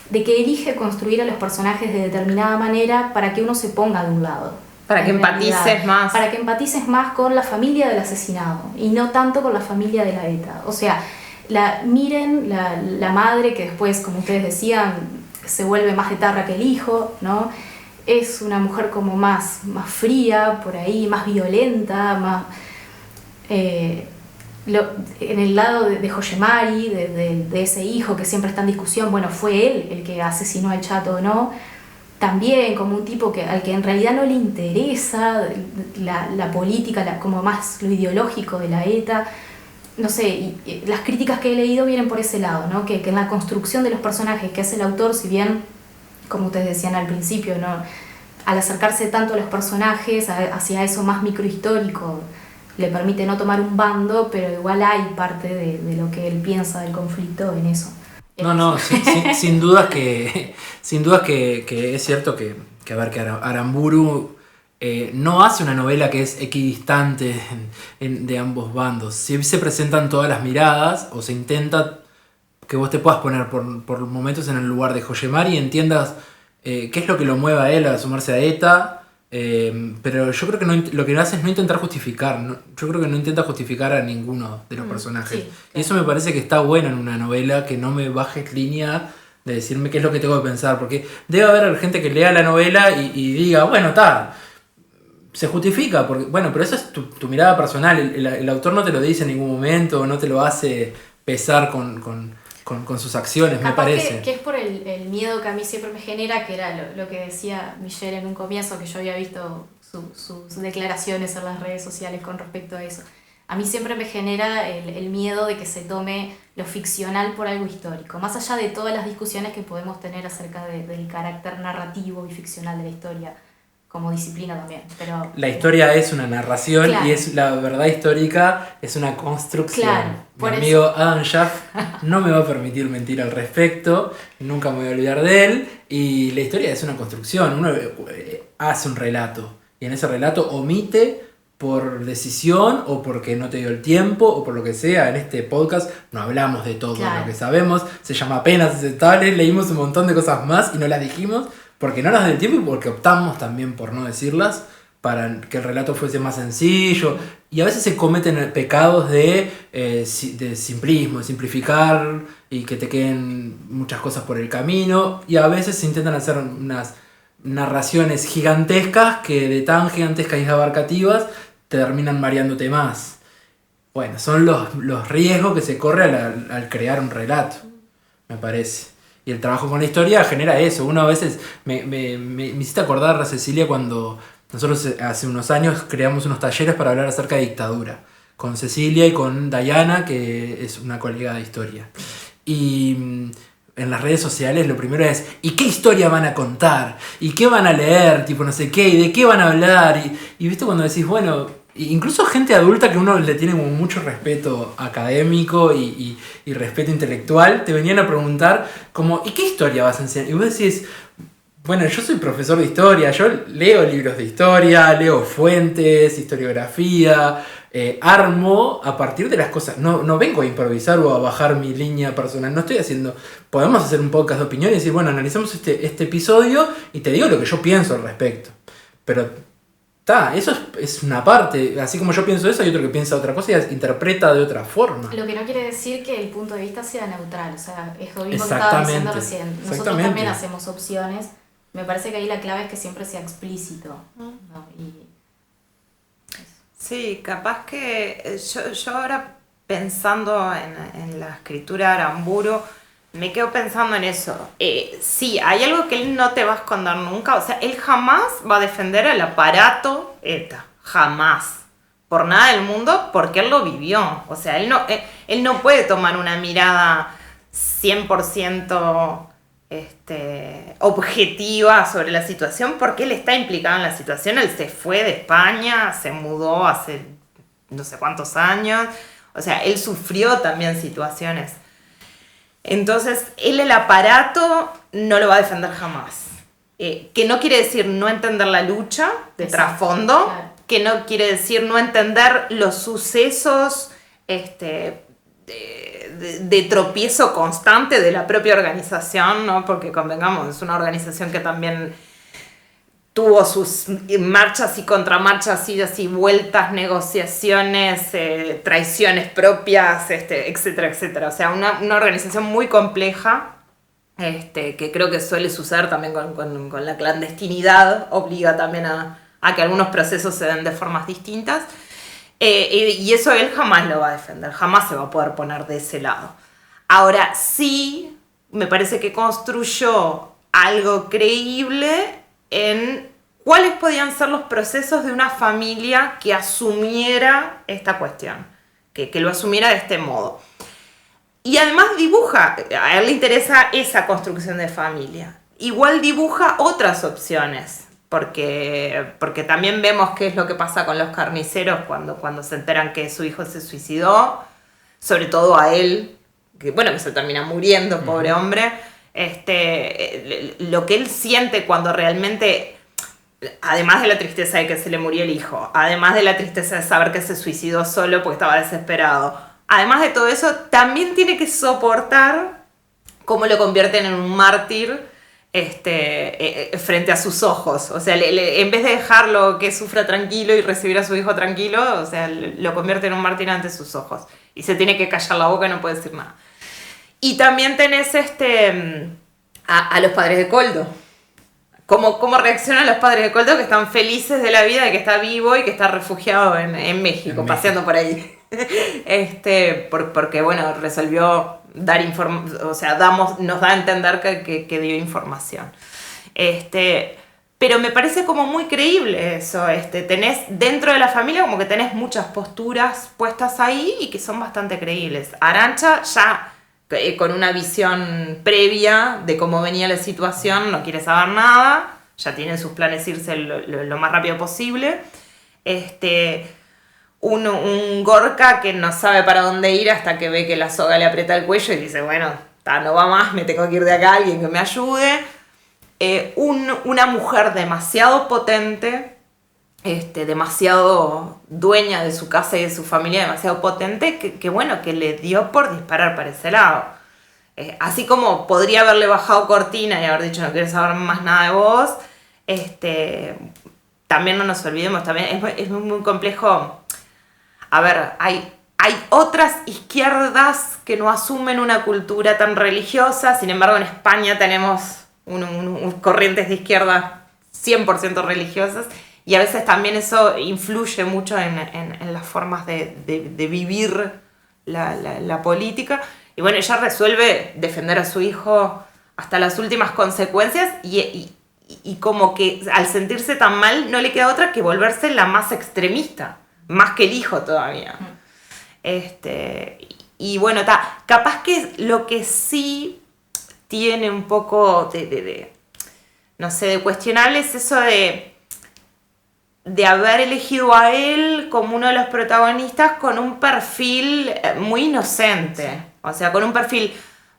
de que elige construir a los personajes de determinada manera para que uno se ponga de un lado. Para que empatices más. Para que empatices más con la familia del asesinado y no tanto con la familia de la ETA. O sea, miren la madre que después, como ustedes decían, se vuelve más etarra que el hijo, ¿no? Es una mujer como más fría, por ahí, más violenta, más... en el lado de Joyemari, de ese hijo que siempre está en discusión, bueno, fue él el que asesinó al Chato o no, también como un tipo al que en realidad no le interesa la política, como más lo ideológico de la ETA. No sé, y las críticas que he leído vienen por ese lado, ¿no? Que en la construcción de los personajes que hace el autor, si bien, como ustedes decían al principio, ¿no? Al acercarse tanto a los personajes, hacia eso más microhistórico, le permite no tomar un bando, pero igual hay parte de lo que él piensa del conflicto en eso. No, sin dudas que es cierto que Aramburu no hace una novela que es equidistante de ambos bandos. Si se presentan todas las miradas, o se intenta que vos te puedas poner por momentos en el lugar de Joyemari y entiendas qué es lo que lo mueve a él a sumarse a ETA. Pero yo creo que lo que hace es no intentar justificar. Yo creo que no intenta justificar a ninguno de los personajes. Sí, claro. Y eso me parece que está bueno en una novela, que no me bajes línea de decirme qué es lo que tengo que pensar. Porque debe haber gente que lea la novela y diga, bueno, está, se justifica. Porque, bueno, pero eso es tu mirada personal. El autor no te lo dice en ningún momento, no te lo hace pesar con sus acciones, capaz me parece. Que es por el miedo que a mí siempre me genera, que era lo que decía Michelle en un comienzo, que yo había visto sus declaraciones en las redes sociales con respecto a eso. A mí siempre me genera el miedo de que se tome lo ficcional por algo histórico, más allá de todas las discusiones que podemos tener acerca del carácter narrativo y ficcional de la historia como disciplina también, pero la historia es una narración, claro, y es la verdad histórica es una construcción. Claro, mi amigo Adam Schaff no me va a permitir mentir al respecto, nunca me voy a olvidar de él, y la historia es una construcción. Uno hace un relato y en ese relato omite por decisión o porque no te dio el tiempo o por lo que sea. En este podcast no hablamos de todo, claro, lo que sabemos, se llama Apenas Aceptables, leímos un montón de cosas más y no las dijimos porque no nos da el tiempo y porque optamos también por no decirlas para que el relato fuese más sencillo. Y a veces se cometen pecados de simplismo, de simplificar y que te queden muchas cosas por el camino. Y a veces se intentan hacer unas narraciones gigantescas que de tan gigantescas y abarcativas te terminan mareándote más. Bueno, son los riesgos que se corre al crear un relato, me parece. Y el trabajo con la historia genera eso. Uno a veces me hiciste acordar, Cecilia, cuando nosotros hace unos años creamos unos talleres para hablar acerca de dictadura, con Cecilia y con Dayana, que es una colega de historia. Y en las redes sociales lo primero es, ¿y qué historia van a contar? ¿Y qué van a leer? Tipo no sé qué, ¿y de qué van a hablar? Y viste cuando decís, bueno, incluso gente adulta que uno le tiene como mucho respeto académico y respeto intelectual, te venían a preguntar como, ¿y qué historia vas a enseñar? Y vos decís, bueno, yo soy profesor de historia, yo leo libros de historia, leo fuentes, historiografía, armo a partir de las cosas. No vengo a improvisar o a bajar mi línea personal, no estoy haciendo. Podemos hacer un podcast de opinión y decir, bueno, analizamos este episodio y te digo lo que yo pienso al respecto. Pero eso es una parte. Así como yo pienso eso, hay otro que piensa otra cosa y interpreta de otra forma. Lo que no quiere decir que el punto de vista sea neutral. O sea, es lo mismo que estaba diciendo recién. Nosotros también hacemos opciones. Me parece que ahí la clave es que siempre sea explícito, ¿no? Sí, capaz que yo ahora pensando en la escritura de Aramburu, me quedo pensando en eso. Sí, hay algo que él no te va a esconder nunca. O sea, él jamás va a defender el aparato ETA. Jamás. Por nada del mundo, porque él lo vivió. O sea, él no puede tomar una mirada 100% objetiva sobre la situación, porque él está implicado en la situación. Él se fue de España, se mudó hace no sé cuántos años. O sea, él sufrió también situaciones. Entonces, él el aparato no lo va a defender jamás. Que no quiere decir no entender la lucha de trasfondo, claro, que no quiere decir no entender los sucesos de tropiezo constante de la propia organización, ¿no? Porque convengamos, es una organización que también tuvo sus marchas y contramarchas, idas y vueltas, negociaciones, traiciones propias, etcétera, etcétera. O sea, una organización muy compleja, que creo que suele suceder también con la clandestinidad, obliga también a que algunos procesos se den de formas distintas. Y eso él jamás lo va a defender, jamás se va a poder poner de ese lado. Ahora sí, me parece que construyó algo creíble en cuáles podían ser los procesos de una familia que asumiera esta cuestión, que lo asumiera de este modo. Y además dibuja, a él le interesa esa construcción de familia. Igual dibuja otras opciones, porque también vemos qué es lo que pasa con los carniceros cuando se enteran que su hijo se suicidó, sobre todo a él, que se termina muriendo, pobre hombre. Lo que él siente cuando realmente, además de la tristeza de que se le murió el hijo, además de la tristeza de saber que se suicidó solo porque estaba desesperado, además de todo eso, también tiene que soportar cómo lo convierten en un mártir frente a sus ojos. O sea, en vez de dejarlo que sufra tranquilo y recibir a su hijo tranquilo, o sea, lo convierte en un mártir ante sus ojos. Y se tiene que callar la boca y no puede decir nada. Y también tenés a los padres de Koldo. ¿Cómo reaccionan los padres de Koldo, que están felices de la vida, de que está vivo y que está refugiado en México, paseando por ahí? Porque resolvió dar información, o sea, nos da a entender que dio información. Pero me parece como muy creíble eso. Tenés dentro de la familia como que tenés muchas posturas puestas ahí y que son bastante creíbles. Arantxa ya con una visión previa de cómo venía la situación, no quiere saber nada, ya tiene sus planes irse lo más rápido posible. Un Gorka que no sabe para dónde ir hasta que ve que la soga le aprieta el cuello y dice, no va más, me tengo que ir de acá, alguien que me ayude. Una mujer demasiado potente, demasiado dueña de su casa y de su familia, demasiado potente, que le dio por disparar para ese lado. Así como podría haberle bajado cortina y haber dicho, no quiero saber más nada de vos, también no nos olvidemos, también es muy complejo. A ver, hay otras izquierdas que no asumen una cultura tan religiosa, sin embargo en España tenemos corrientes de izquierda 100% religiosas, y a veces también eso influye mucho en las formas de vivir la política. Y ella resuelve defender a su hijo hasta las últimas consecuencias y como que al sentirse tan mal no le queda otra que volverse la más extremista, más que el hijo todavía. Capaz que lo que sí tiene un poco de cuestionable es eso de haber elegido a él como uno de los protagonistas con un perfil muy inocente. O sea, con un perfil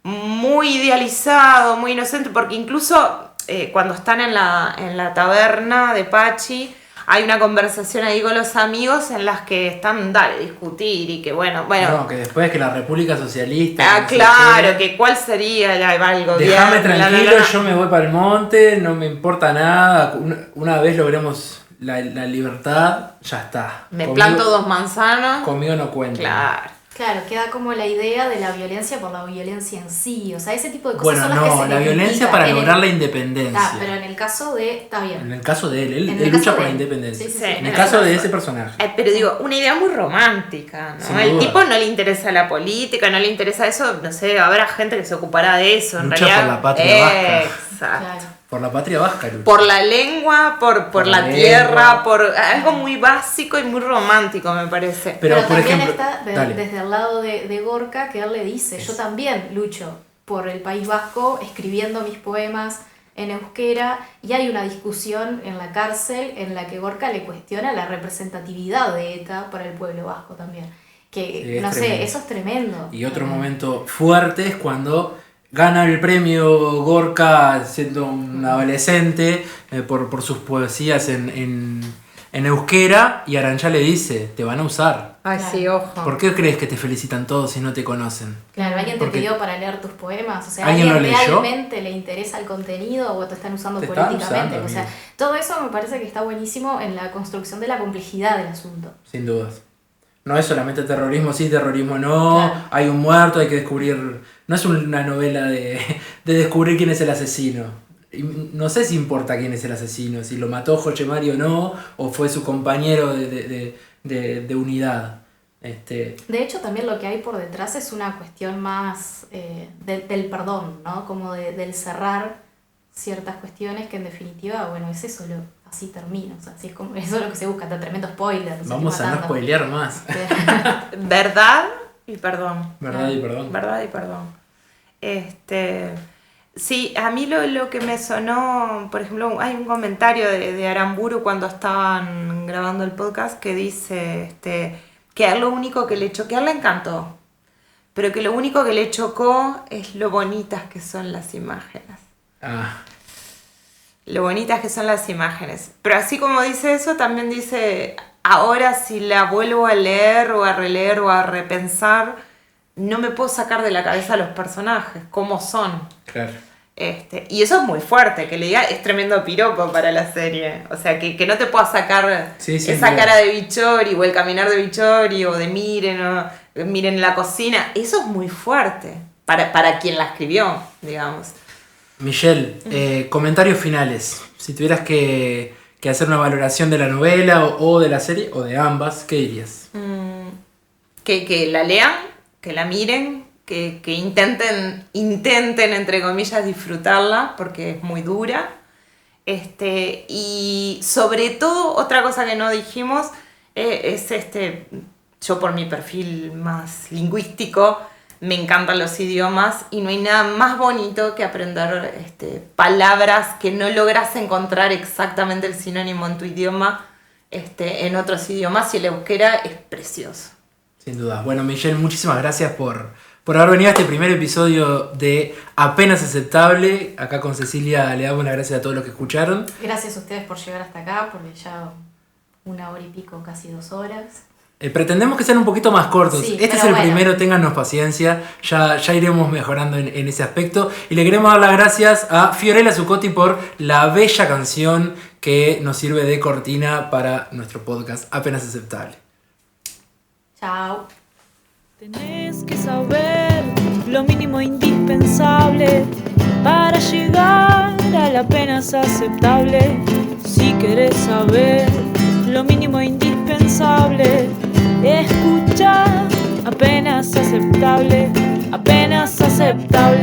muy idealizado, muy inocente, porque incluso cuando están en la taberna de Pachi, hay una conversación ahí con los amigos en las que están, discutir y que No, que después que la República Socialista... claro, que cuál sería el gobierno... Déjame tranquilo, yo me voy para el monte, no me importa nada, una vez logremos la libertad, ya está. Planto 2 manzanas. Conmigo no cuenta. Claro, queda como la idea de la violencia por la violencia en sí, o sea, ese tipo de cosas son las que se la violencia para lograr la independencia. Pero en el caso de... Está bien. En el caso de él lucha por la independencia. Sí. En el caso de ese personaje. Pero digo, una idea muy romántica, ¿no? El tipo no le interesa la política, no le interesa eso, no sé, habrá gente que se ocupará de eso. Lucha por la patria vasca. Exacto. Por la patria vasca, lucha. Por la lengua, por la tierra, por algo muy básico y muy romántico, me parece. Pero por también ejemplo, está desde el lado de Gorka, que él le dice, yo también lucho por el País Vasco, escribiendo mis poemas en euskera, y hay una discusión en la cárcel en la que Gorka le cuestiona la representatividad de ETA para el pueblo vasco también. Que, no sé, eso es tremendo. Y otro momento fuerte es cuando... Gana el premio Gorka siendo un adolescente por sus poesías en euskera, y Arantxa le dice, te van a usar. Ay, sí, ojo. ¿Por qué crees que te felicitan todos si no te conocen? Claro, ¿alguien te pidió para leer tus poemas? O sea, ¿alguien lo leyó? ¿Realmente le interesa el contenido o te están usando políticamente? O sea, todo eso me parece que está buenísimo en la construcción de la complejidad del asunto. Sin dudas. No es solamente terrorismo sí, terrorismo no, claro. Hay un muerto, hay que descubrir... No es una novela de descubrir quién es el asesino. No sé si importa quién es el asesino, si lo mató Joche Mari o no, o fue su compañero de de unidad. De hecho, también lo que hay por detrás es una cuestión más del perdón, ¿no? Como del cerrar ciertas cuestiones que en definitiva, bueno, es eso, así termina. O sea, así es como, eso es lo que se busca, está tremendo spoiler. Vamos a no spoilear más. Verdad y perdón. Verdad y perdón. Verdad y perdón. Sí, a mí lo que me sonó, por ejemplo, hay un comentario de Aramburu cuando estaban grabando el podcast que dice que a él lo único que le chocó, a él le encantó, pero que lo único que le chocó es lo bonitas que son las imágenes. Lo bonitas que son las imágenes. Pero así como dice eso, también dice, ahora si la vuelvo a leer o a releer o a repensar, no me puedo sacar de la cabeza los personajes, cómo son. Claro. Y eso es muy fuerte, que le diga, es tremendo piropo para la serie. O sea, que no te puedas sacar esa cara de Bichori o el caminar de Bichori o de miren la cocina. Eso es muy fuerte para quien la escribió, digamos. Michelle, comentarios finales. Si tuvieras que hacer una valoración de la novela o de la serie o de ambas, ¿qué dirías? Que la lean, que la miren, que intenten, entre comillas, disfrutarla, porque es muy dura. Y sobre todo, otra cosa que no dijimos, es yo por mi perfil más lingüístico, me encantan los idiomas y no hay nada más bonito que aprender palabras que no logras encontrar exactamente el sinónimo en tu idioma, en otros idiomas, y el euskera es precioso. Sin duda. Bueno, Michelle, muchísimas gracias por haber venido a este primer episodio de Apenas Aceptable. Acá con Cecilia le damos las gracias a todos los que escucharon. Gracias a ustedes por llegar hasta acá, porque ya 1 hora y pico, casi 2 horas. Pretendemos que sean un poquito más cortos. Sí, este es el primero, téngannos paciencia. Ya iremos mejorando en ese aspecto. Y le queremos dar las gracias a Fiorella Zuccotti por la bella canción que nos sirve de cortina para nuestro podcast Apenas Aceptable. Chao. Tenés que saber lo mínimo indispensable para llegar a la apenas aceptable. Si querés saber lo mínimo indispensable, escucha Apenas Aceptable, Apenas Aceptable.